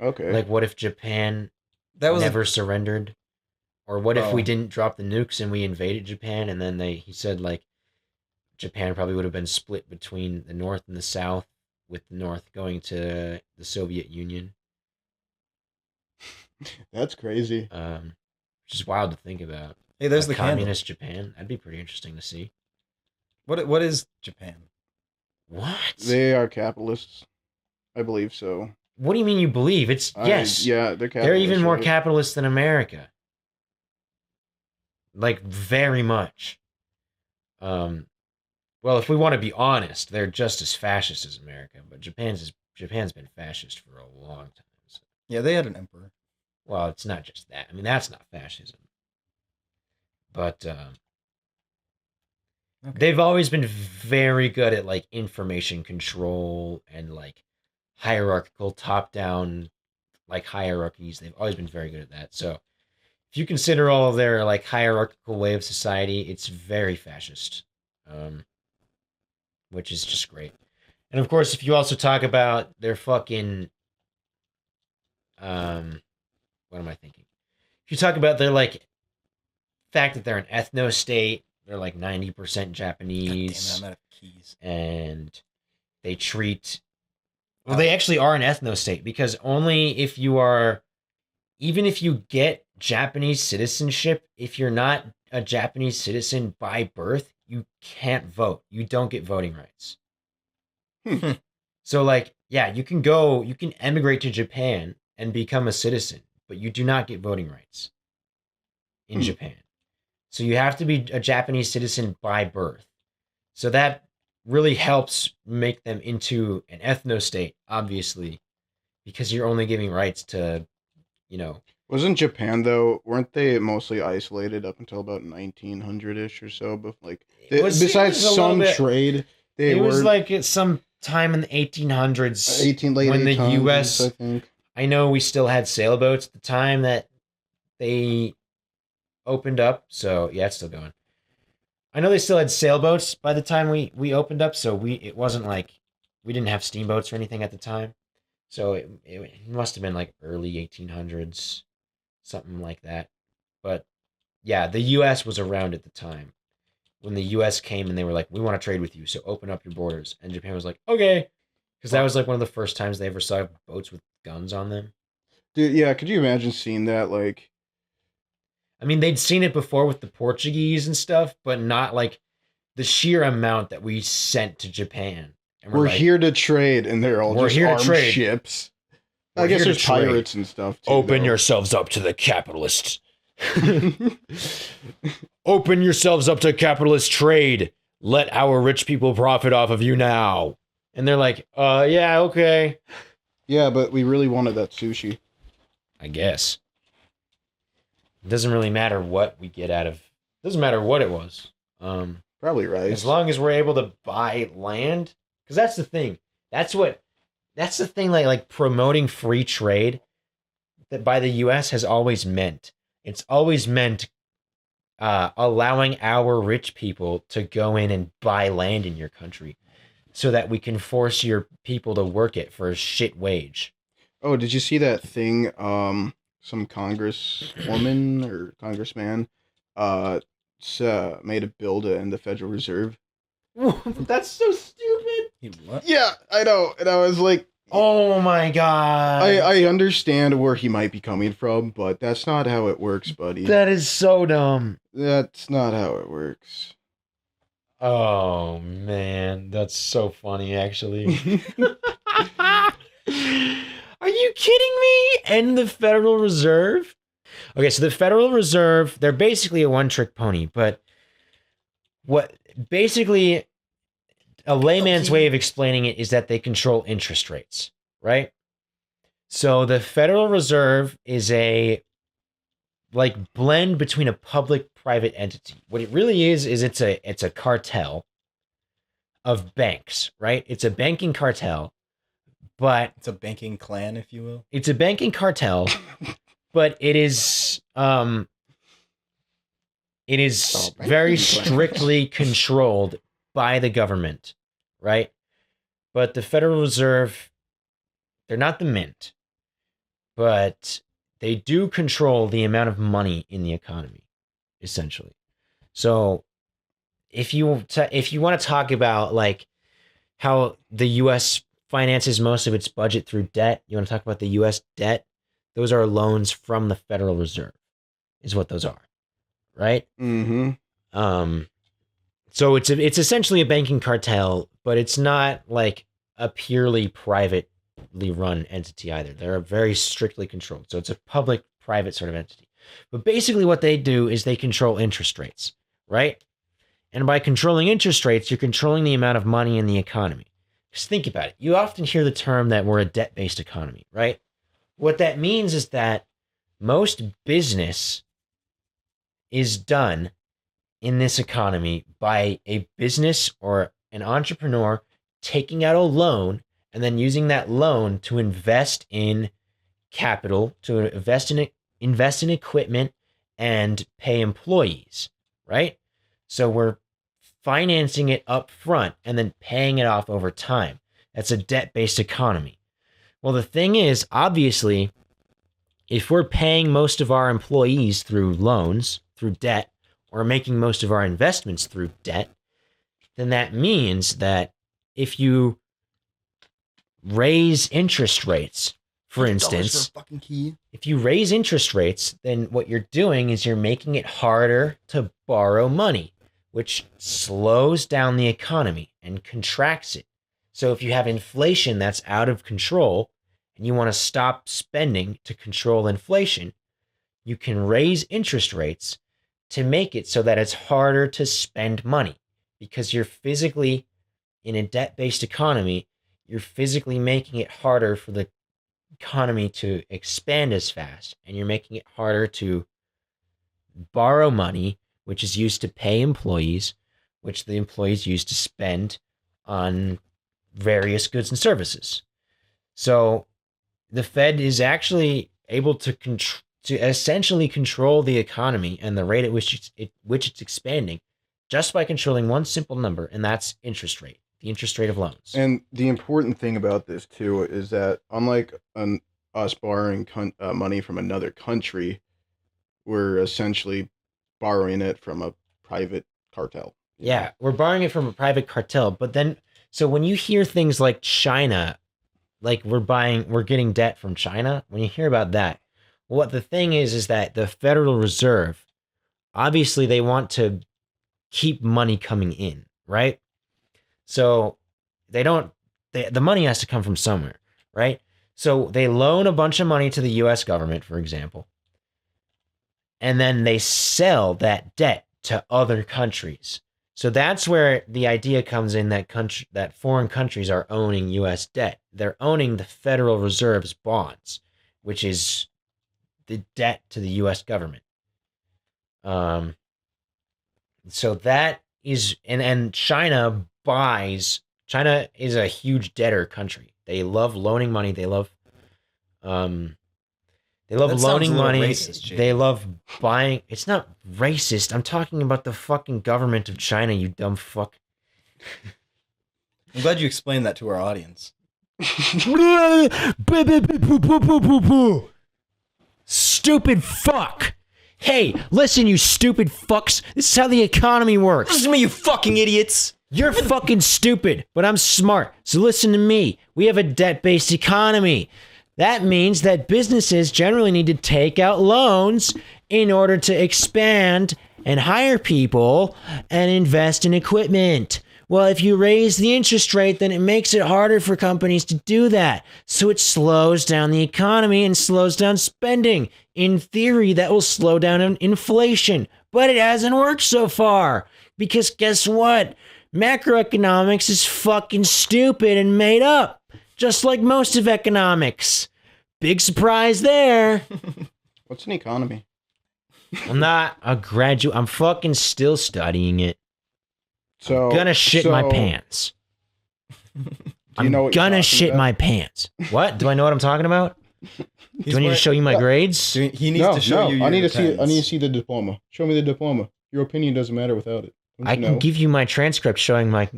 Speaker 4: Okay.
Speaker 1: Like what if Japan
Speaker 2: that was
Speaker 1: never surrendered, or what if we
Speaker 2: Oh.
Speaker 1: didn't drop the nukes and we invaded Japan, and then he said like Japan probably would have been split between the North and the South, with the North going to the Soviet Union.
Speaker 4: That's crazy.
Speaker 1: Which is wild to think about.
Speaker 2: Hey, there's
Speaker 1: A
Speaker 2: the candle.
Speaker 1: communist Japan. That'd be pretty interesting to see.
Speaker 2: What is Japan?
Speaker 1: What?
Speaker 4: They are capitalists. I believe so.
Speaker 1: What do you mean you believe? It's yes.
Speaker 4: Yeah, they're capitalists.
Speaker 1: They're even more
Speaker 4: right?
Speaker 1: capitalist than America. Like very much. Well, if we want to be honest, they're just as fascist as America, but Japan's been fascist for a long time. So.
Speaker 2: Yeah, they had an emperor.
Speaker 1: Well, it's not just that. I mean, that's not fascism. But they've always been very good at like information control and like hierarchical top-down like hierarchies. They've always been very good at that. So if you consider all of their like hierarchical way of society, it's very fascist, which is just great. And of course, if you also talk about their fucking, what am I thinking? If you talk about their like fact that they're an ethno state, they're like 90% Japanese,
Speaker 2: God damn it, I'm out of keys.
Speaker 1: and they treat. Well, they actually are an ethno state because only if you are, even if you get Japanese citizenship, if you're not a Japanese citizen by birth, you can't vote. You don't get voting rights.
Speaker 4: Hmm.
Speaker 1: So like, yeah, you can emigrate to Japan and become a citizen, but you do not get voting rights in Japan. So you have to be a Japanese citizen by birth. So that really helps make them into an ethno-state, obviously, because you're only giving rights to,
Speaker 4: Wasn't Japan though? Weren't they mostly isolated up until about 1900-ish or so? But like, besides
Speaker 1: it was a
Speaker 4: some
Speaker 1: little bit-
Speaker 4: trade, they
Speaker 1: it
Speaker 4: were
Speaker 1: was like at some time in the 1800s,
Speaker 4: late
Speaker 1: when the
Speaker 4: 1800s,
Speaker 1: U.S.
Speaker 4: I think.
Speaker 1: I know we still had sailboats at the time that they opened up. So yeah, it's still going. I know they still had sailboats by the time we opened up. So it wasn't like we didn't have steamboats or anything at the time. So it must have been like early 1800s, something like that. But yeah, the U.S. was around at the time when the U.S. came and they were like, we want to trade with you, so open up your borders. And Japan was like, okay, because that was like one of the first times they ever saw boats with guns on them.
Speaker 4: Dude, yeah, could you imagine seeing that? Like,
Speaker 1: I mean, they'd seen it before with the Portuguese and stuff, but not like the sheer amount that we sent to Japan. And
Speaker 4: we're
Speaker 1: like,
Speaker 4: here to trade, and they're all
Speaker 1: We're
Speaker 4: just
Speaker 1: here to
Speaker 4: armed
Speaker 1: trade.
Speaker 4: ships.
Speaker 1: We're
Speaker 4: I guess
Speaker 1: here to
Speaker 4: there's
Speaker 1: trade.
Speaker 4: pirates and stuff too.
Speaker 1: Open
Speaker 4: though.
Speaker 1: yourselves up to the capitalists. Open yourselves up to capitalist trade. Let our rich people profit off of you now. And they're like, yeah, okay.
Speaker 4: Yeah, but we really wanted that sushi.
Speaker 1: I guess. It doesn't really matter what we get out of. It doesn't matter what it was.
Speaker 4: Probably rice.
Speaker 1: As long as we're able to buy land, because that's the thing. That's the thing. Like promoting free trade that by the U.S. has always meant. It's always meant allowing our rich people to go in and buy land in your country, so that we can force your people to work it for a shit wage.
Speaker 4: Oh, did you see that thing? Some congresswoman or congressman, made a bill to end the Federal Reserve.
Speaker 1: That's so stupid.
Speaker 2: What?
Speaker 4: Yeah, I know, and I was like,
Speaker 1: Oh my god.
Speaker 4: I understand where he might be coming from, but that's not how it works, buddy.
Speaker 1: That is so dumb.
Speaker 4: That's not how it works.
Speaker 1: Oh man, that's so funny actually. Are you kidding me? And the Federal Reserve? Okay, so the Federal Reserve, they're basically a one-trick pony, but what basically a layman's way of explaining it is that they control interest rates, right? So the Federal Reserve is a like blend between a public-private entity. What it really is it's a cartel of banks, right? It's a banking cartel, but
Speaker 2: It's a banking clan, if you will.
Speaker 1: it's a banking cartel, but it is
Speaker 4: Oh,
Speaker 1: very
Speaker 4: banking clan.
Speaker 1: strictly controlled by the government, right? But the Federal Reserve, they're not the mint, but they do control the amount of money in the economy, essentially. So if you want to talk about like how the U.S. finances most of its budget through debt, you want to talk about the U.S. debt, those are loans from the Federal Reserve, is what those are, right?
Speaker 4: Mm-hmm.
Speaker 1: So it's essentially a banking cartel, but it's not like a purely privately run entity either. They're very strictly controlled. So it's a public-private sort of entity. But basically what they do is they control interest rates, right? And by controlling interest rates, you're controlling the amount of money in the economy. Just think about it. You often hear the term that we're a debt-based economy, right? What that means is that most business is done in this economy by a business or an entrepreneur taking out a loan and then using that loan to invest in capital, to invest in equipment and pay employees, right? So we're financing it up front and then paying it off over time. That's a debt-based economy. Well, the thing is, obviously, if we're paying most of our employees through loans, through debt, or making most of our investments through debt, then that means that if you raise interest rates, for instance,
Speaker 2: fucking key.
Speaker 1: if you raise interest rates, then what you're doing is you're making it harder to borrow money, which slows down the economy and contracts it. So if you have inflation that's out of control and you want to stop spending to control inflation, you can raise interest rates to make it so that it's harder to spend money, because you're physically, in a debt-based economy, you're physically making it harder for the economy to expand as fast, and you're making it harder to borrow money, which is used to pay employees, which the employees use to spend on various goods and services. So the Fed is actually able to essentially control the economy and the rate at which it's expanding just by controlling one simple number, and that's interest rate, the interest rate of loans.
Speaker 4: And the important thing about this too is that unlike us borrowing money from another country, we're essentially borrowing it from a private cartel.
Speaker 1: Yeah, we're borrowing it from a private cartel. But then, so when you hear things like China, like we're getting debt from China, when you hear about that, what the thing is that the Federal Reserve, obviously they want to keep money coming in, right? So the money has to come from somewhere, right? So they loan a bunch of money to the US government, for example, and then they sell that debt to other countries. So that's where the idea comes in that foreign countries are owning US debt. They're owning the Federal Reserve's bonds, which is the debt to the US government. So that is, and China is a huge debtor country. They love loaning money. They love loaning money.
Speaker 2: Racist,
Speaker 1: they love buying. It's not racist. I'm talking about the fucking government of China, you dumb fuck.
Speaker 2: I'm glad you explained that to our audience.
Speaker 1: Stupid fuck. Hey, listen, you stupid fucks. This is how the economy works.
Speaker 2: Listen to me, you fucking idiots.
Speaker 1: You're fucking stupid, but I'm smart. So listen to me. We have a debt-based economy. That means that businesses generally need to take out loans in order to expand and hire people and invest in equipment. Well, if you raise the interest rate, then it makes it harder for companies to do that. So it slows down the economy and slows down spending. In theory, that will slow down inflation, but it hasn't worked so far. Because guess what? Macroeconomics is fucking stupid and made up, just like most of economics. Big surprise there.
Speaker 4: What's an economy?
Speaker 1: I'm not a graduate. I'm fucking still studying it.
Speaker 4: So
Speaker 1: I'm gonna shit my pants. I'm gonna shit my pants. What? Do I know what I'm talking about? Do I need to show you my grades?
Speaker 2: He needs to show you.
Speaker 4: I need to see. I need to see the diploma. Show me the diploma. Your opinion doesn't matter without it.
Speaker 1: I can give you my transcript showing my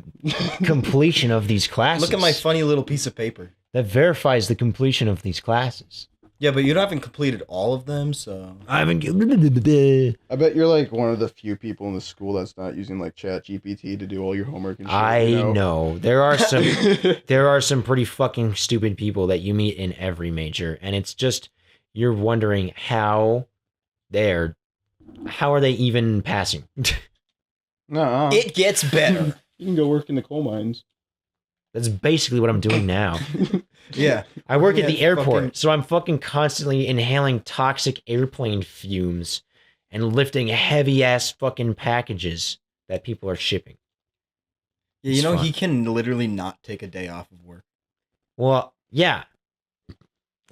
Speaker 1: completion of these classes.
Speaker 2: Look at my funny little piece of paper.
Speaker 1: That verifies the completion of these classes.
Speaker 2: Yeah, but you haven't completed all of them, so
Speaker 1: I haven't.
Speaker 4: I bet you're like one of the few people in the school that's not using like Chat GPT to do all your homework and shit.
Speaker 1: I know. There are some pretty fucking stupid people that you meet in every major, and it's just you're wondering how are they even passing?
Speaker 4: Nuh-uh.
Speaker 2: it gets better.
Speaker 4: You can go work in the coal mines.
Speaker 1: That's basically what I'm doing now.
Speaker 2: Yeah.
Speaker 1: I work at the airport, so I'm fucking constantly inhaling toxic airplane fumes and lifting heavy ass fucking packages that people are shipping.
Speaker 2: Yeah, you know, he can literally not take a day off of work.
Speaker 1: Well, yeah.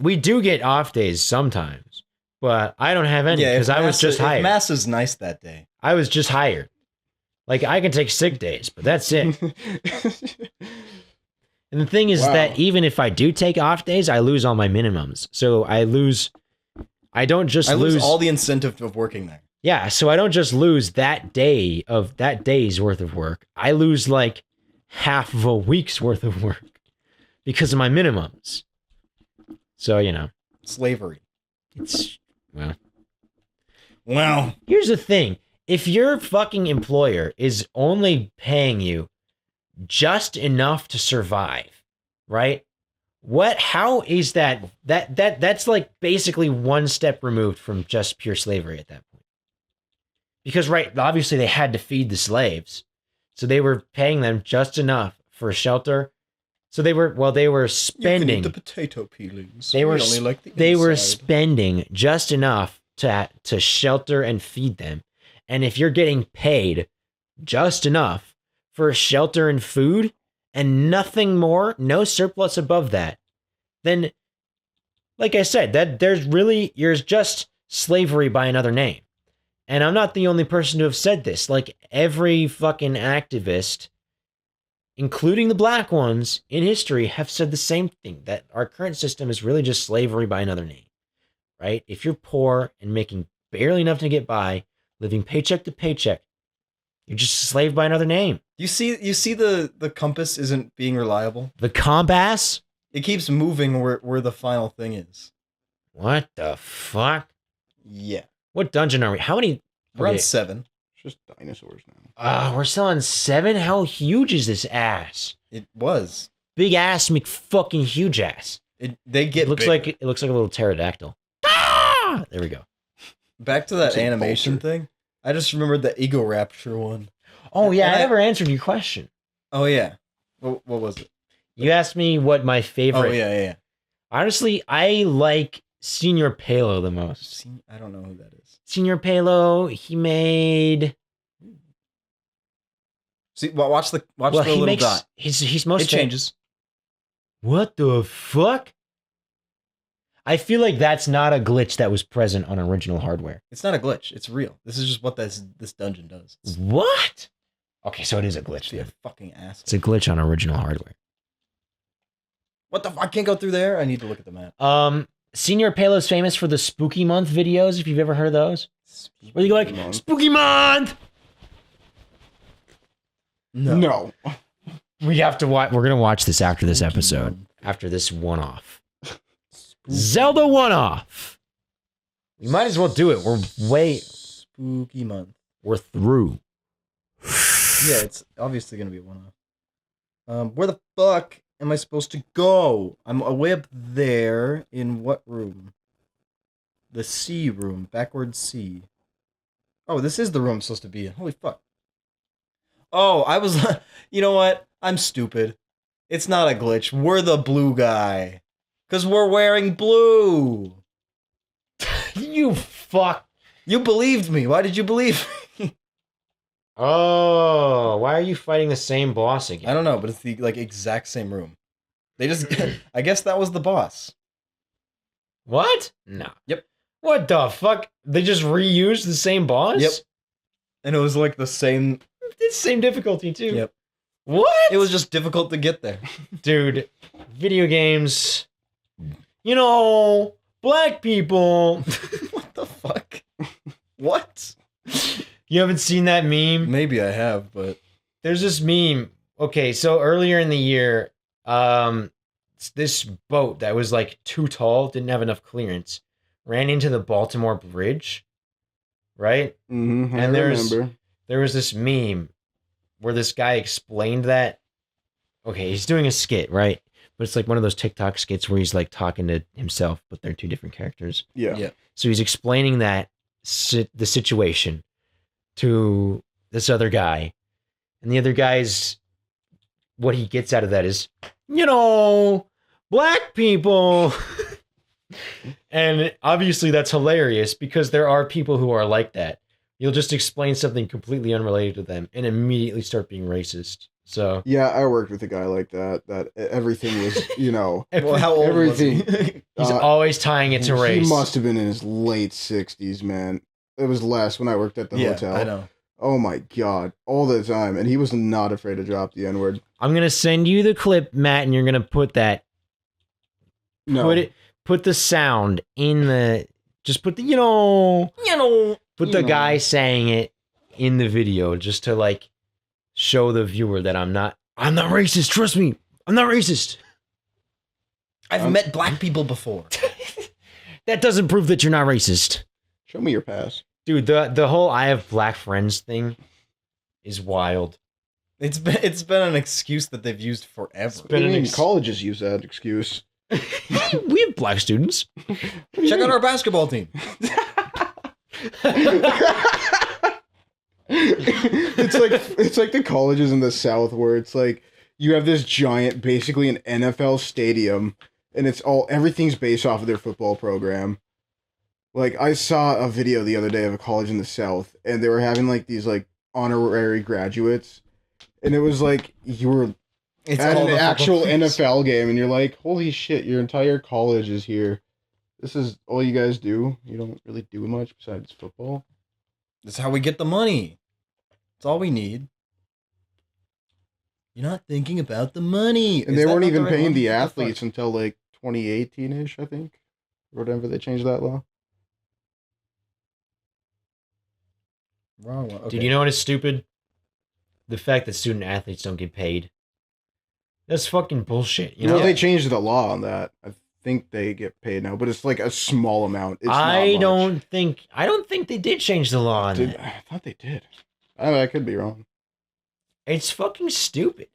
Speaker 1: We do get off days sometimes, but I don't have any because I was just hired.
Speaker 2: Mass is nice that day.
Speaker 1: I was just hired. Like, I can take sick days, but that's it. And the thing is that even if I do take off days, I lose all my minimums. So I lose
Speaker 2: all the incentive of working there.
Speaker 1: Yeah, so I don't just lose that day's worth of work. I lose like half of a week's worth of work because of my minimums. So, you know.
Speaker 2: Slavery.
Speaker 1: It's,
Speaker 2: well.
Speaker 1: Here's the thing. If your fucking employer is only paying you just enough to survive, right? How is that? That's like basically one step removed from just pure slavery at that point. because obviously they had to feed the slaves, so they were paying them just enough for shelter. So they were spending.
Speaker 2: You can eat the potato peelings.
Speaker 1: They were
Speaker 2: We only like the
Speaker 1: they were
Speaker 2: inside.
Speaker 1: spending just enough to shelter and feed them. And if you're getting paid just enough for shelter and food and nothing more, no surplus above that, then, like I said, that you're just slavery by another name. And I'm not the only person to have said this. Like, every fucking activist, including the black ones in history, have said the same thing, that our current system is really just slavery by another name, right? If you're poor and making barely enough to get by, living paycheck to paycheck, you're just a slave by another name.
Speaker 2: You see the compass isn't being reliable.
Speaker 1: The compass?
Speaker 2: It keeps moving where the final thing is.
Speaker 1: What the fuck?
Speaker 2: Yeah.
Speaker 1: What dungeon are we? How many?
Speaker 2: We're on
Speaker 1: Okay.
Speaker 2: 7.
Speaker 4: It's just dinosaurs now.
Speaker 1: We're still on 7? How huge is this ass?
Speaker 2: It was.
Speaker 1: Big ass, fucking huge ass.
Speaker 2: They get
Speaker 1: It looks
Speaker 2: bigger.
Speaker 1: like a little pterodactyl. Ah! There we go.
Speaker 2: Back to that
Speaker 4: It's a
Speaker 2: animation
Speaker 4: vulture.
Speaker 2: thing. I just remembered the Ego Rapture one.
Speaker 1: Oh yeah,
Speaker 2: And
Speaker 1: I
Speaker 2: I-
Speaker 1: never answered your question.
Speaker 2: Oh yeah. What was it?
Speaker 1: You asked me what my favorite.
Speaker 2: Oh yeah.
Speaker 1: Honestly, I like Senior Palo the most.
Speaker 2: I don't know who that is.
Speaker 1: Senior Palo, he made.
Speaker 2: See, watch the
Speaker 1: Well, he
Speaker 2: little
Speaker 1: makes.
Speaker 2: dot.
Speaker 1: He's most.
Speaker 2: It changes.
Speaker 1: What the fuck? I feel like that's not a glitch that was present on original hardware.
Speaker 2: It's not a glitch. It's real. This is just what this dungeon does. It's
Speaker 1: What? Okay, so it is a glitch.
Speaker 2: be a
Speaker 1: Then.
Speaker 2: fucking ass.
Speaker 1: It's a glitch on original hardware.
Speaker 2: What the fuck? I can't go through there. I need to look at the map.
Speaker 1: Senior Palo's famous for the Spooky Month videos, if you've ever heard of those. Where you go like,
Speaker 4: Month.
Speaker 1: Spooky Month!
Speaker 4: No.
Speaker 1: We have to watch. We're gonna watch this after this
Speaker 2: Spooky
Speaker 1: episode.
Speaker 2: Month.
Speaker 1: After this one-off. Zelda one-off. We might as well do it.
Speaker 2: Spooky month.
Speaker 1: We're through.
Speaker 2: Yeah, it's obviously gonna be a one-off. Where the fuck am I supposed to go? I'm way up there. In what room? The C room. Backward C. Oh, this is the room I'm supposed to be in. Holy fuck. Oh, I was. You know what? I'm stupid. It's not a glitch. We're the blue guy. Because we're wearing blue.
Speaker 1: You fuck.
Speaker 2: You believed me. Why did you believe me?
Speaker 1: Oh, why are you fighting the same boss
Speaker 2: I
Speaker 1: again?
Speaker 2: don't know, but it's the exact same room. They just. I guess that was the boss.
Speaker 1: What? No.
Speaker 2: Yep.
Speaker 1: What the fuck? They just reused the same boss?
Speaker 2: Yep. And it was like the same.
Speaker 1: It's same difficulty too.
Speaker 2: Yep.
Speaker 1: What?
Speaker 2: It was just difficult to get there.
Speaker 1: Dude, video games. You know, black people.
Speaker 2: What the fuck? What?
Speaker 1: You haven't seen that meme?
Speaker 2: Maybe I have, but
Speaker 1: There's this meme. Okay, so earlier in the year, this boat that was like too tall, didn't have enough clearance, ran into the Baltimore Bridge, right?
Speaker 4: Mm-hmm. I
Speaker 1: And there's-
Speaker 4: remember.
Speaker 1: There was this meme where this guy explained that. Okay, he's doing a skit, right? But it's like one of those TikTok skits where he's like talking to himself, but they're two different characters.
Speaker 4: Yeah.
Speaker 2: yeah.
Speaker 1: So he's explaining the situation to this other guy. And the other guy's, what he gets out of that is, you know, black people. And obviously that's hilarious because there are people who are like that. You'll just explain something completely unrelated to them and immediately start being racist. So
Speaker 4: Yeah, I worked with a guy like that. That everything was, you know,
Speaker 2: Well, how old
Speaker 4: Everything.
Speaker 2: was he?
Speaker 1: he's always tying it to race.
Speaker 4: He must have been in his late 60s, man. It was less when I worked at the
Speaker 2: Yeah,
Speaker 4: hotel.
Speaker 2: I know.
Speaker 4: Oh my god, all the time, and he was not afraid to drop the N word.
Speaker 1: I'm gonna send you the clip, Matt, and you're gonna put that.
Speaker 4: No,
Speaker 1: Put the sound in the. Just put the you know. Put
Speaker 4: You
Speaker 1: the
Speaker 4: know.
Speaker 1: guy saying it in the video, just to like show the viewer that I'm not racist. Trust me, I'm not racist.
Speaker 2: I've met black people before.
Speaker 1: That doesn't prove that you're not racist,
Speaker 4: show me your pass.
Speaker 1: dude. The whole "I have black friends" thing is wild.
Speaker 2: It's been an excuse that they've used forever.
Speaker 1: been an
Speaker 4: I mean,
Speaker 1: ex-
Speaker 4: colleges use that excuse.
Speaker 1: We have black students.
Speaker 2: Check out our basketball team.
Speaker 4: it's like the colleges in the South where it's like you have this giant, basically an NFL stadium, and everything's based off of their football program. Like I saw a video the other day of a college in the South, and they were having like these like honorary graduates, and it was like you were at an actual NFL game, and you're like, holy shit, your entire college is here. This is all you guys do. You don't really do much besides football.
Speaker 2: That's how we get the money. That's all we need. You're not thinking about the money.
Speaker 4: And they weren't even paying the athletes until like 2018-ish, I think. Or whatever they changed that law.
Speaker 2: Wrong one. Okay.
Speaker 1: Dude, you know what is stupid? The fact that student athletes don't get paid. That's fucking bullshit. You know,
Speaker 4: they changed the law on that. I think they get paid now, but it's like a small amount. It's
Speaker 1: I
Speaker 4: not
Speaker 1: don't think they did change the law on that.
Speaker 4: I thought they did. I could be wrong.
Speaker 1: It's fucking stupid.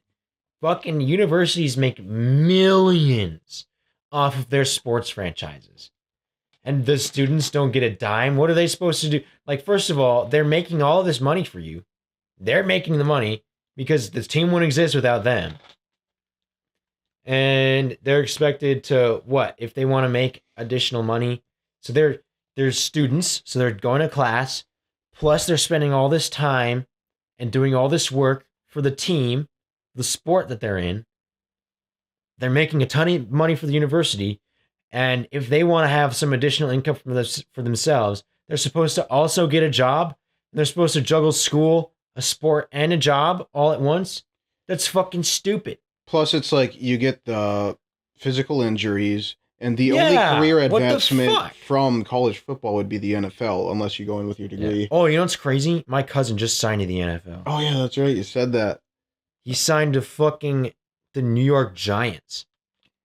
Speaker 1: Fucking universities make millions off of their sports franchises. And the students don't get a dime. What are they supposed to do? Like, first of all, they're making all of this money for you. They're making the money because this team wouldn't exist without them. And they're expected to, what? If they want to make additional money. So they're students, so they're going to class. Plus, they're spending all this time and doing all this work for the team, the sport that they're in. They're making a ton of money for the university. And if they want to have some additional income for themselves, they're supposed to also get a job. They're supposed to juggle school, a sport, and a job all at once. That's fucking stupid.
Speaker 4: Plus, it's like you get the physical injuries, and the only career advancement from college football would be the NFL, unless you go in with your degree.
Speaker 1: Yeah. Oh, you know what's crazy? My cousin just signed to the NFL.
Speaker 4: Oh, yeah, that's right. You said that.
Speaker 1: He signed to fucking the New York Giants.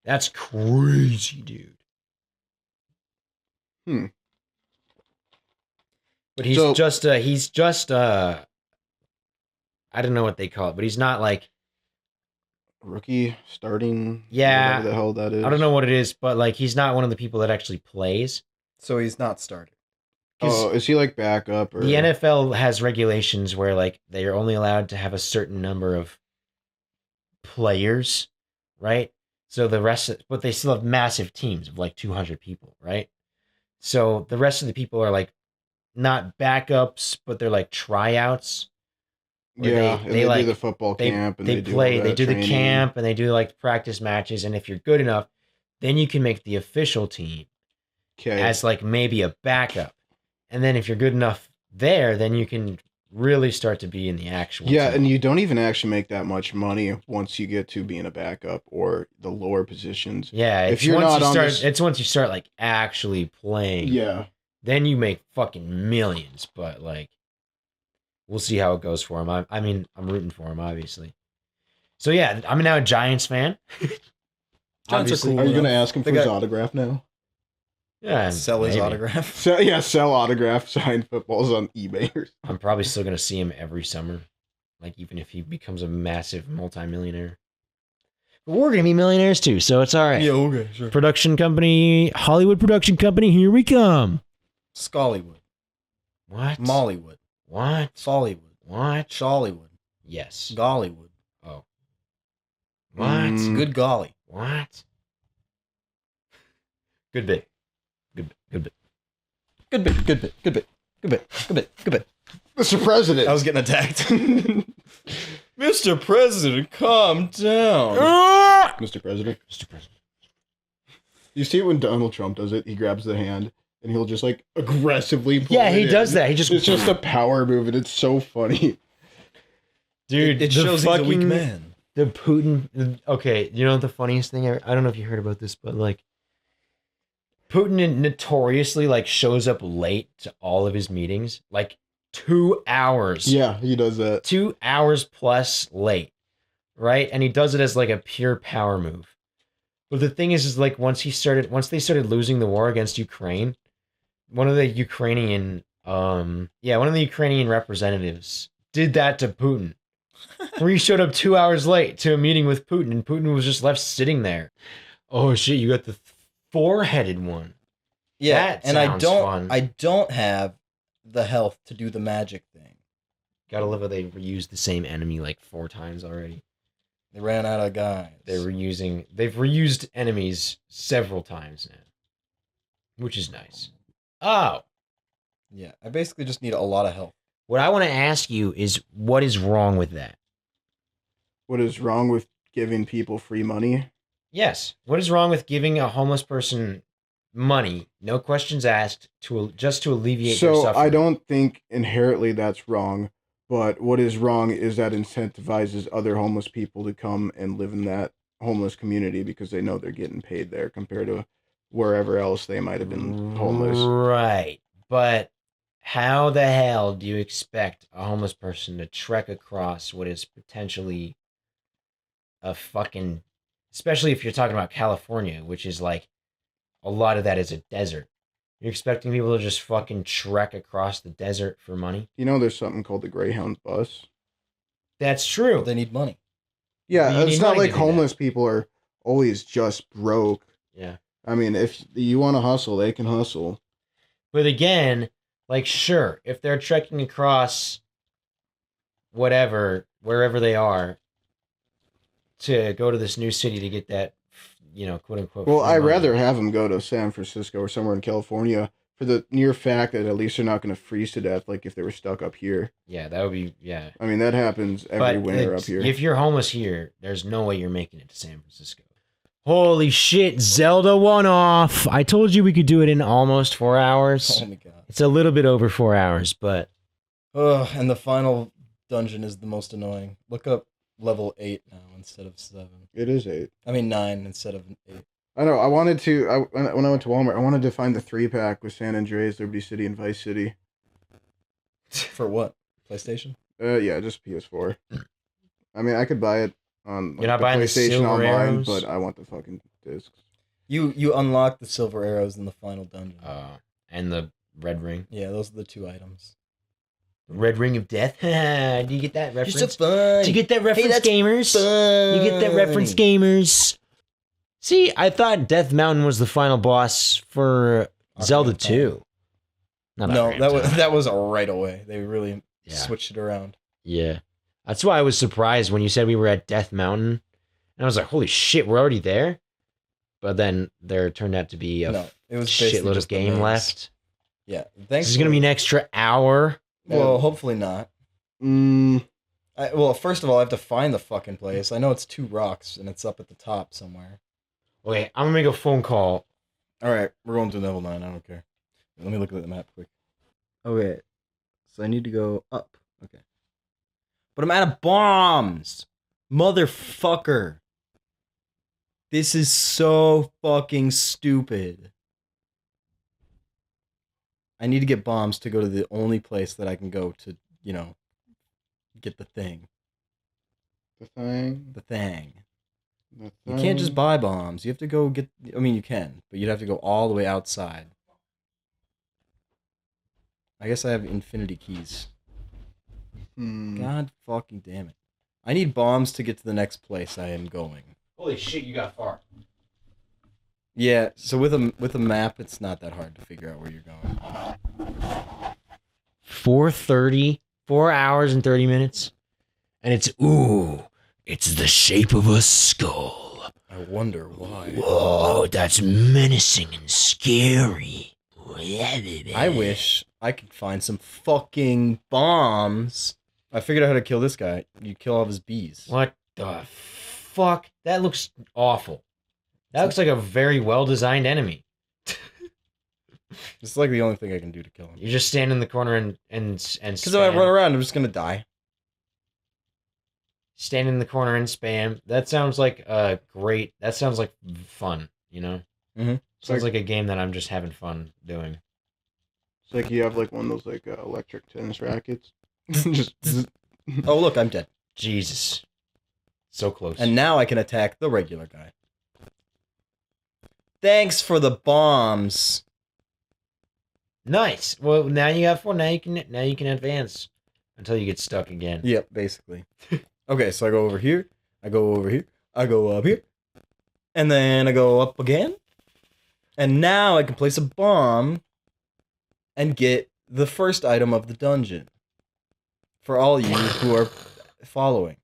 Speaker 1: That's crazy, dude. But he's just I don't know what they call it, but he's not like
Speaker 4: rookie starting.
Speaker 1: Yeah.
Speaker 4: Whatever the hell that is.
Speaker 1: I don't know what it is, but like he's not one of the people that actually plays.
Speaker 2: So he's not starting.
Speaker 4: Oh, is he like backup? Or...
Speaker 1: The NFL has regulations where like they are only allowed to have a certain number of players, right? So but they still have massive teams of like 200 people, right? So the rest of the people are like not backups, but they're like tryouts.
Speaker 4: Yeah, they like do the football camp and
Speaker 1: they play. They do the camp and they do like practice matches. And if you're good enough, then you can make the official team as like maybe a backup. And then if you're good enough there, then you can really start to be in the actual team.
Speaker 4: And you don't even actually make that much money once you get to being a backup or the lower positions.
Speaker 1: Yeah,
Speaker 4: if you're not on this...
Speaker 1: it's once you start like actually playing.
Speaker 4: Yeah.
Speaker 1: Then you make fucking millions, but like we'll see how it goes for him. I mean, I'm rooting for him, obviously. So yeah, I'm now a Giants fan.
Speaker 2: Giants are cool.
Speaker 4: Are you going to ask him for his autograph now?
Speaker 1: Yeah,
Speaker 2: sell his autograph.
Speaker 4: Sell autograph signed footballs on eBay.
Speaker 1: I'm probably still going to see him every summer, like even if he becomes a massive multimillionaire. But we're going to be millionaires too, so it's all right.
Speaker 2: Yeah, okay, sure.
Speaker 1: Production company, Hollywood production company, here we come.
Speaker 2: Scollywood.
Speaker 1: What?
Speaker 2: Mollywood.
Speaker 1: What?
Speaker 2: Sollywood.
Speaker 1: What?
Speaker 2: Shollywood.
Speaker 1: Yes.
Speaker 2: Gollywood.
Speaker 1: Oh. What?
Speaker 2: Good golly.
Speaker 1: What? Good bit. Good bit.
Speaker 2: Good bit. Good bit. Good bit. Good bit. Good bit. Good bit.
Speaker 4: Mr. President.
Speaker 2: I was getting attacked. Mr. President, calm down.
Speaker 4: Mr. President. Mr. President. You see it when Donald Trump does it? He grabs the hand and he'll just like aggressively pull
Speaker 1: he does that. It's
Speaker 4: just a power move and it's so funny.
Speaker 1: Dude,
Speaker 2: it shows he's a weak man.
Speaker 1: The Putin. Okay, you know the funniest thing? I don't know if you heard about this, but like Putin notoriously like shows up late to all of his meetings, like 2 hours.
Speaker 4: Yeah, he does that.
Speaker 1: 2 hours plus late, right? And he does it as like a pure power move. But the thing is like once they started losing the war against Ukraine, one of the Ukrainian representatives did that to Putin. Where he showed up 2 hours late to a meeting with Putin, and Putin was just left sitting there. Oh shit, you got the four-headed one.
Speaker 2: Yeah,
Speaker 1: that sounds fun.
Speaker 2: I don't have the health to do the magic thing.
Speaker 1: Gotta love how they reused the same enemy like 4 times already.
Speaker 2: They ran out of guys.
Speaker 1: They've reused enemies several times now, which is nice. Oh,
Speaker 2: Yeah, I basically just need a lot of help.
Speaker 1: what I want to ask you is, what is wrong with that?
Speaker 4: What is wrong with giving people free money?
Speaker 1: Yes, what is wrong with giving a homeless person money, no questions asked, just to alleviate their
Speaker 4: So
Speaker 1: suffering?
Speaker 4: I don't think inherently that's wrong, but what is wrong is that incentivizes other homeless people to come and live in that homeless community because they know they're getting paid there compared to wherever else they might have been homeless.
Speaker 1: Right, but how the hell do you expect a homeless person to trek across what is potentially a fucking, especially if you're talking about California, which is like, a lot of that is a desert. You're expecting people to just fucking trek across the desert for money?
Speaker 4: You know, there's something called the Greyhound bus.
Speaker 1: That's true.
Speaker 2: Well, they need money.
Speaker 4: Yeah,
Speaker 1: But you
Speaker 4: it's
Speaker 1: need
Speaker 4: not
Speaker 1: money
Speaker 4: like
Speaker 1: to do that.
Speaker 4: homeless people are always just broke.
Speaker 1: Yeah.
Speaker 4: I mean, if you want to hustle, they can hustle.
Speaker 1: But again, like, sure, if they're trekking across whatever, wherever they are, to go to this new city to get that, quote unquote.
Speaker 4: Well,
Speaker 1: free
Speaker 4: I'd
Speaker 1: money.
Speaker 4: rather have them go to San Francisco or somewhere in California for the near fact that at least they're not going to freeze to death like if they were stuck up here.
Speaker 1: Yeah, that would be, yeah.
Speaker 4: I mean, that happens every winter up here.
Speaker 1: If you're homeless here, there's no way you're making it to San Francisco. Holy shit, Zelda won off. I told you we could do it in almost 4 hours.
Speaker 2: Oh my god.
Speaker 1: It's a little bit over 4 hours, but
Speaker 2: Ugh, and the final dungeon is the most annoying. Look up level 8 now instead of 7.
Speaker 4: It is 8.
Speaker 2: I mean 9 instead of 8.
Speaker 4: I know. I wanted to. When I went to Walmart, I wanted to find the 3-pack with San Andreas, Liberty City, and Vice City.
Speaker 2: For what? PlayStation?
Speaker 4: Yeah, just PS4. I mean, I could buy it on
Speaker 1: You're not buying the
Speaker 4: PlayStation
Speaker 1: silver
Speaker 4: online,
Speaker 1: arrows?
Speaker 4: but I want the fucking discs.
Speaker 2: You unlock the silver arrows in the final dungeon.
Speaker 1: and the red ring.
Speaker 2: Yeah, those are the 2 items.
Speaker 1: Red ring of death. Do you get that reference?
Speaker 2: You're so fun.
Speaker 1: Do you get that reference,
Speaker 2: that's
Speaker 1: gamers?
Speaker 2: fun.
Speaker 1: You get that reference, gamers? See, I thought Death Mountain was the final boss for
Speaker 2: Ocarina
Speaker 1: Zelda
Speaker 2: of Time.
Speaker 1: 2. Not
Speaker 2: No,
Speaker 1: Ocarina of Time.
Speaker 2: that was right away. They really
Speaker 1: Yeah.
Speaker 2: switched it around.
Speaker 1: Yeah. That's why I was surprised when you said we were at Death Mountain. And I was like, holy shit, we're already there? But then there turned out to be a
Speaker 2: No, it was basically
Speaker 1: shitload of
Speaker 2: just the
Speaker 1: game
Speaker 2: maze.
Speaker 1: left.
Speaker 2: Yeah,
Speaker 1: This
Speaker 2: thanks.
Speaker 1: is going to be an extra hour.
Speaker 2: Well, hopefully not. Well, first of all, I have to find the fucking place. I know it's 2 rocks and it's up at the top somewhere.
Speaker 1: Okay, I'm going to make a phone call.
Speaker 2: All right, we're going to level 9. I don't care. Let me look at the map quick. Okay, so I need to go up. Okay, but I'm out of bombs, motherfucker. This is so fucking stupid. I need to get bombs to go to the only place that I can go to, get the thing.
Speaker 4: The thing.
Speaker 2: The thing.
Speaker 4: The
Speaker 2: You can't just
Speaker 4: thing.
Speaker 2: buy bombs. You have to go get. I mean, you can, but you'd have to go all the way outside. I guess I have infinity keys. God fucking damn it! I need bombs to get to the next place I am going.
Speaker 1: Holy shit, you got far.
Speaker 2: Yeah, so with a map, it's not that hard to figure out where you're going.
Speaker 1: 4:30, 4 hours and 30 minutes. And it's the shape of a skull.
Speaker 2: I wonder why.
Speaker 1: Whoa, that's menacing and scary.
Speaker 2: I wish I could find some fucking bombs. I figured out how to kill this guy. You kill all of his bees.
Speaker 1: What the fuck? That looks awful. That looks like a very well-designed enemy.
Speaker 2: It's like the only thing I can do to kill him.
Speaker 1: You just stand in the corner and
Speaker 2: Because if I run around, I'm just gonna die.
Speaker 1: Stand in the corner and spam. That sounds like great. That sounds like fun,
Speaker 2: Mm-hmm.
Speaker 1: Sounds like a game that I'm just having fun doing.
Speaker 4: It's like you have like one of those like electric tennis rackets. Just
Speaker 2: Oh look, I'm dead.
Speaker 1: Jesus. So close.
Speaker 2: And now I can attack the regular guy. Thanks for the bombs.
Speaker 1: Nice. Well, now you have 4. Now you can advance until you get stuck again.
Speaker 2: Yep, basically. Okay, so I go over here. I go over here. I go up here. And then I go up again. And now I can place a bomb and get the first item of the dungeon. For all you who are following.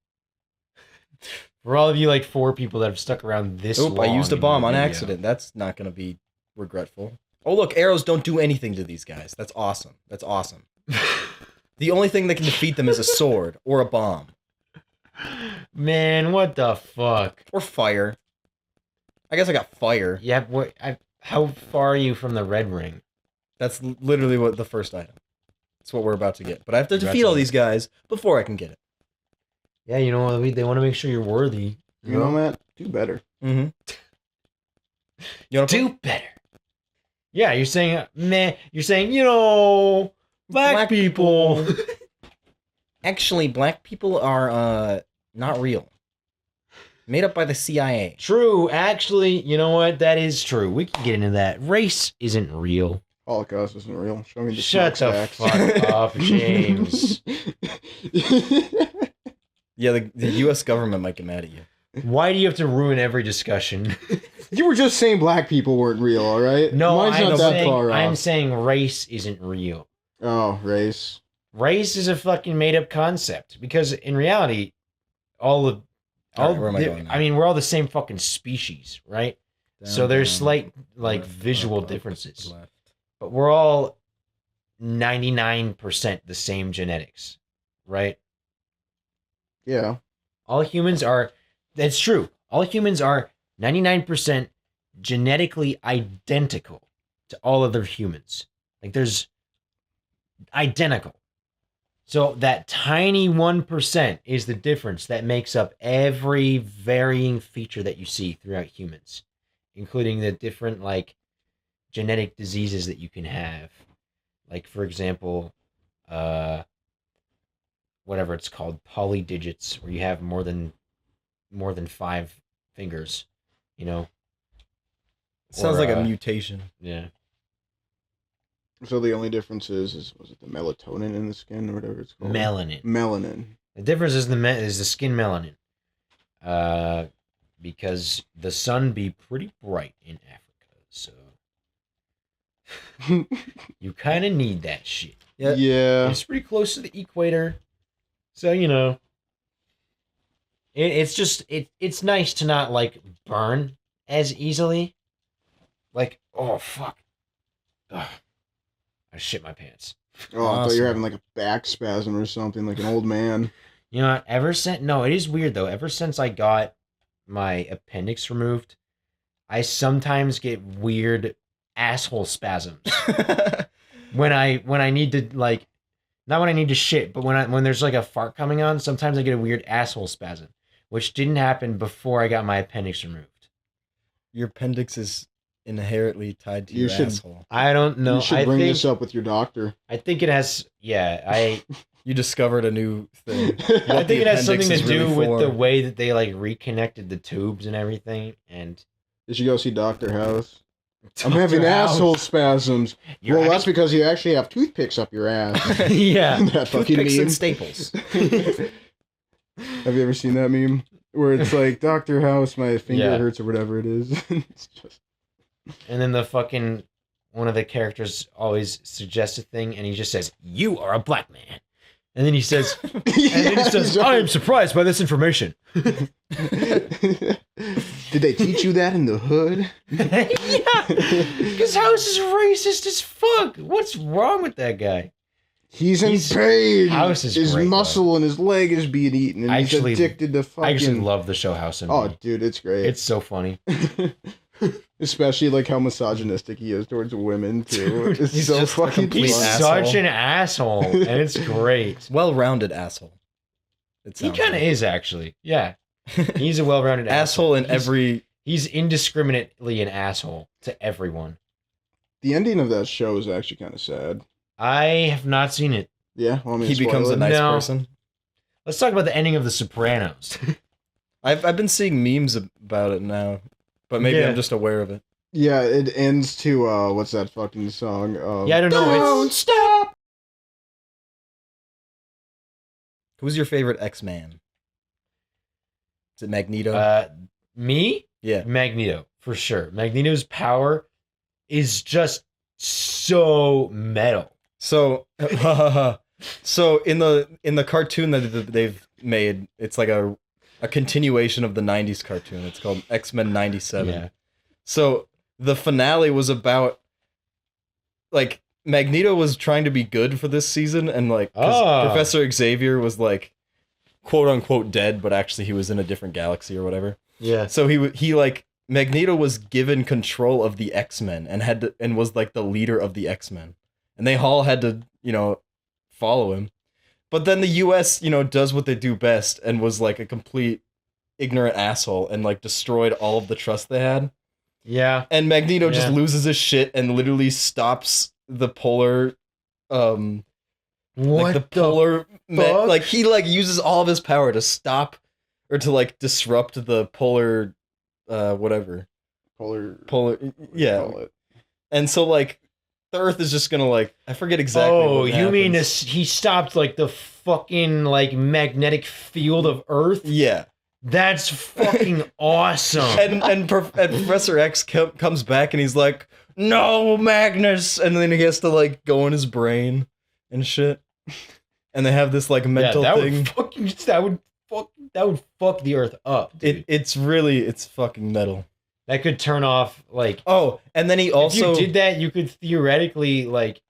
Speaker 1: For all of you, like 4 people that have stuck around this long.
Speaker 2: I used a bomb
Speaker 1: in
Speaker 2: on
Speaker 1: the video.
Speaker 2: accident. That's not going to be regretful. Oh, look, arrows don't do anything to these guys. That's awesome. That's awesome. The only thing that can defeat them is a sword or a bomb.
Speaker 1: Man, what the fuck?
Speaker 2: Or fire. I guess I got fire.
Speaker 1: Yeah, how far are you from the red ring?
Speaker 2: That's literally what the first item. That's what we're about to get. But I have to defeat all these guys before I can get it.
Speaker 1: Yeah, you know, they want to make sure you're worthy.
Speaker 4: You know, Matt? Do better.
Speaker 2: Mm-hmm. You know,
Speaker 1: Do better. Yeah, you're saying, man, you're saying, you know, black people.
Speaker 2: Actually, black people are not real. Made up by the CIA.
Speaker 1: True, actually, you know what? That is true. We can get into that. Race isn't real.
Speaker 4: Holocaust isn't real. Show me the
Speaker 1: Shut the
Speaker 4: smokestacks.
Speaker 1: fuck up, James.
Speaker 2: Yeah, the U.S. government might get mad at you.
Speaker 1: Why do you have to ruin every discussion?
Speaker 4: You were just saying black people weren't real, all right?
Speaker 1: No,
Speaker 4: Mine's not that far off.
Speaker 1: I'm saying race isn't real.
Speaker 4: Oh, race.
Speaker 1: Race is a fucking made up concept because in reality,
Speaker 2: Alright, where am I going now?
Speaker 1: I mean, we're all the same fucking species, right? So there's slight like visual differences,
Speaker 2: Left.
Speaker 1: but we're all 99% the same genetics, right?
Speaker 4: Yeah.
Speaker 1: All humans are. That's true. All humans are 99% genetically identical to all other humans. Like there's identical. So that tiny 1% is the difference that makes up every varying feature that you see throughout humans, including the different like genetic diseases that you can have. Like for example, whatever it's called, polydigits, where you have more than 5 fingers, you know.
Speaker 2: Sounds like a mutation.
Speaker 1: Yeah.
Speaker 4: So the only difference is was it the melatonin in the skin or whatever it's called?
Speaker 1: Melanin.
Speaker 4: Melanin.
Speaker 1: The difference is the skin melanin. Because the sun be pretty bright in Africa, so you kind of need that shit.
Speaker 4: Yeah.
Speaker 1: It's pretty close to the equator, so you know. It's nice to not like burn as easily. Like, oh fuck. Ugh. I shit my pants.
Speaker 4: Oh, I thought you were having like a back spasm or something, like an old man.
Speaker 1: You know what? No, it is weird though. Ever since I got my appendix removed, I sometimes get weird asshole spasms. when I need to like, not when I need to shit, but when there's like a fart coming on, sometimes I get a weird asshole spasm, which didn't happen before I got my appendix removed.
Speaker 2: Your appendix is inherently tied to your asshole.
Speaker 1: I don't know.
Speaker 4: You should bring this up with your doctor.
Speaker 1: I think it has. Yeah,
Speaker 2: You discovered a new thing.
Speaker 1: I think it has something to do
Speaker 2: really
Speaker 1: with the way that they like reconnected the tubes and everything. And
Speaker 4: You should go see Dr. House. I'm having asshole spasms. That's because you actually have toothpicks up your ass.
Speaker 1: Yeah.
Speaker 4: That fucking
Speaker 2: Toothpicks
Speaker 4: meme.
Speaker 2: and staples.
Speaker 4: Have you ever seen that meme? Where it's like, Dr. House, my finger hurts or whatever it is. It's just...
Speaker 1: And then the fucking one of the characters always suggests a thing, and he just says, "You are a black man," and then he says, "I am surprised by this information."
Speaker 4: Did they teach you that in the hood?
Speaker 1: Yeah, because House is racist as fuck. What's wrong with that guy?
Speaker 4: He's in pain.
Speaker 1: House is
Speaker 4: his
Speaker 1: great,
Speaker 4: muscle and his leg is being eaten, and he's addicted to fucking...
Speaker 1: I actually love the show House and
Speaker 4: Oh, dude, it's great.
Speaker 1: It's so funny.
Speaker 4: Especially like how misogynistic he is towards women too. It's
Speaker 2: he's
Speaker 4: so
Speaker 2: just a
Speaker 4: fucking
Speaker 2: complete
Speaker 4: fun.
Speaker 1: Such an asshole, and it's great.
Speaker 2: Well-rounded asshole.
Speaker 1: He kind of is, actually. Yeah. He's a well-rounded
Speaker 2: asshole in every...
Speaker 1: He's indiscriminately an asshole to everyone.
Speaker 4: The ending of that show is actually kind of sad.
Speaker 1: I have not seen it.
Speaker 4: Yeah? Want me to
Speaker 2: He becomes
Speaker 4: spoil
Speaker 2: a
Speaker 4: it?
Speaker 2: nice person.
Speaker 1: Let's talk about the ending of The Sopranos.
Speaker 2: I've been seeing memes about it now, but maybe I'm just aware of it.
Speaker 4: Yeah, it ends to, what's that fucking song?
Speaker 1: Yeah, I don't know.
Speaker 4: Don't stop!
Speaker 2: Who's your favorite X-Man? Is it Magneto?
Speaker 1: Me?
Speaker 2: Yeah.
Speaker 1: Magneto, for sure. Magneto's power is just so metal.
Speaker 2: So, So in the cartoon that they've made, it's like a continuation of the 90s cartoon. It's called X-Men 97.
Speaker 1: Yeah.
Speaker 2: So the finale was about like Magneto was trying to be good for this season, and like 'cause Professor Xavier was like quote unquote dead, but actually he was in a different galaxy or whatever.
Speaker 1: Yeah.
Speaker 2: So he like Magneto was given control of the X-Men and was like the leader of the X-Men. And they all had to, follow him. But then the US, does what they do best and was like a complete ignorant asshole and like destroyed all of the trust they had.
Speaker 1: Yeah.
Speaker 2: And Magneto just loses his shit and literally stops the polar
Speaker 1: What
Speaker 2: the polar like he like uses all of his power to stop or to like disrupt the polar whatever.
Speaker 4: Polar.
Speaker 2: Yeah.
Speaker 4: Call it.
Speaker 2: And so like the Earth is just gonna like I forget exactly.
Speaker 1: Oh,
Speaker 2: what
Speaker 1: you mean
Speaker 2: happens.
Speaker 1: he stopped like the fucking like magnetic field of Earth?
Speaker 2: Yeah.
Speaker 1: That's fucking awesome.
Speaker 2: And Professor X comes back and he's like, "No, Magnus," and then he has to like go in his brain and shit. And they have this like mental thing.
Speaker 1: That would fuck the Earth up. Dude.
Speaker 2: It's fucking metal.
Speaker 1: That could turn off like.
Speaker 2: Oh, and then he also
Speaker 1: if you did that, you could theoretically like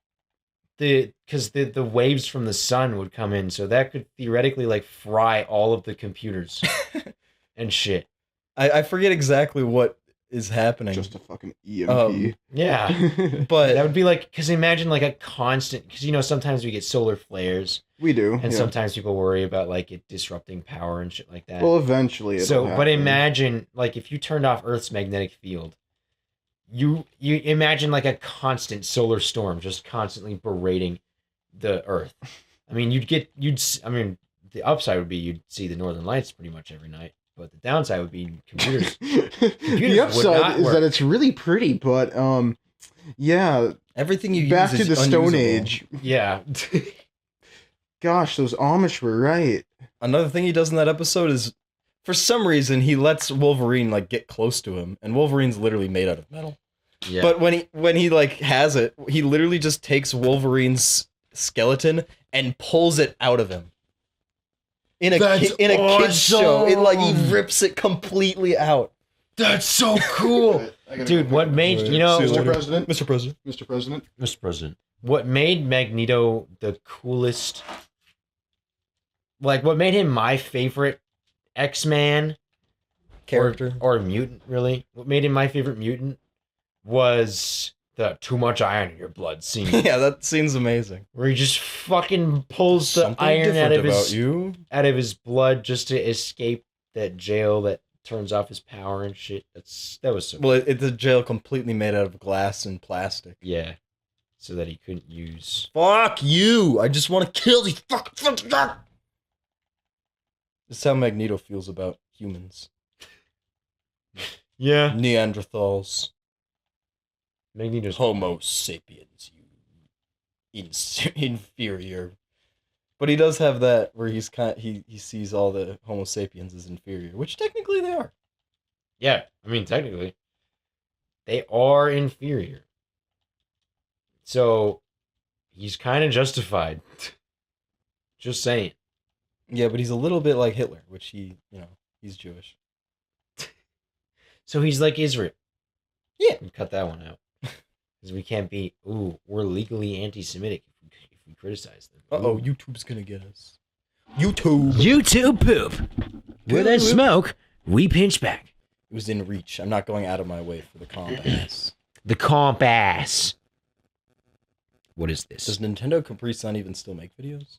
Speaker 1: because the waves from the sun would come in, so that could theoretically like fry all of the computers and shit.
Speaker 2: I forget exactly what is happening.
Speaker 4: Just a fucking EMP.
Speaker 1: Yeah,
Speaker 2: but
Speaker 1: that would be like because imagine like a constant because sometimes we get solar flares.
Speaker 4: We do,
Speaker 1: and sometimes people worry about like it disrupting power and shit like that.
Speaker 4: Well, eventually it'll happen.
Speaker 1: But imagine like if you turned off Earth's magnetic field, you imagine like a constant solar storm just constantly berating the Earth. I mean, the upside would be you'd see the northern lights pretty much every night, but the downside would be computers.
Speaker 4: The upside is that it's really pretty, but yeah,
Speaker 2: everything you
Speaker 4: back
Speaker 2: use
Speaker 4: to
Speaker 2: is
Speaker 4: the Stone
Speaker 2: unusable.
Speaker 4: Age.
Speaker 1: Yeah.
Speaker 4: Gosh, those Amish were right.
Speaker 2: Another thing he does in that episode is, for some reason, he lets Wolverine like get close to him, and Wolverine's literally made out of metal.
Speaker 1: Yeah.
Speaker 2: But when he like has it, he literally just takes Wolverine's skeleton and pulls it out of him. In a kid's show, it like he rips it completely out.
Speaker 1: That's so cool, dude. What made
Speaker 4: Mr. President,
Speaker 2: Mr. President,
Speaker 4: Mr. President,
Speaker 1: Mr. President? What made Magneto the coolest? Like, what made him my favorite X-Man
Speaker 2: character
Speaker 1: or mutant? Really, what made him my favorite mutant was the "too much iron in your blood" scene.
Speaker 2: Yeah, that scene's amazing.
Speaker 1: Where he just fucking pulls the
Speaker 2: Something
Speaker 1: iron out
Speaker 2: different
Speaker 1: of his blood just to escape that jail that turns off his power and shit. That was so.
Speaker 2: Well, it's a jail completely made out of glass and plastic.
Speaker 1: Yeah, so that he couldn't use.
Speaker 2: Fuck you! I just want to kill these fucking. This is how Magneto feels about humans.
Speaker 1: Yeah,
Speaker 2: Neanderthals.
Speaker 1: Magneto's
Speaker 2: Homo sapiens, you inferior. But he does have that where he sees all the Homo sapiens as inferior, which technically they are.
Speaker 1: Yeah, I mean technically, they are inferior. So he's kind of justified. Just saying.
Speaker 2: Yeah, but he's a little bit like Hitler, which he's Jewish.
Speaker 1: So he's like Israel.
Speaker 2: Yeah.
Speaker 1: Cut that one out. Because we can't be, we're legally anti-Semitic if we criticize them.
Speaker 2: Uh-oh, YouTube's gonna get us. YouTube
Speaker 1: poop. Where there's smoke, we pinch back.
Speaker 2: It was in reach. I'm not going out of my way for the compass.
Speaker 1: The compass. What is this?
Speaker 2: Does Nintendo Capri Sun even still make videos?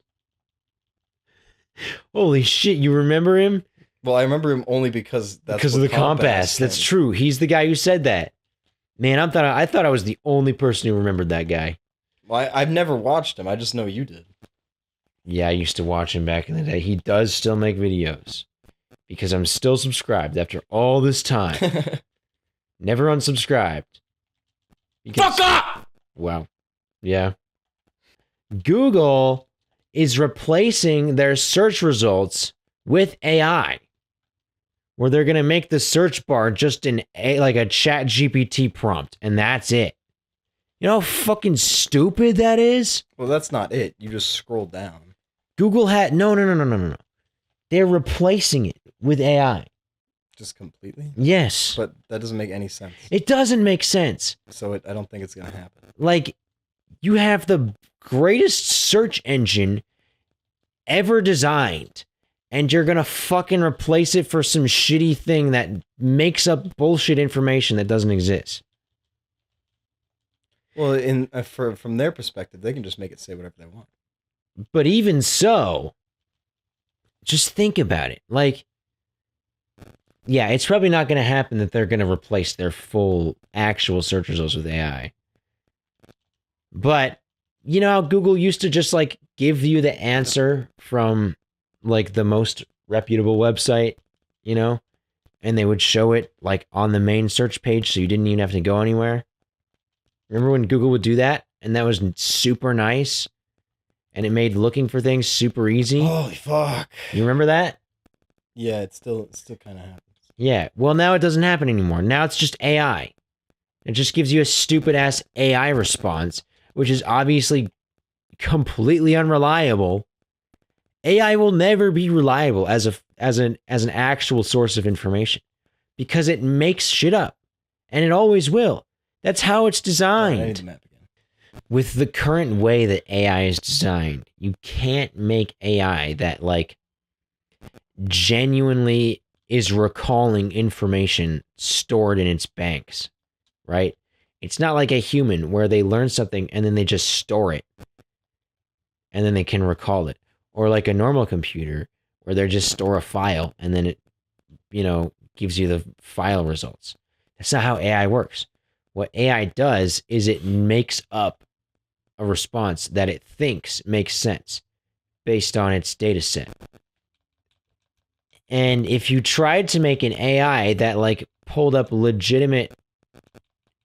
Speaker 1: Holy shit, you remember him?
Speaker 2: Well, I remember him only because that's
Speaker 1: because of the compass. That's true. He's the guy who said that. Man, I thought I was the only person who remembered that guy.
Speaker 2: Well, I've never watched him. I just know you did.
Speaker 1: Yeah, I used to watch him back in the day. He does still make videos. Because I'm still subscribed after all this time. Never unsubscribed. Fuck up! Wow. Yeah. Google is replacing their search results with AI. Where they're going to make the search bar just like a chat GPT prompt. And that's it. You know how fucking stupid that is?
Speaker 2: Well, that's not it. You just scroll down.
Speaker 1: Google had no. They're replacing it with AI.
Speaker 2: Just completely?
Speaker 1: Yes.
Speaker 2: But that doesn't make any sense.
Speaker 1: It doesn't make sense.
Speaker 2: So I don't think it's going to happen.
Speaker 1: Like, you have the greatest search engine ever designed, and you're gonna fucking replace it for some shitty thing that makes up bullshit information that doesn't exist.
Speaker 2: Well, from their perspective, they can just make it say whatever they want.
Speaker 1: But even so, just think about it. Like, yeah, it's probably not going to happen that they're going to replace their full actual search results with AI. But you know how Google used to just like give you the answer from like the most reputable website, you know, and they would show it like on the main search page so you didn't even have to go anywhere. Remember when Google would do that? And that was super nice. And it made looking for things super easy.
Speaker 2: Holy fuck.
Speaker 1: You remember that?
Speaker 2: Yeah, it still kind of happens.
Speaker 1: Yeah. Well, now it doesn't happen anymore. Now it's just AI. It just gives you a stupid ass AI response, which is obviously completely unreliable. AI will never be reliable as an actual source of information because it makes shit up, and it always will. That's how it's designed.
Speaker 2: I need the map again.
Speaker 1: With the current way that AI is designed, you can't make AI that like genuinely is recalling information stored in its banks, right? It's not like a human where they learn something and then they just store it and then they can recall it. Or like a normal computer where they just store a file and then it, you know, gives you the file results. That's not how AI works. What AI does is it makes up a response that it thinks makes sense based on its data set. And if you tried to make an AI that like pulled up legitimate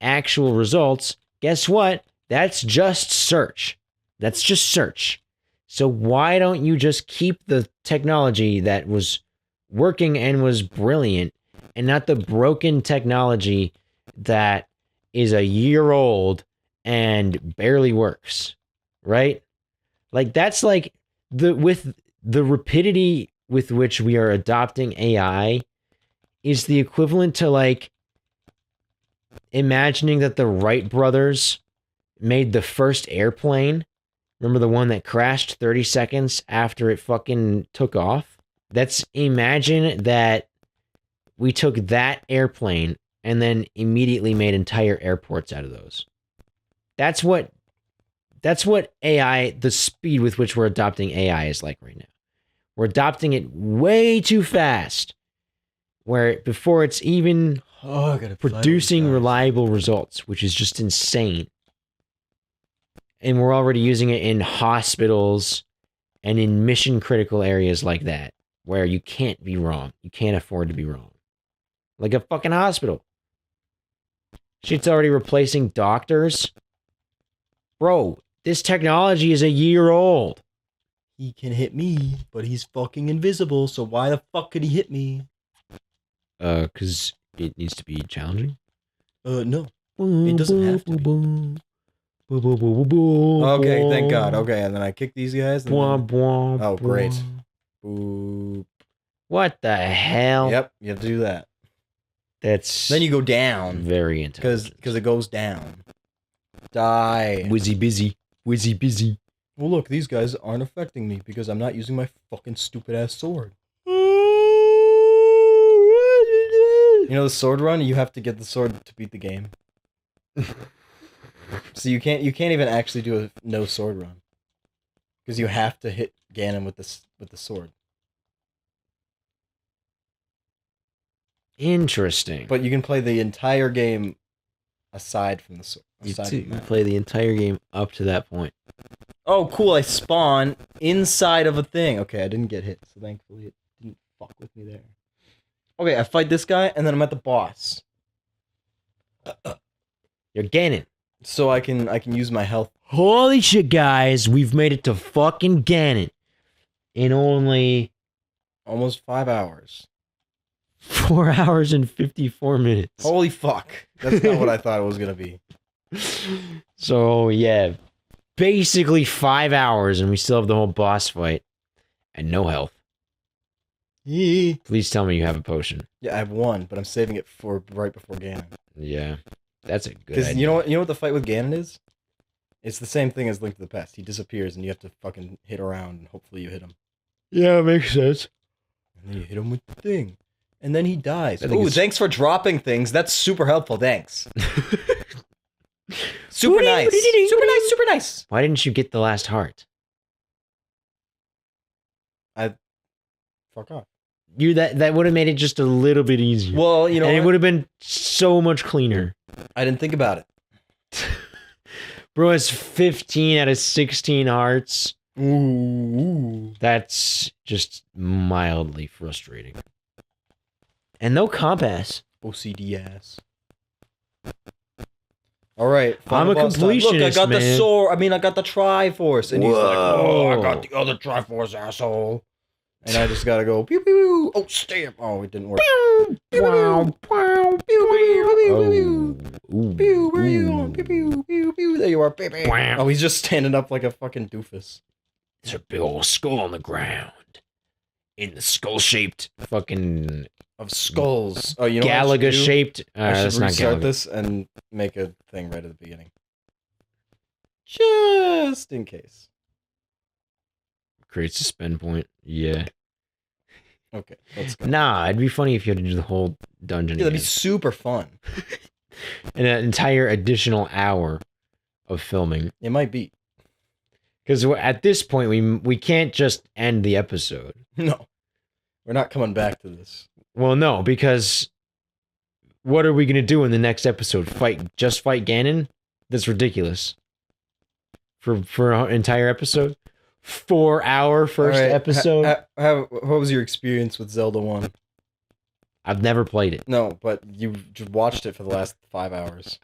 Speaker 1: actual results, guess what? That's just search. That's just search. So why don't you just keep the technology that was working and was brilliant and not the broken technology that is a year old and barely works, right? Like that's like with the rapidity with which we are adopting AI is the equivalent to like imagining that the Wright brothers made the first airplane. Remember the one that crashed 30 seconds after it fucking took off? Imagine that we took that airplane and then immediately made entire airports out of those. That's what AI, the speed with which we're adopting AI is like right now. We're adopting it way too fast, where before it's even producing reliable results, which is just insane. And we're already using it in hospitals and in mission critical areas like that, where you can't be wrong. You can't afford to be wrong. Like a fucking hospital. Shit's already replacing doctors. Bro, this technology is a year old.
Speaker 2: He can hit me, but he's fucking invisible, so why the fuck could he hit me?
Speaker 1: Because it needs to be challenging?
Speaker 2: No. It doesn't have to be. Okay, thank God. Okay, and then I kick these guys. Oh, great. Boop.
Speaker 1: What the hell?
Speaker 2: Yep, you have to do that.
Speaker 1: That's
Speaker 2: then you go down.
Speaker 1: Very intelligent.
Speaker 2: Because it goes down. Die.
Speaker 1: Wizzy busy.
Speaker 2: Well, look, these guys aren't affecting me because I'm not using my fucking stupid ass sword. You know the sword run? You have to get the sword to beat the game. So you can't even actually do a no sword run because you have to hit Ganon with the sword.
Speaker 1: Interesting.
Speaker 2: But you can play the entire game aside from the sword.
Speaker 1: You play the entire game up to that point.
Speaker 2: Oh, cool! I spawn inside of a thing. Okay, I didn't get hit, so thankfully it didn't fuck with me there. Okay, I fight this guy, and then I'm at the boss.
Speaker 1: You're Ganon.
Speaker 2: So I can use my health.
Speaker 1: Holy shit, guys! We've made it to fucking Ganon in only
Speaker 2: almost 5 hours.
Speaker 1: 4 hours and 54 minutes.
Speaker 2: Holy fuck! That's not what I thought it was gonna be.
Speaker 1: So yeah, basically 5 hours, and we still have the whole boss fight, and no health.
Speaker 2: Yeah,
Speaker 1: Please tell me you have a potion.
Speaker 2: I have one, but I'm saving it for right before Ganon.
Speaker 1: Yeah, that's a good
Speaker 2: Because
Speaker 1: idea.
Speaker 2: you know what the fight with Ganon is? It's the same thing as Link to the Past. He disappears, and you have to fucking hit around, and hopefully you hit him.
Speaker 1: Yeah, it makes sense.
Speaker 2: And then you hit him with the thing, and then he dies.
Speaker 1: I think
Speaker 2: Ooh,
Speaker 1: it's-
Speaker 2: thanks for dropping things. That's super helpful. Thanks. Super nice. Super nice. Super nice.
Speaker 1: Why didn't you get the last heart?
Speaker 2: Fuck off.
Speaker 1: That would have made it just a little bit easier.
Speaker 2: Well, you know,
Speaker 1: and it
Speaker 2: what?
Speaker 1: would have been so much cleaner.
Speaker 2: I didn't think about it.
Speaker 1: Bro has 15 out of 16 hearts.
Speaker 2: Ooh.
Speaker 1: That's just mildly frustrating. And no compass.
Speaker 2: OCD ass. All right,
Speaker 1: I'm a
Speaker 2: boss time. Look, I
Speaker 1: completionist,
Speaker 2: got the
Speaker 1: man.
Speaker 2: sword. I mean, I got the Triforce, and he's like, "Oh, I
Speaker 1: Whoa.
Speaker 2: got the other Triforce, asshole." And I just gotta go pew pew. Oh, stamp. Oh, it didn't work.
Speaker 1: Wow, wow,
Speaker 2: Pew, pew, pew, pew,
Speaker 1: Oh,
Speaker 2: pew,
Speaker 1: ooh,
Speaker 2: pew, pew,
Speaker 1: ooh.
Speaker 2: pew, pew, pew, pew. There you are, baby.
Speaker 1: Wow.
Speaker 2: Oh, he's just standing up like a fucking doofus.
Speaker 1: There's a big old skull on the ground. In the skull-shaped fucking
Speaker 2: Of skulls. Oh, you know what I should do?
Speaker 1: Galaga-shaped.
Speaker 2: I should
Speaker 1: That's not
Speaker 2: restart
Speaker 1: Galaga.
Speaker 2: this and make a thing right at the beginning. Just in case.
Speaker 1: Creates a spin point. Yeah.
Speaker 2: Okay, let's go.
Speaker 1: Nah, it'd be funny if you had to do the whole dungeon
Speaker 2: Yeah, that'd be
Speaker 1: again.
Speaker 2: super fun.
Speaker 1: An entire additional hour of filming.
Speaker 2: It might be.
Speaker 1: Because at this point, we can't just end the episode.
Speaker 2: No. We're not coming back to this.
Speaker 1: Well, no, because what are we going to do in the next episode? Fight Ganon? That's ridiculous. For an entire episode? 4-hour first
Speaker 2: All right,
Speaker 1: episode?
Speaker 2: what was your experience with Zelda 1?
Speaker 1: I've never played it.
Speaker 2: No, but you just watched it for the last 5 hours.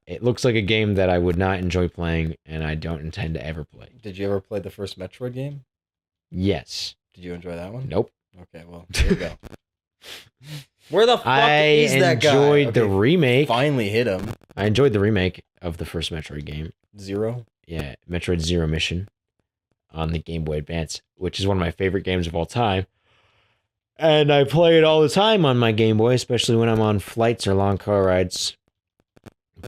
Speaker 1: It looks like a game that I would not enjoy playing, and I don't intend to ever play.
Speaker 2: Did you ever play the first Metroid game?
Speaker 1: Yes.
Speaker 2: Did you enjoy that one?
Speaker 1: Nope.
Speaker 2: Okay, well, there you go. Where the fuck
Speaker 1: I
Speaker 2: is that guy?
Speaker 1: enjoyed the
Speaker 2: Okay,
Speaker 1: remake.
Speaker 2: finally hit him.
Speaker 1: I enjoyed the remake of the first Metroid game.
Speaker 2: Zero.
Speaker 1: Yeah, Metroid Zero Mission on the Game Boy Advance, which is one of my favorite games of all time. And I play it all the time on my Game Boy, especially when I'm on flights or long car rides.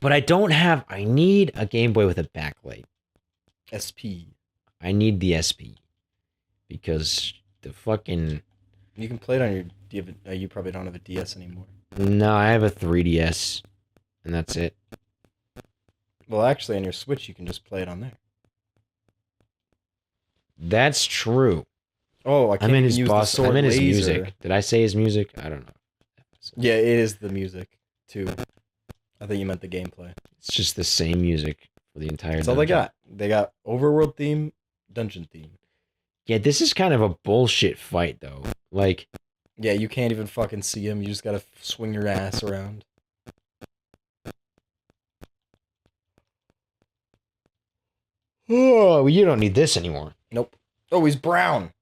Speaker 1: But I need a Game Boy with a backlight.
Speaker 2: SP.
Speaker 1: I need the SP. Because the fucking...
Speaker 2: You can play it on your... you probably don't have a DS anymore.
Speaker 1: No, I have a 3DS. And that's it.
Speaker 2: Well, actually, on your Switch, you can just play it on there.
Speaker 1: That's true.
Speaker 2: Oh, I can't
Speaker 1: I'm in
Speaker 2: even
Speaker 1: his
Speaker 2: use
Speaker 1: boss.
Speaker 2: the sword
Speaker 1: I'm in his
Speaker 2: laser.
Speaker 1: music. Did I say his music? I don't know.
Speaker 2: Yeah, it is the music, too. I think you meant the gameplay.
Speaker 1: It's just the same music for the entire
Speaker 2: That's all they
Speaker 1: dungeon.
Speaker 2: got. They got overworld theme, dungeon theme.
Speaker 1: Yeah, this is kind of a bullshit fight, though. Like,
Speaker 2: Yeah, you can't even fucking see him. You just gotta swing your ass around.
Speaker 1: oh, you don't need this anymore.
Speaker 2: Nope. Oh, he's brown.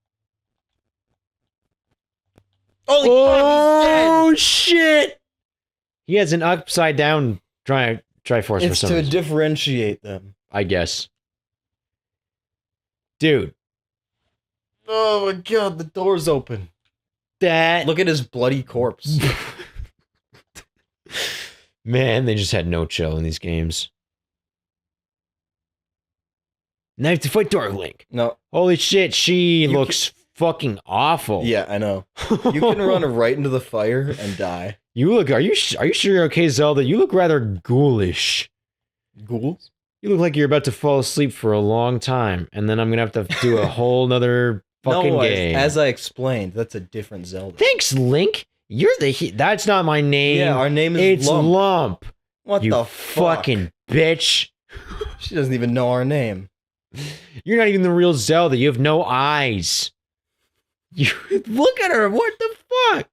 Speaker 2: Holy
Speaker 1: Oh, shit! He has an upside down Triforce for
Speaker 2: It's
Speaker 1: some
Speaker 2: to
Speaker 1: reason,
Speaker 2: differentiate them.
Speaker 1: I guess. Dude,
Speaker 2: Oh my god, the door's open.
Speaker 1: that...
Speaker 2: Look at his bloody corpse.
Speaker 1: Man, they just had no chill in these games. Now you have to fight Dark Link.
Speaker 2: No,
Speaker 1: Holy shit, she
Speaker 2: You
Speaker 1: looks fucking awful.
Speaker 2: yeah, I know. You can run right into the fire and die.
Speaker 1: Are you sure you're okay, Zelda? You look rather ghoulish.
Speaker 2: Ghouls?
Speaker 1: You look like you're about to fall asleep for a long time, and then I'm gonna have to do a whole nother fucking
Speaker 2: No,
Speaker 1: game.
Speaker 2: as I explained, that's a different Zelda.
Speaker 1: Thanks, Link. You're that's not my name.
Speaker 2: Yeah, our name is
Speaker 1: it's
Speaker 2: Lump.
Speaker 1: Lump.
Speaker 2: What
Speaker 1: You
Speaker 2: the fuck?
Speaker 1: fucking bitch.
Speaker 2: She doesn't even know our name.
Speaker 1: You're not even the real Zelda. You have no eyes. You look at her. What the fuck?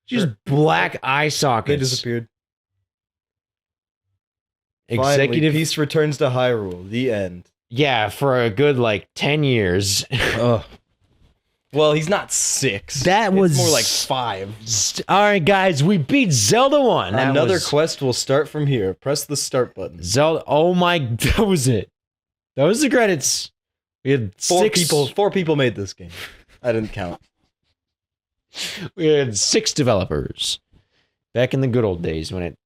Speaker 1: She's
Speaker 2: Sure.
Speaker 1: black eye
Speaker 2: They
Speaker 1: sockets.
Speaker 2: disappeared.
Speaker 1: Executive.
Speaker 2: Finally, peace returns to Hyrule. The end.
Speaker 1: Yeah, for a good like 10 years.
Speaker 2: Ugh. Well, he's not 6.
Speaker 1: That
Speaker 2: It's
Speaker 1: was
Speaker 2: more like 5.
Speaker 1: All right, guys, we beat Zelda 1. That
Speaker 2: Another
Speaker 1: was
Speaker 2: quest will start from here. Press the start button.
Speaker 1: Zelda. Oh my, that was it. That was the credits. We had
Speaker 2: 4 people made this game. I didn't count.
Speaker 1: We had 6 developers. Back in the good old days when it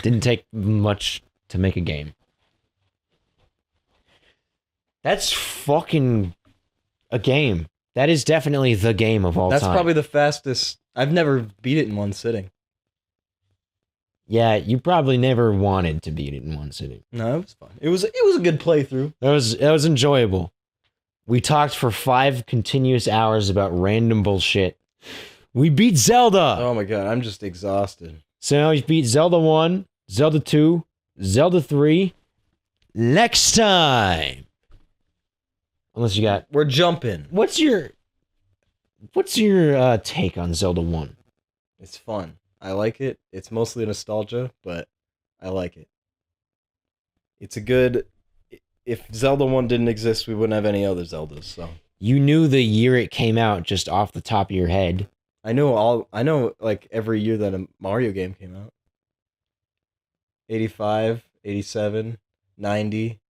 Speaker 1: didn't take much to make a game. That's fucking a game. That is definitely the game of all time.
Speaker 2: That's probably the fastest. I've never beat it in one sitting.
Speaker 1: Yeah, you probably never wanted to beat it in one sitting.
Speaker 2: No, it was fun. It was a good playthrough.
Speaker 1: That was enjoyable. We talked for 5 continuous hours about random bullshit. We beat Zelda!
Speaker 2: Oh my god, I'm just exhausted.
Speaker 1: So now we beat Zelda 1, Zelda 2, Zelda 3. Next time! Unless you got...
Speaker 2: We're jumping.
Speaker 1: What's your take on Zelda 1?
Speaker 2: It's fun. I like it. It's mostly nostalgia, but I like it. It's a good... If Zelda 1 didn't exist, we wouldn't have any other Zeldas, so...
Speaker 1: You knew the year it came out just off the top of your head.
Speaker 2: I know like every year that a Mario game came out. 85, 87, 90,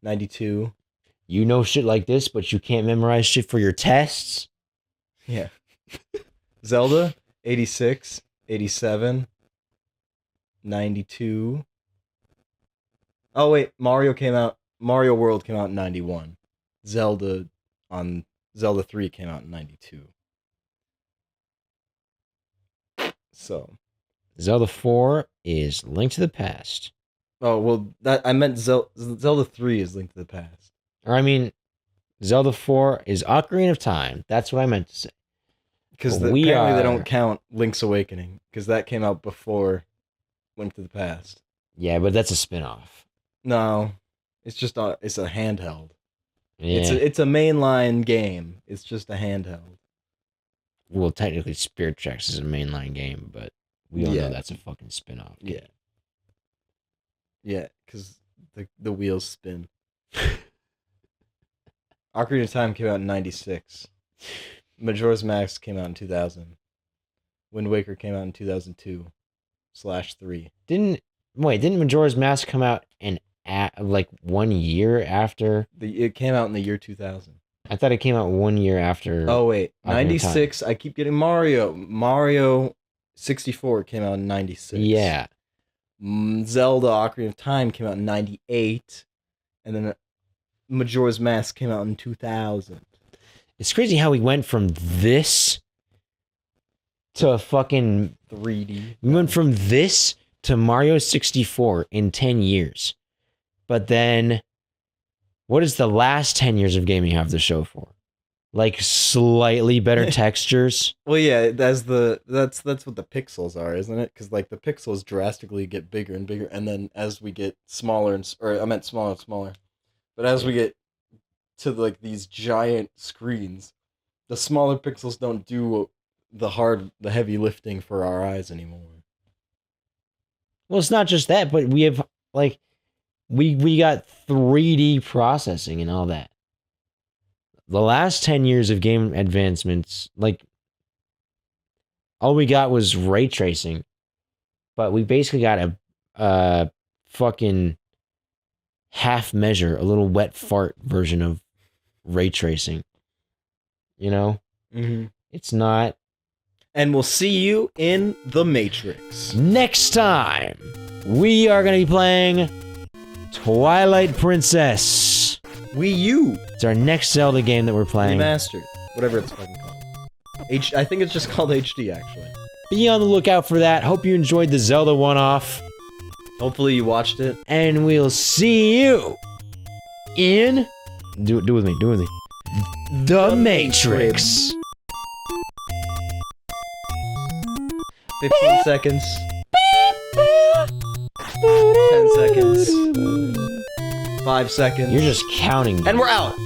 Speaker 2: 92.
Speaker 1: You know shit like this, but you can't memorize shit for your tests?
Speaker 2: Yeah. Zelda, 86, 87, 92. Oh wait, Mario World came out in 91. Zelda 3 came out in 92. So,
Speaker 1: Zelda 4 is Link to the Past.
Speaker 2: oh well, that I meant Zelda 3 is Link to the Past.
Speaker 1: Or I mean, Zelda 4 is Ocarina of Time. That's what I meant to say.
Speaker 2: Because
Speaker 1: But
Speaker 2: apparently they don't count Link's Awakening, because that came out before Link to the Past.
Speaker 1: Yeah, but that's a spin-off.
Speaker 2: No, it's just it's a handheld.
Speaker 1: Yeah.
Speaker 2: It's a mainline game. It's just a handheld.
Speaker 1: Well, technically, Spirit Tracks is a mainline game, but we all
Speaker 2: Yeah.
Speaker 1: know that's a fucking spin-off.
Speaker 2: Yeah. Yeah, because the wheels spin. Ocarina of Time came out in 96. Majora's Mask came out in 2000. Wind Waker came out in 2002/3.
Speaker 1: Didn't Majora's Mask come out in like 1 year after?
Speaker 2: It came out in the year 2000.
Speaker 1: I thought it came out 1 year after.
Speaker 2: Oh wait,
Speaker 1: Ocarina of
Speaker 2: 96. I keep getting Mario 64 came out in 96.
Speaker 1: Yeah.
Speaker 2: Zelda Ocarina of Time came out in 98, and then Majora's Mask came out in 2000.
Speaker 1: It's crazy how we went from this to fucking
Speaker 2: 3D.
Speaker 1: We went from this to Mario 64 in 10 years. But then, what does the last 10 years of gaming have to show for? Like slightly better textures?
Speaker 2: Well, yeah, that's what the pixels are, isn't it? Because like the pixels drastically get bigger and bigger, and then as we get smaller smaller and smaller, but as we get to like these giant screens, the smaller pixels don't do the heavy lifting for our eyes anymore.
Speaker 1: Well, it's not just that, but we have like we got 3D processing and all that. The last 10 years of game advancements, like all we got was ray tracing, but we basically got a fucking half measure, a little wet fart version of ray tracing. You know?
Speaker 2: Mm-hmm.
Speaker 1: It's not.
Speaker 2: And we'll see you in The Matrix.
Speaker 1: Next time, we are going to be playing Twilight Princess.
Speaker 2: Wii U
Speaker 1: It's our next Zelda game that we're playing.
Speaker 2: remastered, whatever it's fucking called. I think it's just called HD actually.
Speaker 1: Be on the lookout for that. Hope you enjoyed the Zelda one-off.
Speaker 2: Hopefully you watched it.
Speaker 1: And we'll see you in... Do it with me. The Matrix.
Speaker 2: 15 seconds. 10 seconds. 5 seconds.
Speaker 1: You're just counting.
Speaker 2: And we're out!